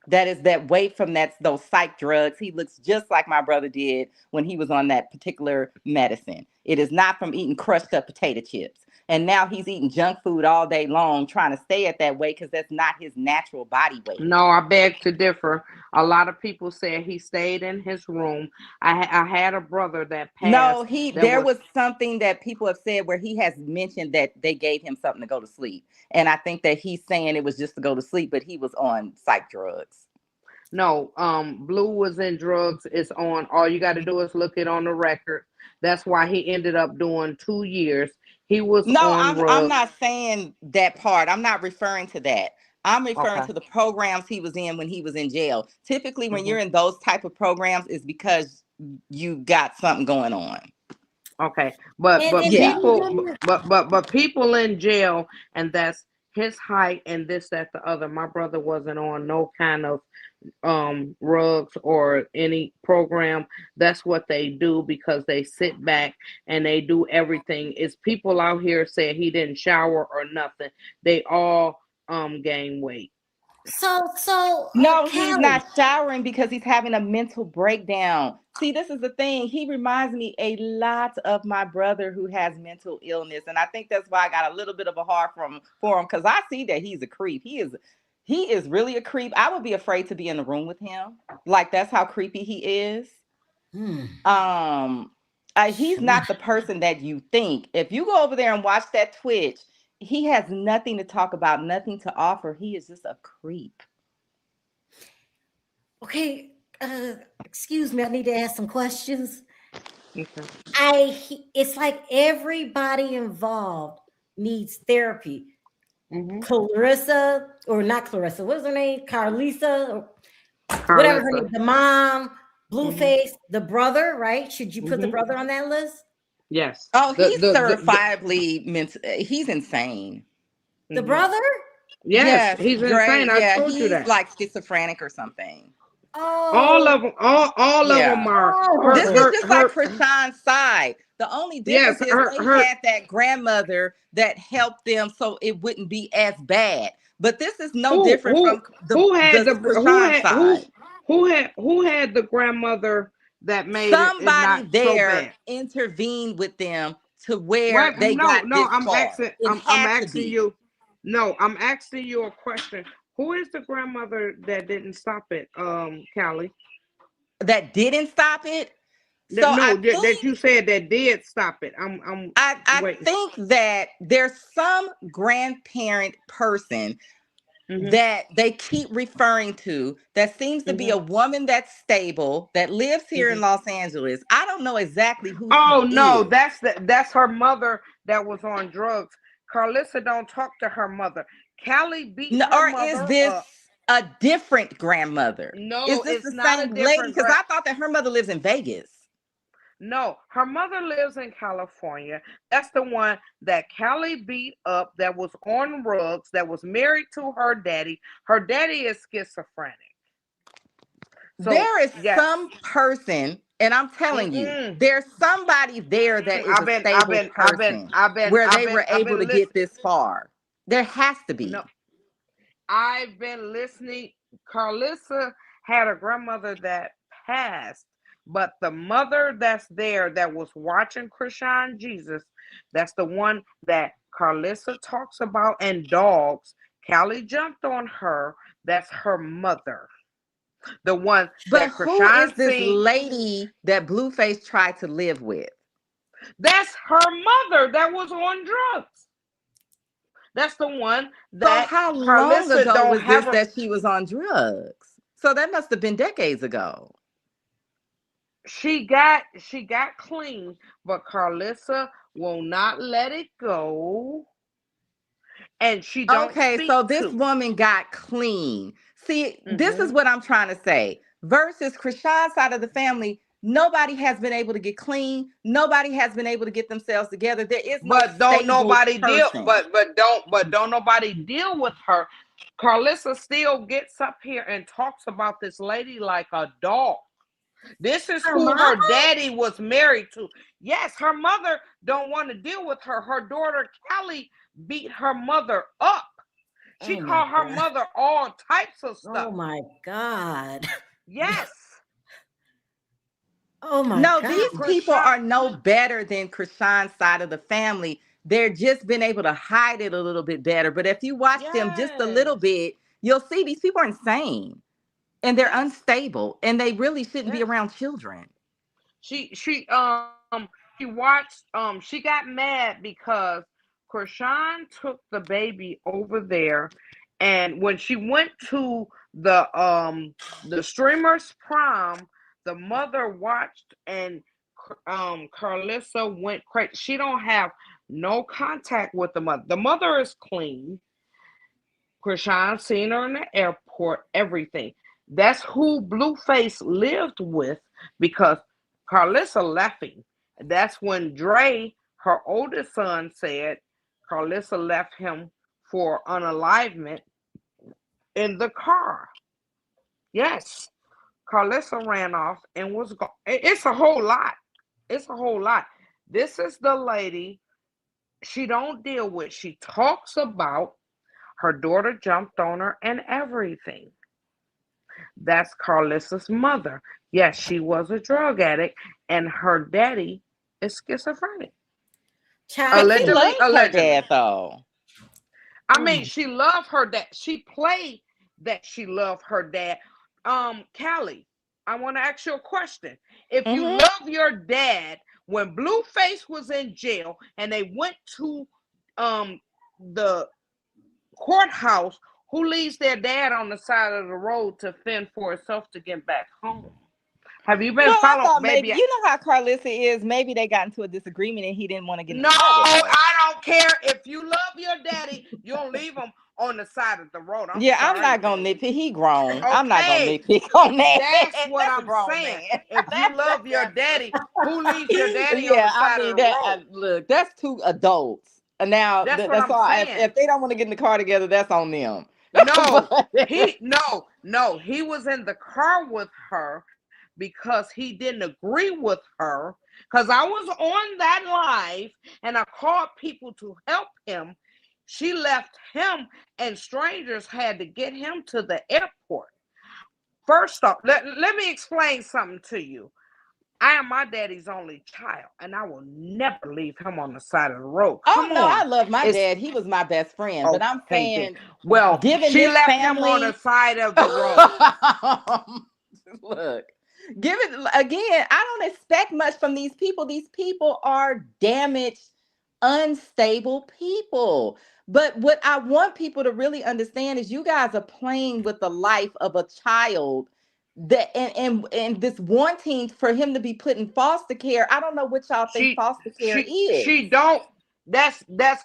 Speaker 4: That is that weight from those psych drugs. He looks just like my brother did when he was on that particular medicine. It is not from eating crushed up potato chips. And now he's eating junk food all day long, trying to stay at that weight because that's not his natural body weight.
Speaker 2: No, I beg to differ. A lot of people said he stayed in his room. I had a brother that
Speaker 4: No,
Speaker 2: passed. That
Speaker 4: there
Speaker 2: was
Speaker 4: was something that people have said where he has mentioned that they gave him something to go to sleep. And I think that he's saying it was just to go to sleep, but he was on psych drugs.
Speaker 2: no. Blue was in drugs. It's on. All you got to do is look it on the record. That's why he ended up doing 2 years. He was
Speaker 4: No,
Speaker 2: on
Speaker 4: I'm
Speaker 2: drugs.
Speaker 4: not saying that part. I'm not referring to that. I'm referring
Speaker 2: Okay.
Speaker 4: to the programs he was in when he was in jail. Typically, when
Speaker 2: Hmm.
Speaker 4: you're in those type of programs, is because you got something going on.
Speaker 2: Okay.
Speaker 1: And
Speaker 2: But
Speaker 1: Blue
Speaker 4: Yeah.
Speaker 2: people
Speaker 1: didn't.
Speaker 2: but people in jail, and that's his height and this, that, the other. My brother wasn't on no kind of rugs or any program. That's what they do because they sit back and they do everything. It's people out here say he didn't shower or nothing. They all gain weight.
Speaker 4: No, he's
Speaker 1: Callie.
Speaker 4: not showering because he's having a mental breakdown. See, this is the thing. He reminds me a lot of my brother who has mental illness. And I think that's why I got a little bit of a heart for him because I see that he's a creep. He is really a creep. I would be afraid to be in the room with him. Like that's how creepy he is.
Speaker 1: Hmm.
Speaker 4: He's not the person that you think. If you go over there and watch that Twitch, he has nothing to talk about, nothing to offer. He is just a creep.
Speaker 1: Okay, excuse me, I need to ask some questions.
Speaker 2: Okay.
Speaker 1: It's like everybody involved needs therapy.
Speaker 2: Mm-hmm.
Speaker 1: Clarissa, or not Clarissa, what is her name? Carlisa, or whatever her
Speaker 2: Carlissa.
Speaker 1: name, the mom,
Speaker 2: Mm-hmm.
Speaker 1: Blueface, the brother, right? Should you put the
Speaker 2: Mm-hmm.
Speaker 1: brother on that list?
Speaker 2: Yes.
Speaker 4: Oh,
Speaker 2: The
Speaker 4: he's
Speaker 2: the
Speaker 4: certifiably mental. He's insane.
Speaker 1: The
Speaker 2: mm-hmm.
Speaker 1: brother?
Speaker 2: Yes,
Speaker 4: Yes,
Speaker 2: he's
Speaker 4: Dre.
Speaker 2: insane. I
Speaker 4: Yeah,
Speaker 2: told you
Speaker 4: he's
Speaker 2: that.
Speaker 4: like schizophrenic or something.
Speaker 2: All
Speaker 1: Oh,
Speaker 2: of them, all of them
Speaker 4: Yeah.
Speaker 2: are
Speaker 4: This is
Speaker 1: oh,
Speaker 4: just like Chrisean's side. The only
Speaker 2: Yes,
Speaker 4: difference is they
Speaker 2: her.
Speaker 4: had that grandmother that helped them so it wouldn't be as bad. But this is no
Speaker 2: Who
Speaker 4: different from the
Speaker 2: who had the who
Speaker 4: Chrisean
Speaker 2: had
Speaker 4: side.
Speaker 2: who had the grandmother that made it
Speaker 4: Somebody
Speaker 2: not so
Speaker 4: there
Speaker 2: bad?
Speaker 4: intervened with them to where
Speaker 2: Right?
Speaker 4: they got
Speaker 2: No,
Speaker 4: this far. It
Speaker 2: I'm
Speaker 4: had to
Speaker 2: asking
Speaker 4: be.
Speaker 2: you. No, I'm asking you a question. Who is the grandmother that didn't stop it, Callie?
Speaker 4: That didn't stop it. So I
Speaker 2: No, that
Speaker 4: think
Speaker 2: you said that did stop it. I'm
Speaker 4: I
Speaker 2: waiting.
Speaker 4: think that there's some grandparent person
Speaker 2: Mhm.
Speaker 4: that they keep referring to that seems to be
Speaker 2: Mhm.
Speaker 4: a woman that's stable that lives here in
Speaker 2: Mhm.
Speaker 4: Los Angeles. I don't know exactly who
Speaker 2: Oh
Speaker 4: she
Speaker 2: no,
Speaker 4: is.
Speaker 2: that's her mother that was on drugs. Carlissa don't talk to her mother. Callie beat
Speaker 4: No,
Speaker 2: her
Speaker 4: or is
Speaker 2: mother
Speaker 4: this
Speaker 2: up.
Speaker 4: a different grandmother? Is
Speaker 2: No,
Speaker 4: this
Speaker 2: it's
Speaker 4: the
Speaker 2: not a
Speaker 4: same lady?
Speaker 2: different
Speaker 4: Because I thought that her mother lives in Vegas.
Speaker 2: No, her mother lives in California. That's the one that Callie beat up, that was on drugs, that was married to her daddy. Her daddy is schizophrenic. So
Speaker 4: There is
Speaker 2: yes.
Speaker 4: some person, and I'm telling you,
Speaker 2: Mm-mm.
Speaker 4: there's somebody there that is a stable person where they were
Speaker 2: I've
Speaker 4: able
Speaker 2: been
Speaker 4: to get
Speaker 2: listening.
Speaker 4: this far. There has to
Speaker 2: No,
Speaker 4: be.
Speaker 2: I've been listening. Carlissa had a grandmother that passed, but the mother that's there that was watching Chrisean Jesus, that's the one that Carlissa talks about, and dogs. Callie jumped on her. That's her mother. The one
Speaker 4: But
Speaker 2: that
Speaker 4: who is
Speaker 2: Chrisean
Speaker 4: this
Speaker 2: seen.
Speaker 4: lady that Blueface tried to live with?
Speaker 2: That's her mother that was on drugs. That's the one
Speaker 4: So
Speaker 2: that
Speaker 4: how long
Speaker 2: Carlissa
Speaker 4: ago
Speaker 2: don't
Speaker 4: was
Speaker 2: have
Speaker 4: this
Speaker 2: her.
Speaker 4: that she was on drugs? So that must have been decades ago.
Speaker 2: She got clean, but Carlissa will not let it go, and she don't
Speaker 4: Okay,
Speaker 2: speak
Speaker 4: so this
Speaker 2: to.
Speaker 4: woman got clean. See, this is
Speaker 2: Mm-hmm.
Speaker 4: what I'm trying to say. Versus Krishan's side of the family, nobody has been able to get clean. Nobody has been able to get themselves together. There is no
Speaker 2: But don't
Speaker 4: stable
Speaker 2: nobody deal.
Speaker 4: person.
Speaker 2: But don't nobody deal with her. Carlissa still gets up here and talks about this lady like a dog. This is
Speaker 1: her
Speaker 2: who
Speaker 1: mama?
Speaker 2: her daddy was married to. Yes, her mother don't want to deal with her. Her daughter Callie beat her mother up. She
Speaker 1: Oh my
Speaker 2: called her
Speaker 1: God.
Speaker 2: mother all types of
Speaker 1: Oh
Speaker 2: stuff.
Speaker 1: my God.
Speaker 2: Yes.
Speaker 1: Oh my
Speaker 4: No,
Speaker 1: God.
Speaker 4: these people
Speaker 2: Krishan.
Speaker 4: are no better than Krishan's side of the family. They're just been able to hide it a little bit better. But if you watch them just a little
Speaker 2: Yes.
Speaker 4: bit, you'll see these people are insane and they're
Speaker 2: Yes.
Speaker 4: unstable and they really shouldn't be
Speaker 2: Yes.
Speaker 4: around children.
Speaker 2: She watched she got mad because Krishan took the baby over there, and when she went to the streamer's prom, the mother watched, and Carlissa went crazy. She don't have no contact with the mother. The mother is clean. Krishan seen her in the airport, everything. That's who Blueface lived with, because Carlissa left him. That's when Dre, her oldest son, said Carlissa left him for unalivement in the car. Yes, Carlissa ran off and was gone. It's a whole lot. It's a whole lot. This is the lady she don't deal with. She talks about her daughter jumped on her and everything. That's Carlissa's mother. Yes, she was a drug addict, and her daddy is schizophrenic.
Speaker 1: Child,
Speaker 4: But she loves her dad, though.
Speaker 2: I mean, she loved her dad. She played that she loved her dad. Callie, I want to ask you a question. If you love your dad, when Blueface was in jail and they went to the courthouse, who leaves their dad on the side of the road to fend for itself to get back home? Have you been following?
Speaker 4: I thought maybe you know how Carlissa is. Maybe they got into a disagreement and he didn't want to get.
Speaker 2: No, I don't care. If you love your daddy, you don't leave him on the side of the road.
Speaker 4: I'm not gonna nitpick. He grown. Okay. I'm not gonna nitpick on that.
Speaker 2: That's what I'm saying. Man. If you love your daddy, who leaves your daddy on the side of the road?
Speaker 4: Look, that's two adults. Now that's what I'm saying. If they don't want to get in the car together, that's on them.
Speaker 2: No, he was in the car with her because he didn't agree with her. Because I was on that live and I called people to help him. She left him and strangers had to get him to the airport. First off, let me explain something to you. I am my daddy's only child, and I will never leave him on the side of the road. Come on.
Speaker 4: I love my dad. He was my best friend. But I'm saying,
Speaker 2: well, she left him on the side of the road.
Speaker 4: Look, give it again. I don't expect much from these people. These people are damaged, unstable people. But what I want people to really understand is you guys are playing with the life of a child. That and this wanting for him to be put in foster care. I don't know what y'all think foster care is.
Speaker 2: She don't. That's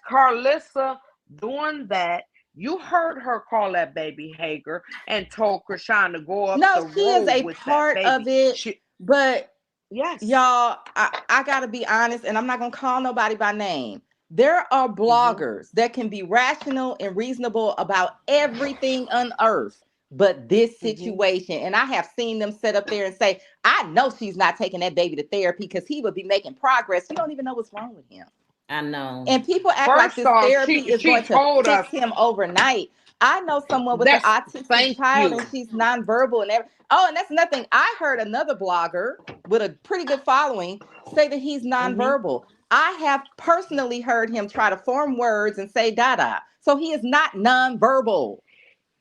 Speaker 2: Carlissa doing that. You heard her call that baby Hager and told Chrisean to go up the road. No, she is a part of it.
Speaker 4: But yes, y'all, I gotta be honest, and I'm not gonna call nobody by name. There are bloggers that can be rational and reasonable about everything on earth. But this situation, and I have seen them sit up there and say, I know she's not taking that baby to therapy because he would be making progress. You don't even know what's wrong with him.
Speaker 1: I know.
Speaker 4: And people act like this therapy is going to fix him overnight. I know someone with an autistic child and she's nonverbal and everything. Oh, and that's nothing. I heard another blogger with a pretty good following say that he's nonverbal. I have personally heard him try to form words and say dada. So he is not nonverbal.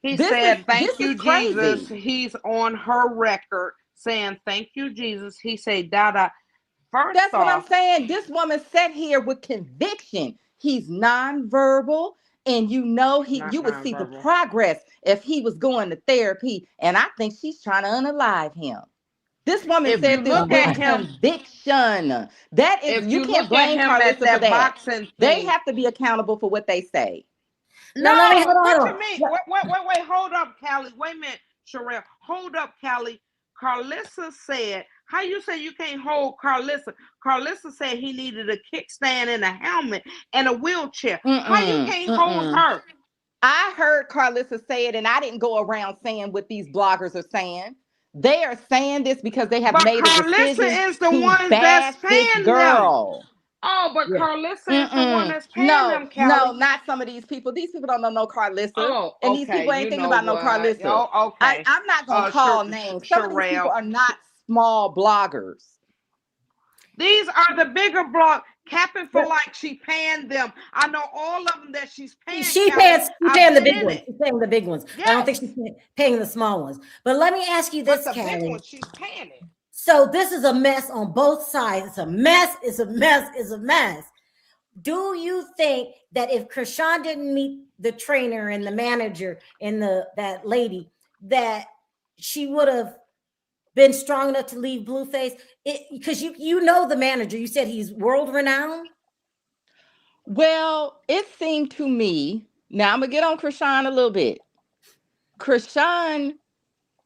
Speaker 2: He said, thank you, Jesus. He's on her record saying, thank you, Jesus. He said, Dada.
Speaker 4: That's what I'm saying. This woman sat here with conviction. He's nonverbal. And you know, you would see the progress if he was going to therapy. And I think she's trying to unalive him. This woman said this with conviction. That is, you can't blame Carlissa for that. They have to be accountable for what they say.
Speaker 2: No, what you mean? Wait, hold up, Callie. Wait a minute, Sharrell. Hold up, Callie. Carlissa said, how you say you can't hold Carlissa? Carlissa said he needed a kickstand and a helmet and a wheelchair. How you can't hold her?
Speaker 4: I heard Carlissa say it, and I didn't go around saying what these bloggers are saying. They are saying this because they have made a decision
Speaker 2: is the one that's paying
Speaker 4: this girl.
Speaker 2: Them. Oh, but Carlissa is the one that's paying them, Callie.
Speaker 4: No, not some of these people. These people don't know no Carlissa.
Speaker 2: Oh, okay.
Speaker 4: And these people ain't thinking about no Carlissa.
Speaker 2: Oh, okay.
Speaker 4: I'm not going to call names. Some of these people are not small bloggers.
Speaker 2: These are the bigger bloggers. Capping for like she paying them. I know all of them that she's paying.
Speaker 1: She's paying the big ones. She's paying the big ones. Yes. I don't think she's paying the small ones. But let me ask you this,
Speaker 2: Callie. Big ones, she's paying it.
Speaker 1: So this is a mess on both sides. It's a mess. It's a mess. It's a mess. Do you think that if Chrisean didn't meet the trainer and the manager and that lady, that she would have been strong enough to leave Blueface? Because you know the manager. You said he's world renowned.
Speaker 4: Well, it seemed to me. Now I'm gonna get on Chrisean a little bit. Chrisean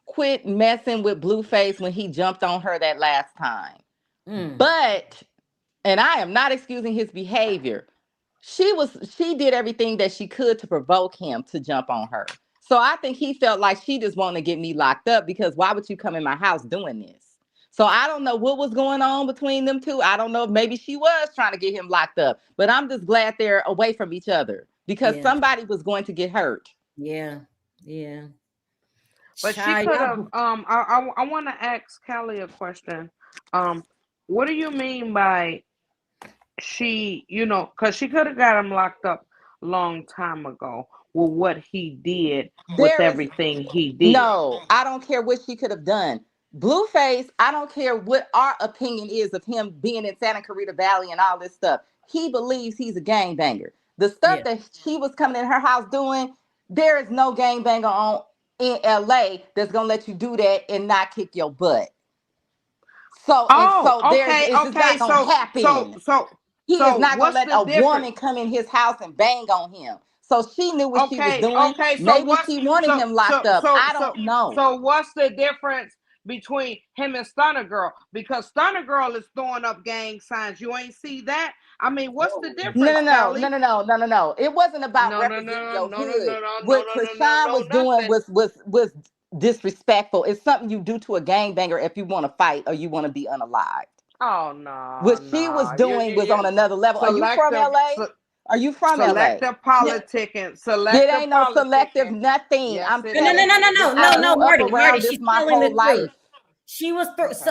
Speaker 4: quit messing with Blueface when he jumped on her that last time. But, and I am not excusing his behavior, she did everything that she could to provoke him to jump on her. So I think he felt like she just wanted to get me locked up because why would you come in my house doing this? So I don't know what was going on between them two. I don't know if maybe she was trying to get him locked up, but I'm just glad they're away from each other because
Speaker 1: Yeah.
Speaker 4: somebody was going to get hurt.
Speaker 1: Yeah. Yeah.
Speaker 2: But she
Speaker 1: Child,
Speaker 2: could have.
Speaker 1: y'all-
Speaker 2: I want to ask Kelly a question. Um, what do you mean by she? You know, because she could have got him locked up a long time ago with what he did with
Speaker 4: There is
Speaker 2: everything he did.
Speaker 4: No, I don't care what she could have done. Blueface, I don't care what our opinion is of him being in Santa Clarita Valley and all this stuff. He believes he's a gangbanger. The stuff
Speaker 1: yeah.
Speaker 4: that she was coming in her house doing, there is no gangbanger on in LA that's gonna let you do that and not kick your butt.
Speaker 2: Oh,
Speaker 4: There's
Speaker 2: okay,
Speaker 4: it's just
Speaker 2: okay.
Speaker 4: not gonna
Speaker 2: So,
Speaker 4: happen. He is not gonna
Speaker 2: what's
Speaker 4: let
Speaker 2: the
Speaker 4: a
Speaker 2: difference?
Speaker 4: woman come in his house and bang on him. So she knew what she was
Speaker 2: Okay,
Speaker 4: doing.
Speaker 2: okay. So
Speaker 4: Maybe
Speaker 2: what's
Speaker 4: she wanted him locked up. I don't know.
Speaker 2: so what's the difference between him and Stunner Girl? Because Stunner Girl is throwing up gang signs. You ain't see that? I mean, what's the
Speaker 4: No,
Speaker 2: difference,
Speaker 4: no, no, no,
Speaker 2: Kelly?
Speaker 4: no, no, no, no, no. It wasn't about
Speaker 2: No, no,
Speaker 4: representing
Speaker 2: no,
Speaker 4: your
Speaker 2: no, no,
Speaker 4: hood.
Speaker 2: no, no, no,
Speaker 4: What
Speaker 2: no, no, no,
Speaker 4: Chrisean
Speaker 2: no,
Speaker 4: was doing
Speaker 2: nothing.
Speaker 4: was disrespectful. It's something you do to a gangbanger if you want to fight or you want to be unalived.
Speaker 2: Oh no,
Speaker 4: What she was
Speaker 2: no.
Speaker 4: doing was on another level. Are you from
Speaker 2: Selective,
Speaker 4: LA? Are you from LA?
Speaker 2: selective
Speaker 1: No,
Speaker 2: politicking,
Speaker 4: It
Speaker 2: selective
Speaker 4: ain't no selective
Speaker 2: politicking.
Speaker 4: nothing.
Speaker 2: Yes,
Speaker 4: I'm
Speaker 2: it
Speaker 1: no, no,
Speaker 4: telling
Speaker 1: no,
Speaker 2: is.
Speaker 1: no,
Speaker 4: you,
Speaker 1: no,
Speaker 4: I
Speaker 1: no, no,
Speaker 4: grew up
Speaker 1: Marty,
Speaker 4: around this
Speaker 1: she's
Speaker 4: my
Speaker 1: telling the
Speaker 4: whole
Speaker 1: truth.
Speaker 4: life.
Speaker 1: She was
Speaker 2: Okay.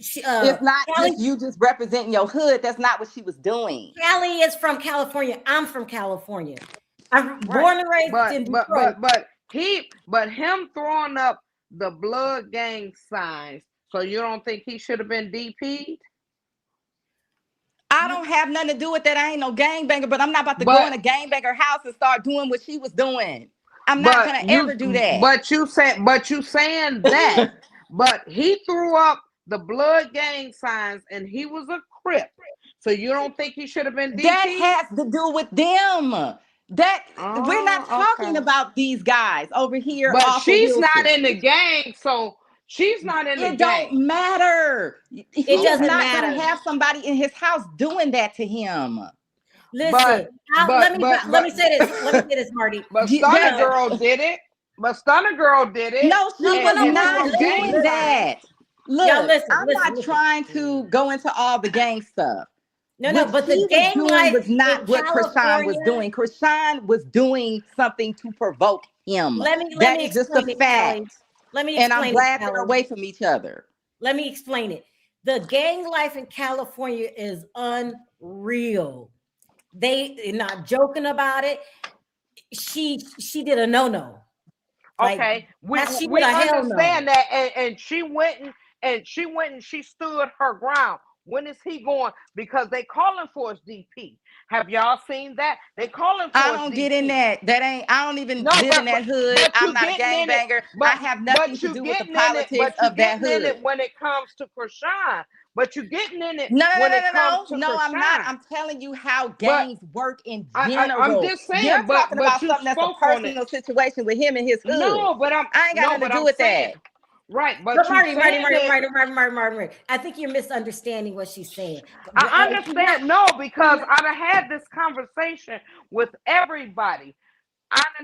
Speaker 1: she
Speaker 4: It's not
Speaker 1: Callie,
Speaker 4: just you just representing your hood. That's not what she was doing.
Speaker 1: Callie is from California. I'm from California. I'm
Speaker 2: Right.
Speaker 1: born and raised in Detroit.
Speaker 2: But him throwing up the blood gang signs, so you don't think he should have been DP'd?
Speaker 4: I don't have nothing to do with that. I ain't no gangbanger, but I'm not about to go
Speaker 2: But
Speaker 4: in a gangbanger house and start doing what she was doing. I'm not
Speaker 2: but
Speaker 4: gonna
Speaker 2: you
Speaker 4: ever do that.
Speaker 2: but you saying that, but he threw up the blood gang signs and he was a Crip. So you don't think he should have been
Speaker 4: That
Speaker 2: DP'd?
Speaker 4: has to do with them. That we're not
Speaker 2: Oh,
Speaker 4: talking
Speaker 2: okay.
Speaker 4: about these guys over here
Speaker 2: But
Speaker 4: off of
Speaker 2: she's not
Speaker 4: Wilshire.
Speaker 2: in the gang, so she's not in the
Speaker 4: It don't
Speaker 2: gang.
Speaker 4: matter. He
Speaker 1: It
Speaker 4: is
Speaker 1: doesn't
Speaker 2: Okay.
Speaker 4: not gonna
Speaker 1: matter.
Speaker 4: have somebody in his house doing that to him.
Speaker 2: But
Speaker 1: Listen, let me let
Speaker 2: but
Speaker 1: me say this. Let me say this, Marty.
Speaker 2: But Stunner
Speaker 4: That
Speaker 2: Girl did it. But Stunner Girl did it,
Speaker 4: no,
Speaker 1: No,
Speaker 4: she
Speaker 1: no,
Speaker 4: was
Speaker 1: no.
Speaker 2: and it
Speaker 4: not
Speaker 2: was
Speaker 1: Listen,
Speaker 2: gang
Speaker 4: doing
Speaker 1: listen.
Speaker 2: signs.
Speaker 4: that.
Speaker 1: Y'all
Speaker 4: Look,
Speaker 1: listen,
Speaker 4: I'm
Speaker 1: listen,
Speaker 4: not
Speaker 1: listen.
Speaker 4: trying to go into all the gang stuff.
Speaker 1: No, no,
Speaker 4: What
Speaker 1: but
Speaker 4: she
Speaker 1: the
Speaker 4: was
Speaker 1: gang
Speaker 4: doing
Speaker 1: life
Speaker 4: was not
Speaker 1: in
Speaker 4: what Chrisean was
Speaker 1: California.
Speaker 4: doing. Chrisean was doing something to provoke him.
Speaker 1: Let
Speaker 4: That
Speaker 1: me
Speaker 4: is just a
Speaker 1: explain it, Callie.
Speaker 4: fact.
Speaker 1: Let me
Speaker 4: And I'm
Speaker 1: explain it,
Speaker 4: glad they're
Speaker 1: Callie.
Speaker 4: away from each other.
Speaker 1: Let me explain it. The gang life in California is unreal. They're not joking about it. She did a no. Like
Speaker 2: Okay,
Speaker 1: she did
Speaker 2: we
Speaker 1: a hell no.
Speaker 2: understand that, and she went and she stood her ground. When is he going? Because they calling for his DP. Have y'all seen that? They calling
Speaker 4: I
Speaker 2: for his
Speaker 4: don't get in
Speaker 2: DP.
Speaker 4: that. That ain't, I don't even
Speaker 2: No,
Speaker 4: live in that hood. I'm
Speaker 2: you
Speaker 4: not a
Speaker 2: getting in it.
Speaker 4: gangbanger. I have nothing to do with the politics
Speaker 2: But you
Speaker 4: of that
Speaker 2: getting in
Speaker 4: hood.
Speaker 2: it when it comes to Krishan. But you getting in it
Speaker 4: No, no, no,
Speaker 2: when
Speaker 4: no,
Speaker 2: it
Speaker 4: no,
Speaker 2: comes
Speaker 4: no.
Speaker 2: to
Speaker 4: No, I'm not.
Speaker 2: Krishan.
Speaker 4: I'm telling you how
Speaker 2: But
Speaker 4: gangs work in
Speaker 2: I'm
Speaker 4: general.
Speaker 2: just
Speaker 4: You're
Speaker 2: saying.
Speaker 4: talking
Speaker 2: But
Speaker 4: about
Speaker 2: you
Speaker 4: something that's a
Speaker 2: spoke on it.
Speaker 4: personal situation with him and his hood.
Speaker 2: No, but
Speaker 4: I ain't got nothing to do
Speaker 2: I'm
Speaker 4: with
Speaker 2: saying
Speaker 4: that.
Speaker 2: right.
Speaker 1: But
Speaker 2: But you
Speaker 1: Marty,
Speaker 2: saying it.
Speaker 1: Marty. I think you're misunderstanding what she's saying.
Speaker 2: I
Speaker 1: She's not.
Speaker 2: understand. No,
Speaker 1: She's
Speaker 2: because
Speaker 1: not.
Speaker 2: I've had this conversation with everybody.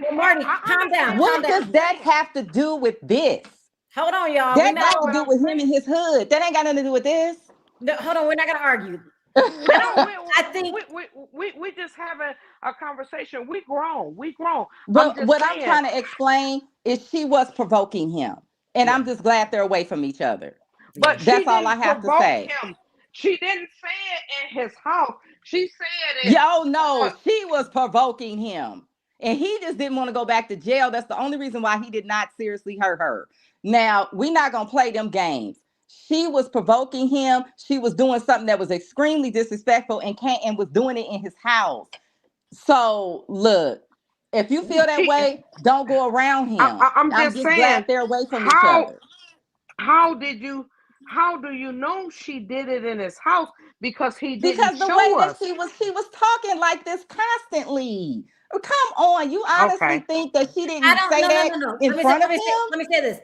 Speaker 1: Well, Marty,
Speaker 2: I
Speaker 1: calm down,
Speaker 2: understand
Speaker 1: calm
Speaker 2: what
Speaker 4: What
Speaker 1: down.
Speaker 2: you're
Speaker 4: does that
Speaker 2: saying.
Speaker 4: have to do with this?
Speaker 1: Hold on, y'all. We're
Speaker 4: That
Speaker 1: not.
Speaker 2: No,
Speaker 4: got to
Speaker 2: but
Speaker 4: do
Speaker 2: I'm
Speaker 4: with him and
Speaker 2: saying
Speaker 4: his hood. That ain't got nothing to do with this.
Speaker 1: No, hold on. We're not gonna argue. I
Speaker 2: no.
Speaker 1: don't. I think.
Speaker 2: We just having a conversation. We grown. We grown. I'm
Speaker 4: But
Speaker 2: just
Speaker 4: what I'm
Speaker 2: saying.
Speaker 4: trying to explain is she was provoking him. And
Speaker 1: Yeah,
Speaker 4: I'm just glad they're away from each other.
Speaker 1: yeah.
Speaker 2: But she
Speaker 4: That's all I
Speaker 2: didn't
Speaker 4: have to
Speaker 2: provoke
Speaker 4: say.
Speaker 2: him. She didn't say it in his house. She said it
Speaker 4: Yo, no,
Speaker 2: on.
Speaker 4: she was provoking him. And he just didn't want to go back to jail. That's the only reason why he did not seriously hurt her. Now, we're not going to play them games. She was provoking him. She was doing something that was extremely disrespectful and was doing it in his house. So, look, if you feel that
Speaker 2: She.
Speaker 4: way, don't go around him.
Speaker 2: I'm
Speaker 4: I'm
Speaker 2: just
Speaker 4: just glad
Speaker 2: saying.
Speaker 4: they're away from each
Speaker 2: How
Speaker 4: other.
Speaker 2: how did you? How do you know she did it in his house? Because he didn't
Speaker 4: Because the way
Speaker 2: show
Speaker 4: that
Speaker 2: us.
Speaker 4: she was talking like this constantly. Come on, you honestly
Speaker 2: Okay.
Speaker 4: think that she
Speaker 1: I
Speaker 4: didn't
Speaker 1: don't.
Speaker 4: say that
Speaker 1: No.
Speaker 4: in front of him?
Speaker 1: Let me say this.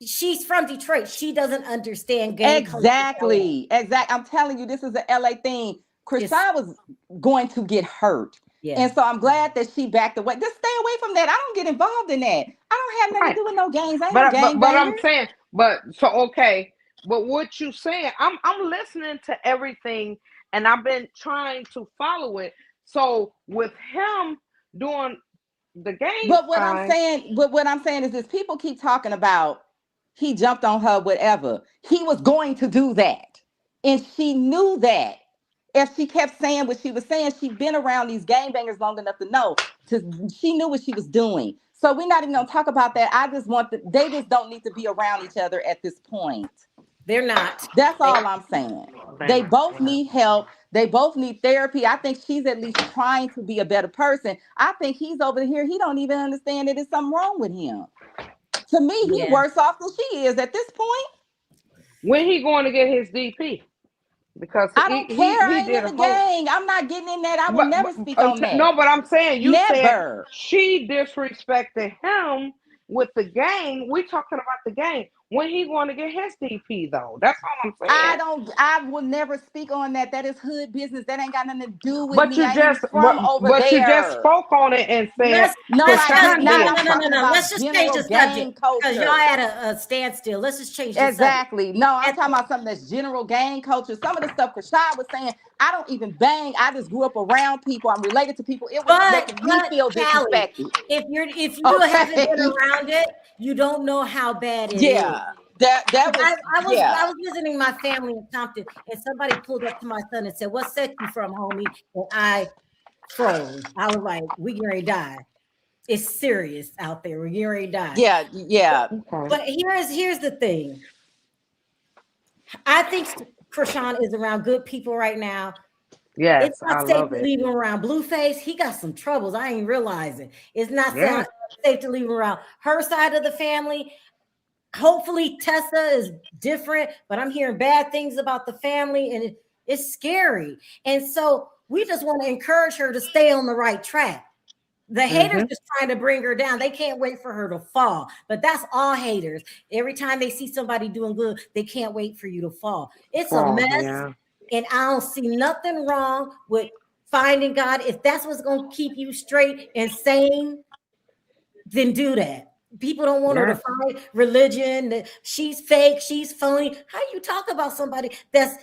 Speaker 1: She's from Detroit. She doesn't understand gang culture.
Speaker 4: Exactly. I'm telling you, this is an LA thing. Chrisean was going to get hurt.
Speaker 1: Yeah.
Speaker 4: And so I'm glad that she backed away. Just stay away from that. I don't get involved in that. I don't have nothing to do with no gangs. I ain't no gang
Speaker 2: But I'm
Speaker 4: banger.
Speaker 2: saying, okay. But what you saying, I'm listening to everything, and I've been trying to follow it. So with him doing the gang
Speaker 4: But what
Speaker 2: side,
Speaker 4: I'm saying is this: people keep talking about he jumped on her, whatever. He was going to do that, and she knew that. If she kept saying what she was saying, she'd been around these gangbangers long enough to know. She knew what she was doing. So we're not even gonna talk about that. I just want they just don't need to be around each other at this point.
Speaker 1: They're not.
Speaker 4: That's all I'm saying. They both need help. They both need therapy. I think she's at least trying to be a better person. I think he's over here. He don't even understand that there's something wrong with him. To me, he's worse off than she is at this point.
Speaker 2: when he going to get his DP? Because
Speaker 4: I don't care. I ain't
Speaker 2: did
Speaker 4: in the gang. I'm not getting in that. I will never speak on that.
Speaker 2: No, but I'm saying you
Speaker 4: never.
Speaker 2: said she disrespected him with the gang. We talking about the gang. When he going to get his DP though? That's all I'm saying.
Speaker 4: I will never speak on that. That is hood business. That ain't got nothing to do with
Speaker 2: But
Speaker 4: me.
Speaker 2: you
Speaker 4: I
Speaker 2: just
Speaker 4: ain't from over
Speaker 2: but
Speaker 4: there.
Speaker 2: you just spoke on it and said
Speaker 4: no. Let's
Speaker 1: just change the subject because y'all at a standstill. Let's just change the
Speaker 4: subject. No, I'm talking about something that's general gang culture. Some of the stuff Chrisean was saying, I don't even bang. I just grew up around people. I'm related to people. It was making me feel disrespected.
Speaker 1: If you haven't been around it, you don't know how bad it is.
Speaker 4: I
Speaker 1: was visiting my family in Compton, and somebody pulled up to my son and said, "What set you from, homie?" And I froze. I was like, "We getting ready to die. It's serious out there. We're getting ready to die."
Speaker 4: Yeah.
Speaker 1: But here's the thing. I think Chrisean is around good people right now.
Speaker 2: Yes,
Speaker 1: it's not safe to leave him around Blueface. He got some troubles. I ain't realizing. It's not safe to leave him around her side of the family. Hopefully Tessa is different, but I'm hearing bad things about the family, and it's scary. And so we just want to encourage her to stay on the right track. The haters just trying to bring her down. They can't wait for her to fall. But that's all haters. Every time they see somebody doing good, they can't wait for you to fall. It's a mess. And I don't see nothing wrong with finding God. If that's what's going to keep you straight and sane, then do that. People don't want her to find religion. She's fake. She's phony. How you talk about somebody that's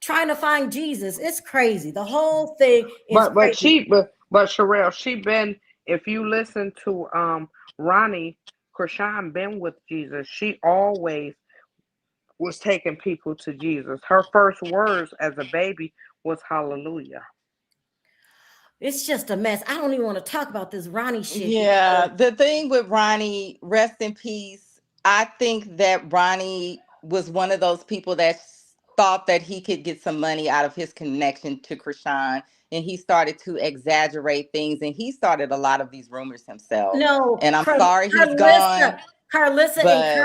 Speaker 1: trying to find Jesus? It's crazy. The whole thing is crazy.
Speaker 2: But Sharrell, she been, if you listen to Ronnie, Chrisean been with Jesus. She always was taking people to Jesus. Her first words as a baby was hallelujah.
Speaker 1: It's just a mess. I don't even want to talk about this Ronnie shit.
Speaker 4: Yeah, the thing with Ronnie, rest in peace. I think that Ronnie was one of those people that thought that he could get some money out of his connection to Chrisean, and he started to exaggerate things, and he started a lot of these rumors himself.
Speaker 1: No,
Speaker 4: and I'm sorry he's gone.
Speaker 2: Carlissa.
Speaker 4: Yeah,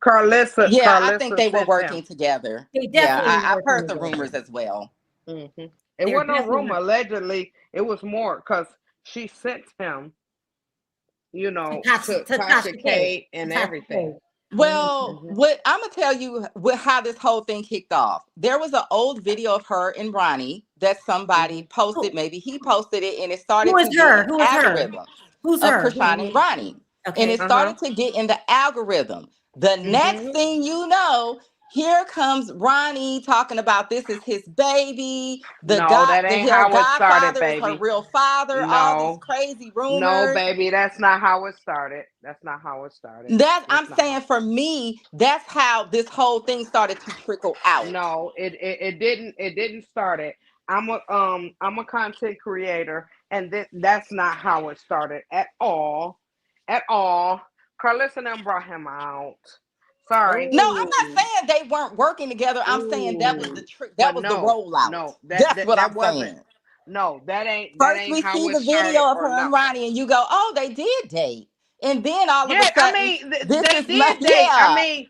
Speaker 2: Carlissa
Speaker 4: I think they were working together.
Speaker 1: They definitely
Speaker 4: I've heard the rumors as well.
Speaker 2: Mm-hmm. It wasn't a rumor. Allegedly, it was more because she sent him, to Tasha K and everything.
Speaker 4: Well, what I'm gonna tell you how this whole thing kicked off. There was an old video of her and Ronnie that somebody posted. Maybe he posted it, and it started to get an algorithm of Chrisean and Ronnie. Okay. And it started to get in the algorithm. The next thing you know, here comes Ronnie talking about this is his baby.
Speaker 2: That ain't how it started, baby.
Speaker 4: Is her real father. All these crazy rumors.
Speaker 2: No, baby, that's not how it started.
Speaker 4: I'm saying for me, that's how this whole thing started to trickle out.
Speaker 2: No, it didn't. It didn't start it. I'm a content creator, and that's not how it started at all. At all. Carlissa them brought him out. Sorry.
Speaker 4: No, I'm not saying they weren't working together. I'm saying that was the trick. That was the rollout.
Speaker 2: No,
Speaker 4: that's what I'm saying.
Speaker 2: No, that ain't.
Speaker 4: First, we see the video of her and Ronnie, and you go, "Oh, they did date." And then all of a sudden,
Speaker 2: they did date. I mean,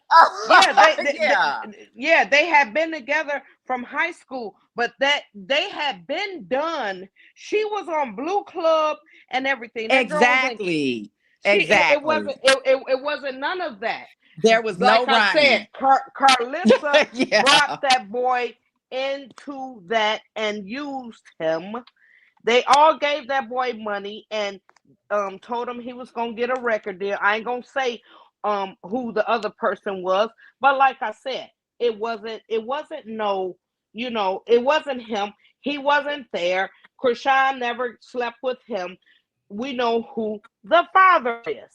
Speaker 2: they had been together from high school, but that they had been done. She was on Blue Club and everything. That
Speaker 4: exactly.
Speaker 2: It wasn't none of that.
Speaker 4: There was no Ronnie.
Speaker 2: Like I said, Carlissa brought that boy into that and used him. They all gave that boy money and told him he was gonna get a record deal. I ain't gonna say who the other person was, but like I said, it wasn't no, it wasn't him. He wasn't there. Chrisean never slept with him. We know who the father is.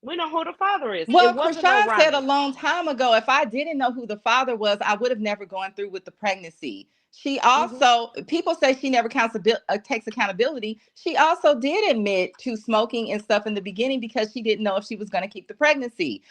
Speaker 2: We know who the father is. It
Speaker 4: Well,
Speaker 2: wasn't no
Speaker 4: Chrisean said a
Speaker 2: Ronnie.
Speaker 4: long time ago, if I didn't know who the father was, I would have never gone through with the pregnancy. She
Speaker 2: Hmm.
Speaker 4: also, people say she never takes accountability. She also did admit to smoking and stuff in the beginning because she didn't know if she was going to keep the pregnancy.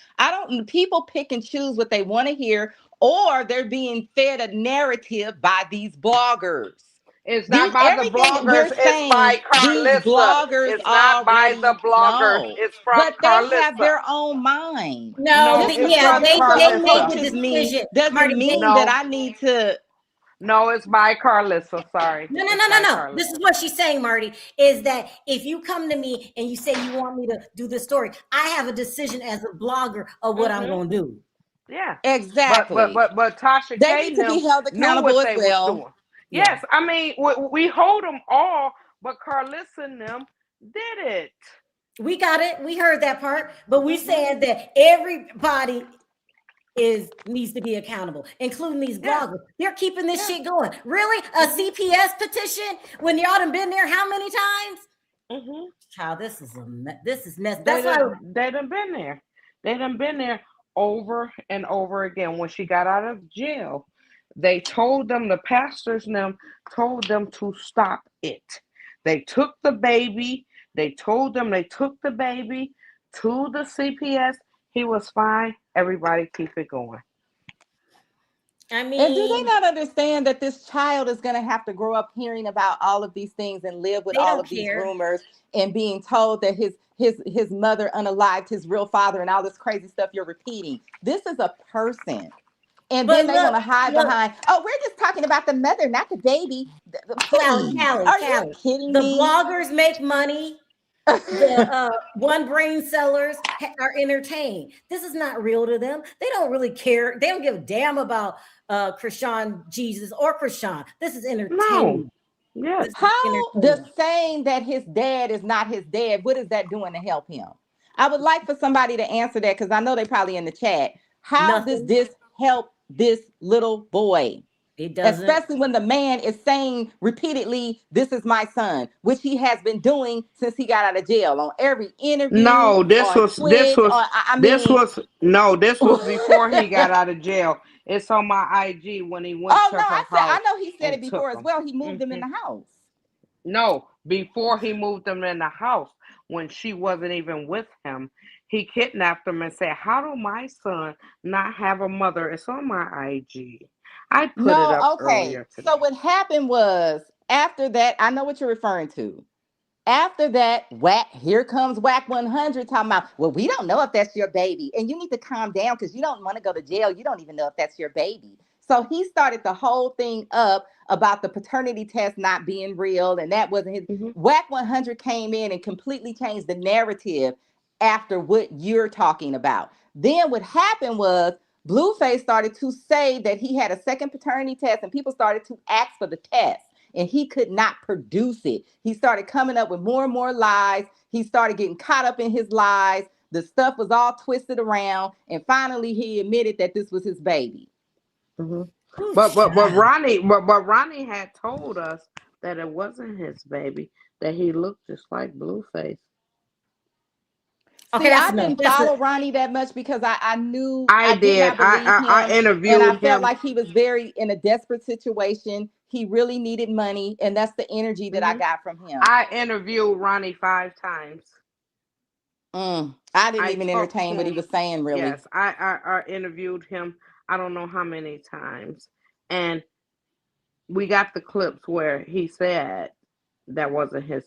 Speaker 4: People pick and choose what they want to hear, or they're being fed a narrative by these bloggers.
Speaker 2: It's not
Speaker 4: These
Speaker 2: by the
Speaker 4: everything
Speaker 2: bloggers.
Speaker 4: we're
Speaker 2: It's by
Speaker 4: saying, these
Speaker 2: Carlissa.
Speaker 4: bloggers
Speaker 2: It's not by the
Speaker 4: already
Speaker 2: bloggers.
Speaker 4: know,
Speaker 2: It's from
Speaker 4: but they have
Speaker 2: Carlissa.
Speaker 4: their own mind.
Speaker 1: No,
Speaker 2: No,
Speaker 4: Just
Speaker 2: it's
Speaker 4: because
Speaker 1: yeah,
Speaker 2: from
Speaker 1: they
Speaker 4: Chrisean
Speaker 1: they made
Speaker 2: Carlissa.
Speaker 1: the
Speaker 4: approaches me
Speaker 1: decision,
Speaker 4: doesn't
Speaker 1: Marty.
Speaker 4: mean that
Speaker 2: No,
Speaker 4: I need to.
Speaker 2: no, it's by Carlissa. Sorry,
Speaker 1: No, no,
Speaker 2: it's
Speaker 1: no, no,
Speaker 2: by
Speaker 1: no. This is
Speaker 2: Carlissa.
Speaker 1: what she's saying, Marty, is that if you come to me and you say you want me to do this story, I have a decision as a blogger of what I'm
Speaker 2: Hmm.
Speaker 1: going to do.
Speaker 2: Yeah, but but
Speaker 4: Exactly.
Speaker 2: but but Tasha
Speaker 4: They
Speaker 2: K
Speaker 4: need
Speaker 2: and
Speaker 4: to be
Speaker 2: them
Speaker 4: held
Speaker 2: knew
Speaker 4: accountable
Speaker 2: what
Speaker 4: as
Speaker 2: they was
Speaker 4: well.
Speaker 2: doing.
Speaker 1: Yeah.
Speaker 2: Yes, I mean we hold them all, but Carlissa and them did it.
Speaker 1: We got it. We heard that part, but we
Speaker 2: Hmm.
Speaker 1: said that everybody needs to be accountable, including these
Speaker 2: Yeah,
Speaker 1: bloggers. They're keeping this
Speaker 2: yeah.
Speaker 1: shit going. Really? A
Speaker 2: Hmm.
Speaker 1: CPS petition when y'all done been there how many times?
Speaker 2: Hmm.
Speaker 1: Child, this is mess.
Speaker 2: They
Speaker 1: That's why
Speaker 2: done they done been there. They done been there over and over again. When she got out of jail, they told them, the pastors and them told them to stop it. They took the baby. They told them they took the baby to the CPS. He was fine. Everybody keep it going.
Speaker 1: I
Speaker 4: And do they
Speaker 1: mean,
Speaker 4: not understand that this child is going to have to grow up hearing about all of these things and live with
Speaker 1: they
Speaker 4: all
Speaker 1: don't
Speaker 4: of these
Speaker 1: care.
Speaker 4: rumors and being told that his mother unalived his real father and all this crazy stuff you're repeating? This is a person. And
Speaker 1: But
Speaker 4: then they
Speaker 1: look,
Speaker 4: want to hide
Speaker 1: look,
Speaker 4: behind, oh, we're just talking about the mother, not the baby. Please. Are you
Speaker 1: Callie.
Speaker 4: kidding
Speaker 1: The
Speaker 4: me?
Speaker 1: bloggers make money. The one brain sellers are entertained. This is not real to them. They don't really care. They don't give a damn about Chrisean Jesus or Chrisean. This is
Speaker 2: No.
Speaker 1: entertainment.
Speaker 2: Yes.
Speaker 1: This is
Speaker 4: How the
Speaker 1: entertainment.
Speaker 4: saying that his dad is not his dad, what is that doing to help him? I would like for somebody to answer that because I know they probably in the chat. How does
Speaker 1: Nothing.
Speaker 4: this help this little boy?
Speaker 1: It doesn't.
Speaker 4: Especially when the man is saying repeatedly, "This is my son," which he has been doing since he got out of jail on every interview,
Speaker 2: No, this
Speaker 4: on
Speaker 2: was this
Speaker 4: Twitch, or
Speaker 2: was
Speaker 4: I
Speaker 2: this
Speaker 4: mean,
Speaker 2: was no, this was before he got
Speaker 4: oh
Speaker 2: out of jail. It's on my IG when he went
Speaker 4: no,
Speaker 2: to her
Speaker 4: I
Speaker 2: house
Speaker 4: know he said it
Speaker 2: and took
Speaker 4: before as
Speaker 2: him.
Speaker 4: well. He moved him in
Speaker 2: Hmm.
Speaker 4: the house.
Speaker 2: No, before he moved them in the house, when she wasn't even with him, he kidnapped them and said, "How do my son not have a mother?" It's on my IG. I put it up
Speaker 4: No, okay.
Speaker 2: earlier
Speaker 4: So
Speaker 2: today.
Speaker 4: what happened was after that, I know what you're referring to. After that, whack, here comes whack 100 talking about, well, we don't know if that's your baby. And you need to calm down because you don't want to go to jail. You don't even know if that's your baby. So he started the whole thing up about the paternity test not being real. And that wasn't his.
Speaker 2: Hmm.
Speaker 4: Whack 100 came in and completely changed the narrative after what you're talking about. Then what happened was Blueface started to say that he had a second paternity test and people started to ask for the test and he could not produce it. He started coming up with more and more lies. He started getting caught up in his lies. The stuff was all twisted around. And finally, he admitted that this was his baby.
Speaker 2: Hmm.
Speaker 1: Whew,
Speaker 2: But
Speaker 1: child.
Speaker 2: Ronnie had told us that it wasn't his baby, that he looked just like Blueface.
Speaker 1: Okay,
Speaker 4: See,
Speaker 1: that's
Speaker 4: I
Speaker 1: enough.
Speaker 4: didn't
Speaker 1: That's it.
Speaker 4: follow Ronnie that much because I knew
Speaker 2: I
Speaker 4: I did
Speaker 2: did.
Speaker 4: not believe
Speaker 2: I
Speaker 4: him. And I
Speaker 2: interviewed
Speaker 4: felt
Speaker 2: him.
Speaker 4: like he was very in a desperate situation. He really needed money. And that's the energy that I
Speaker 2: Hmm.
Speaker 4: got from him.
Speaker 2: I interviewed Ronnie 5 times.
Speaker 4: I didn't
Speaker 2: I
Speaker 4: even
Speaker 2: talked to
Speaker 4: entertain what he
Speaker 2: him.
Speaker 4: was saying, really.
Speaker 2: Yes, I interviewed him. I don't know how many times, and we got the clips where he said that wasn't his.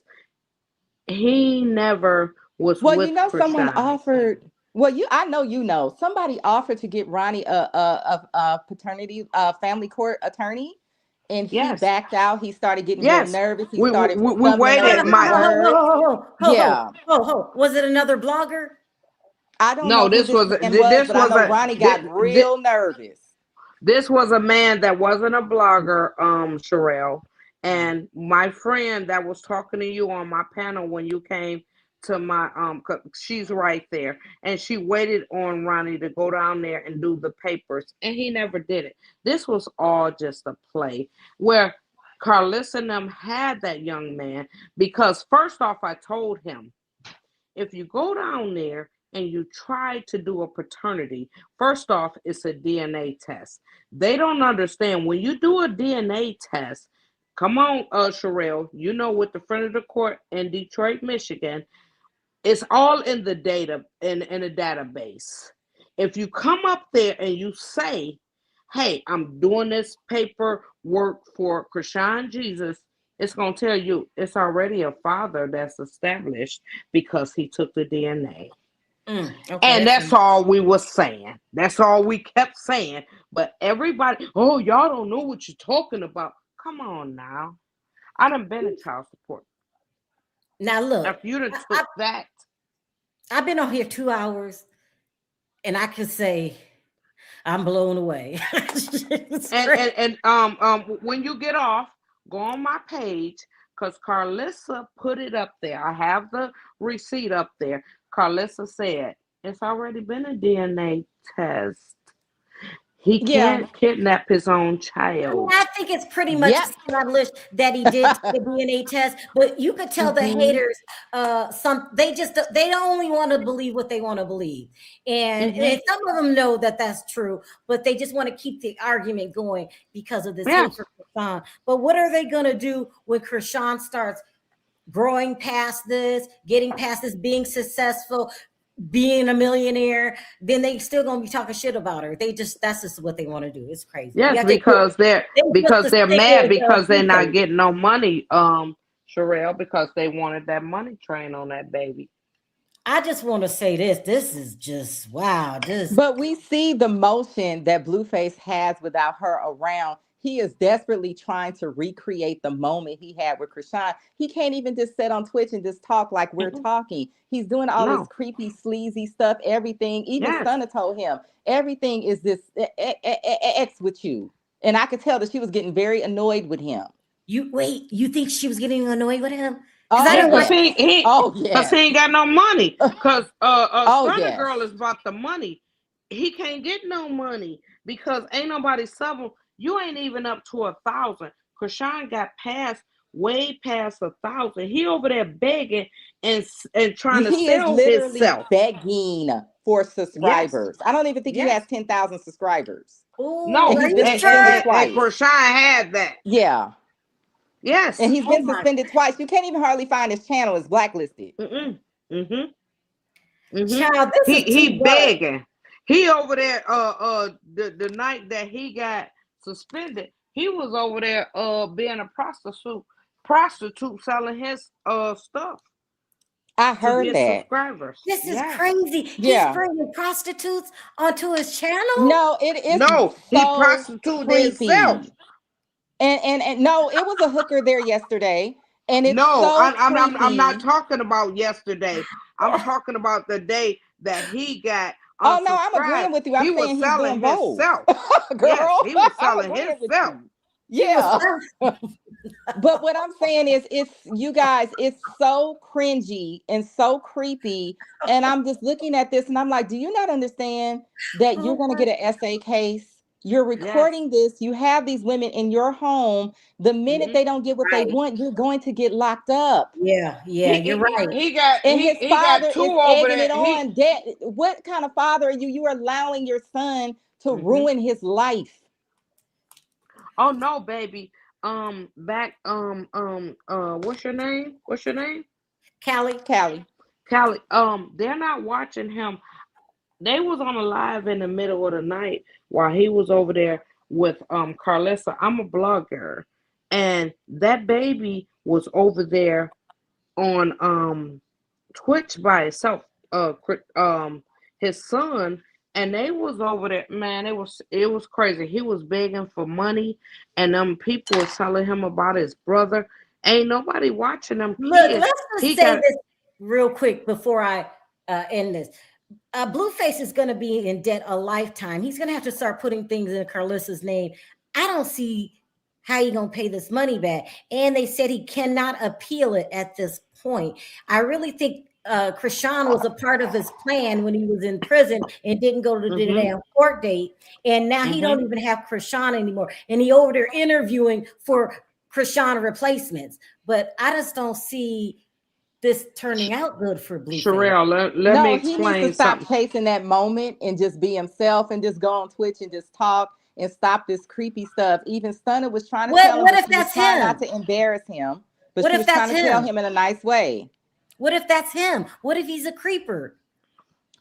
Speaker 2: He never was
Speaker 4: Well,
Speaker 2: with
Speaker 4: someone
Speaker 2: Chrisean.
Speaker 4: offered. Well, I know somebody offered to get Ronnie a paternity family court attorney, and he
Speaker 2: Yes,
Speaker 4: backed out. He started getting real
Speaker 2: yes.
Speaker 4: nervous. He
Speaker 2: We
Speaker 4: started
Speaker 2: we, we
Speaker 4: stumbling
Speaker 1: No,
Speaker 4: over
Speaker 2: waited.
Speaker 1: no,
Speaker 4: his
Speaker 1: no,
Speaker 2: My
Speaker 1: no,
Speaker 4: words. Yeah,
Speaker 1: Was it another blogger?
Speaker 4: I don't
Speaker 2: no.
Speaker 4: know who
Speaker 2: This
Speaker 4: this
Speaker 2: was
Speaker 4: man was,
Speaker 2: this
Speaker 4: but I
Speaker 2: was
Speaker 4: know
Speaker 2: a
Speaker 4: Ronnie
Speaker 2: this,
Speaker 4: got real nervous.
Speaker 2: This was a man that wasn't a blogger, Sharrell. And my friend that was talking to you on my panel when you came to my she's right there. And she waited on Ronnie to go down there and do the papers. And he never did it. This was all just a play where Carlissa and them had that young man because first off, I told him, if you go down there and you try to do a paternity, first off, it's a DNA test. They don't understand when you do a DNA test. Come on, Sharrell, you know, with the front of the court in Detroit, Michigan, it's all in the data in a database. If you come up there and you say, hey, I'm doing this paperwork for Chrisean Jesus, it's going to tell you it's already a father that's established because he took the DNA.
Speaker 1: Okay,
Speaker 2: and that's all we were saying. That's all we kept saying. But everybody, oh, y'all don't know what you're talking about. Come on now. I done been in child support.
Speaker 1: Now look,
Speaker 2: If you done took that.
Speaker 1: I've been on here 2 hours and I can say I'm blown away.
Speaker 2: and when you get off, go on my page because Carlissa put it up there. I have the receipt up there. Carlissa said it's already been a DNA test. He can't kidnap his own child.
Speaker 1: I think it's pretty much established that he did the DNA test, but you could tell the haters they only want to believe what they want to believe. And some of them know that that's true, but they just want to keep the argument going because of this hate for Chrisean. But what are they going to do when Chrisean starts growing past this, getting past this, being successful, being a millionaire? Then they still gonna be talking shit about her. That's just what they want to do. It's crazy.
Speaker 2: Yes, because they're mad because they're not getting no money, Sharrell, because they wanted that money train on that baby.
Speaker 1: I just want to say this is just wow.
Speaker 4: But we see the motion that Blueface has without her around. He is desperately trying to recreate the moment he had with Chrisean. He can't even just sit on Twitch and just talk like we're talking. He's doing all this creepy, sleazy stuff, everything. Even Stunna told him, everything is this X with you. And I could tell that she was getting very annoyed with him.
Speaker 1: You think she was getting annoyed with him?
Speaker 2: Because he ain't got no money. Because Stunna girl is about the money. He can't get no money because ain't nobody sub him. You ain't even up to 1,000. Chrisean got way past 1,000. He over there begging and trying to sell himself.
Speaker 4: Begging for subscribers. I don't even think he has 10,000 subscribers.
Speaker 1: Ooh,
Speaker 2: no, and Chrisean had that.
Speaker 4: Yeah.
Speaker 2: Yes.
Speaker 4: And he's been suspended twice. You can't even hardly find his channel. It's blacklisted.
Speaker 1: Child, this
Speaker 2: he begging. He over there the night that he got suspended, he was over there being a prostitute selling his stuff.
Speaker 4: I heard that.
Speaker 2: Subscribers.
Speaker 1: This is crazy. He's bringing prostitutes onto his channel.
Speaker 4: No, it is.
Speaker 2: No, he prostituted himself.
Speaker 4: And no, it was a hooker there yesterday. And it's
Speaker 2: I'm not talking about yesterday. I'm talking about the day that he got.
Speaker 4: Oh no, I'm agreeing with you. I'm saying he's selling himself.
Speaker 2: Girl, yes, he was selling himself.
Speaker 4: Yeah. But what I'm saying is, it's so cringy and so creepy. And I'm just looking at this and I'm like, do you not understand that you're going to get an SA case? You're recording this. You have these women in your home. The minute they don't get what they want, you're going to get locked up.
Speaker 1: Yeah, you're right.
Speaker 4: His father is egging it on. What kind of father are you? You are allowing your son to ruin his life.
Speaker 2: Oh no, baby. What's your name?
Speaker 1: Callie.
Speaker 2: They're not watching him. They was on a live in the middle of the night while he was over there with Carlissa. I'm a blogger, and that baby was over there on Twitch by itself. His son, and they was over there. Man, it was crazy. He was begging for money, and people was telling him about his brother. Ain't nobody watching them.
Speaker 1: Look, let's just say this real quick before I end this. Blueface is going to be in debt a lifetime. He's going to have to start putting things in Carlissa's name. I don't see how he going to pay this money back. And they said he cannot appeal it at this point. I really think Chrisean was a part of his plan when he was in prison and didn't go to the damn court date. And now he don't even have Chrisean anymore. And he over there interviewing for Chrisean replacements. But I just don't see this turning out good for Blueface.
Speaker 2: Sharrell, let me explain
Speaker 4: he needs to stop
Speaker 2: something.
Speaker 4: chasing that moment and just be himself and just go on Twitch and just talk and stop this creepy stuff. Even Stunner was trying to tell him,
Speaker 1: what if
Speaker 4: she was
Speaker 1: that's
Speaker 4: trying
Speaker 1: him?
Speaker 4: not to embarrass him, but
Speaker 1: What
Speaker 4: she
Speaker 1: if
Speaker 4: was trying
Speaker 1: that's
Speaker 4: to tell
Speaker 1: him?
Speaker 4: him in a nice way.
Speaker 1: What if that's him? What if he's a creeper?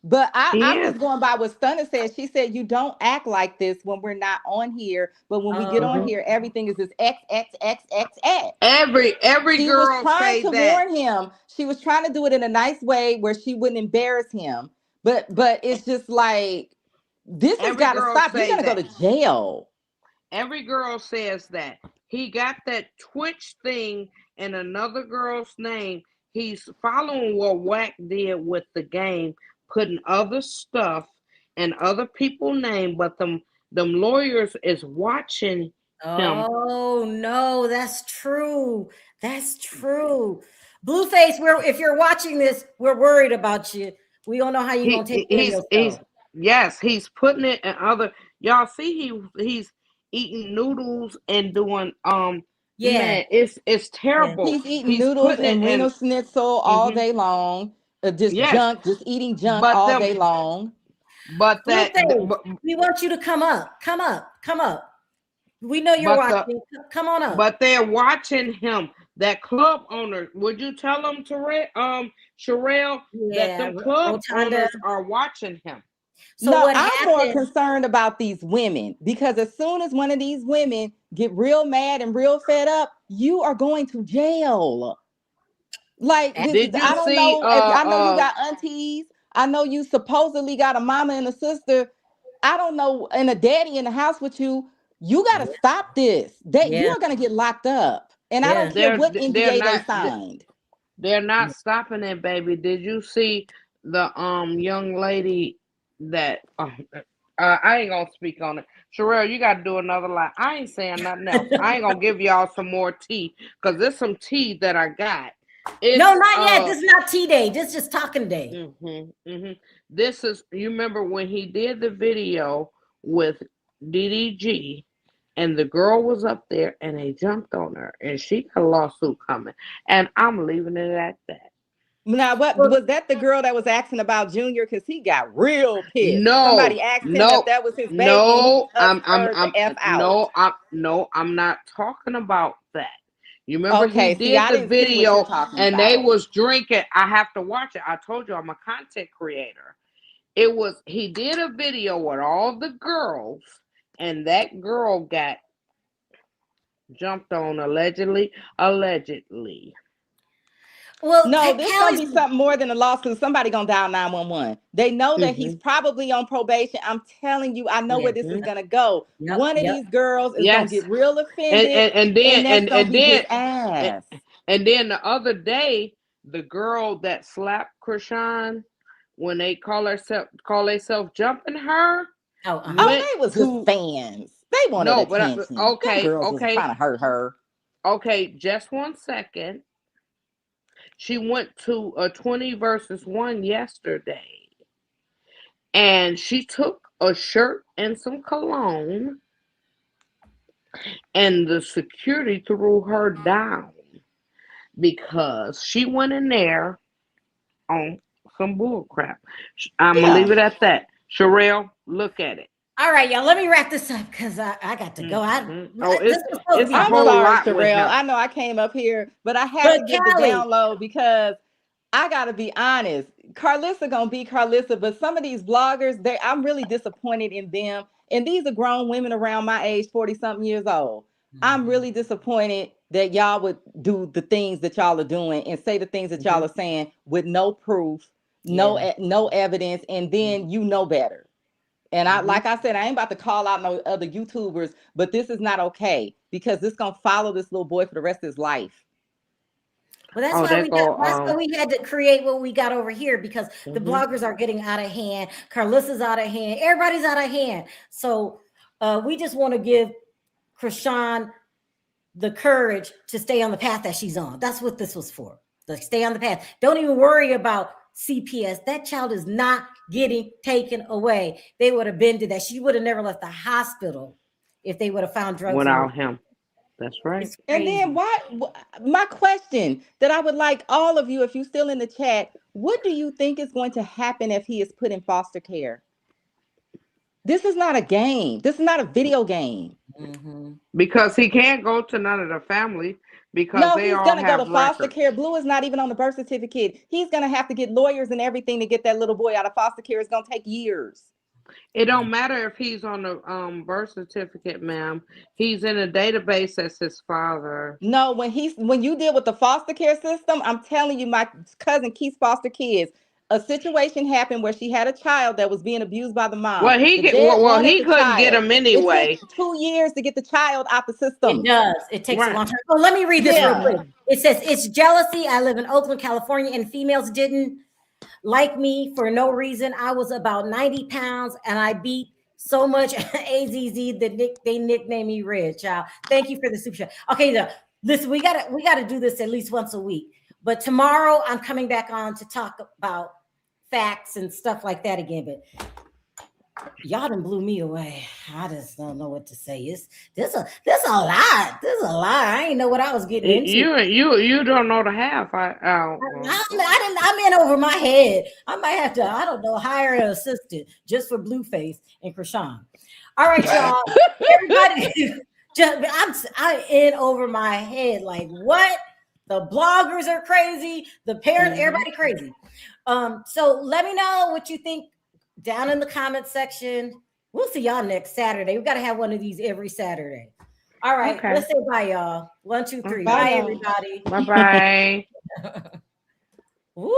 Speaker 4: But I'm
Speaker 2: Yes.
Speaker 4: just going by what Stunner said. She said, you don't act like this when we're not on here. But when we get on here, everything is this X, X, X, X, X.
Speaker 2: Every
Speaker 4: She
Speaker 2: girl
Speaker 4: was trying
Speaker 2: say
Speaker 4: to
Speaker 2: that.
Speaker 4: warn him. She was trying to do it in a nice way where she wouldn't embarrass him. But it's just like, this has
Speaker 2: Every
Speaker 4: got to
Speaker 2: girl
Speaker 4: stop. You're
Speaker 2: say
Speaker 4: going to go
Speaker 2: that.
Speaker 4: to jail.
Speaker 2: Every girl says that. He got that Twitch thing in another girl's name. He's following what Wack did with the game, putting other stuff and other people's name, but them lawyers is watching him.
Speaker 1: Oh no, that's true. That's true. Blueface, if you're watching this, we're worried about you. We don't know how you're gonna take care of yourself.
Speaker 2: He's putting it in other. Y'all see he's eating noodles and doing
Speaker 1: Yeah.
Speaker 2: man, it's terrible.
Speaker 4: He's eating noodles and Reno Schnitzel all day long. Just junk, just eating junk all day long.
Speaker 2: But that
Speaker 1: Blueface, we want you to come up. Come up. We know you're watching. Come on up.
Speaker 2: But they're watching him. That club owner, would you tell them to Sharrell, that them club owners are watching him?
Speaker 4: So no, I'm more concerned about these women, because as soon as one of these women get real mad and real fed up, you are going to jail. Like, I don't know. I know you got aunties. I know you supposedly got a mama and a sister. I don't know, and a daddy in the house with you. You got to stop this. You are going to get locked up. And I don't care what NDA they signed.
Speaker 2: They're not stopping it, baby. Did you see the young lady that I ain't gonna speak on it. Sharrell, you gotta do another lie. I ain't saying nothing else. I ain't gonna give y'all some more tea, because there's some tea that I got.
Speaker 1: No, not yet. This is not tea day. This is just talking day.
Speaker 2: This is, you remember when he did the video with DDG and the girl was up there and they jumped on her and she got a lawsuit coming, and I'm leaving it at that.
Speaker 4: Now, what was that, the girl that was asking about Junior? Because he got real pissed.
Speaker 2: No,
Speaker 4: somebody asked him if that was his baby. No, I'm
Speaker 2: not talking about that. You remember he did the video and they was drinking. I have to watch it. I told you I'm a content creator. He did a video with all the girls, and that girl got jumped on allegedly.
Speaker 4: Well, no, this gonna be something more than a lawsuit. Somebody gonna dial 911. They know that he's probably on probation. I'm telling you, I know where this is gonna go. One of these girls is gonna get real offended, and
Speaker 2: then the other day, the girl that slapped Chrisean, when they call themselves jumping her.
Speaker 4: They was his fans. They wanted attention.
Speaker 2: Okay,
Speaker 4: was trying to hurt her.
Speaker 2: Okay, just 1 second. She went to a 20 versus 1 yesterday, and she took a shirt and some cologne, and the security threw her down because she went in there on some bull crap. I'm gonna leave it at that. Sharrell, look at it.
Speaker 1: All right, y'all. Let me wrap this up because I got to go.
Speaker 4: I'm sorry, Sharrell. I know I came up here, but I had to get the download because I gotta be honest. Carlissa gonna be Carlissa, but some of these bloggers, I'm really disappointed in them. And these are grown women around my age, 40-something years old. I'm really disappointed that y'all would do the things that y'all are doing and say the things that y'all are saying with no proof, no evidence, and then you know better. And like I said, I ain't about to call out no other YouTubers, but this is not okay, because this gonna follow this little boy for the rest of his life.
Speaker 1: Well, that's
Speaker 2: Oh,
Speaker 1: why
Speaker 2: they go.
Speaker 1: that's why we had to create what we got over here, because the
Speaker 2: Mhm.
Speaker 1: bloggers are getting out of hand. Carlissa's out of hand. Everybody's out of hand. So we just want to give Chrisean the courage to stay on the path that she's on. That's what this was for. To stay on the path. Don't even worry about CPS. That child is not getting taken away. They would have been to that. She would have never left the hospital if they would have found drugs
Speaker 2: Without him. That's right.
Speaker 1: It's
Speaker 4: And
Speaker 1: crazy.
Speaker 4: then my question that I would like all of you, if you're still in the chat, what do you think is going to happen if he is put in foster care? This is not a game. This is not a video game.
Speaker 1: Mhm.
Speaker 2: Because he can't go to none of the family because
Speaker 4: No,
Speaker 2: they
Speaker 4: he's
Speaker 2: all
Speaker 4: gonna go
Speaker 2: have
Speaker 4: to foster
Speaker 2: records.
Speaker 4: care. Blue is not even on the birth certificate. He's gonna have to get lawyers and everything to get that little boy out of foster care. It's gonna take years.
Speaker 2: It don't matter if he's on the birth certificate, ma'am. He's in a database as his father.
Speaker 4: No, when you deal with the foster care system, I'm telling you, my cousin Keith's foster kids, a situation happened where she had a child that was being abused by the mom.
Speaker 2: Well,
Speaker 4: The dad wanted
Speaker 2: he
Speaker 4: the
Speaker 2: couldn't get
Speaker 4: child.
Speaker 2: him
Speaker 4: It
Speaker 2: anyway.
Speaker 4: took 2 years to get the child out the
Speaker 1: It
Speaker 4: system.
Speaker 1: does. It takes a
Speaker 2: Right.
Speaker 1: long time. Oh, let me read this real
Speaker 4: Yeah.
Speaker 1: quick. It says, it's jealousy. I live in Oakland, California, and females didn't like me for no reason. I was about 90 pounds and I beat so much AZZ that they nicknamed me Red Child. Thank you for the super chat. Okay, listen, we gotta do this at least once a week. But tomorrow I'm coming back on to talk about facts and stuff like that again. But y'all done blew me away. I just don't know what to say. There's a lot. There's a lot. I didn't know what I was getting into.
Speaker 2: You don't know the half.
Speaker 1: I'm in over my head. I might have to, I don't know, hire an assistant just for Blueface and Chrisean. All right, y'all. Everybody, I'm in over my head. Like, what? The bloggers are crazy. The parents, everybody crazy. So let me know what you think down in the comment section. We'll see y'all next Saturday. We got to have one of these every Saturday. All right.
Speaker 2: Okay.
Speaker 1: Let's say bye, y'all. 1, 2, 3.
Speaker 4: Bye,
Speaker 1: Bye
Speaker 4: y'all.
Speaker 1: everybody.
Speaker 2: Bye-bye.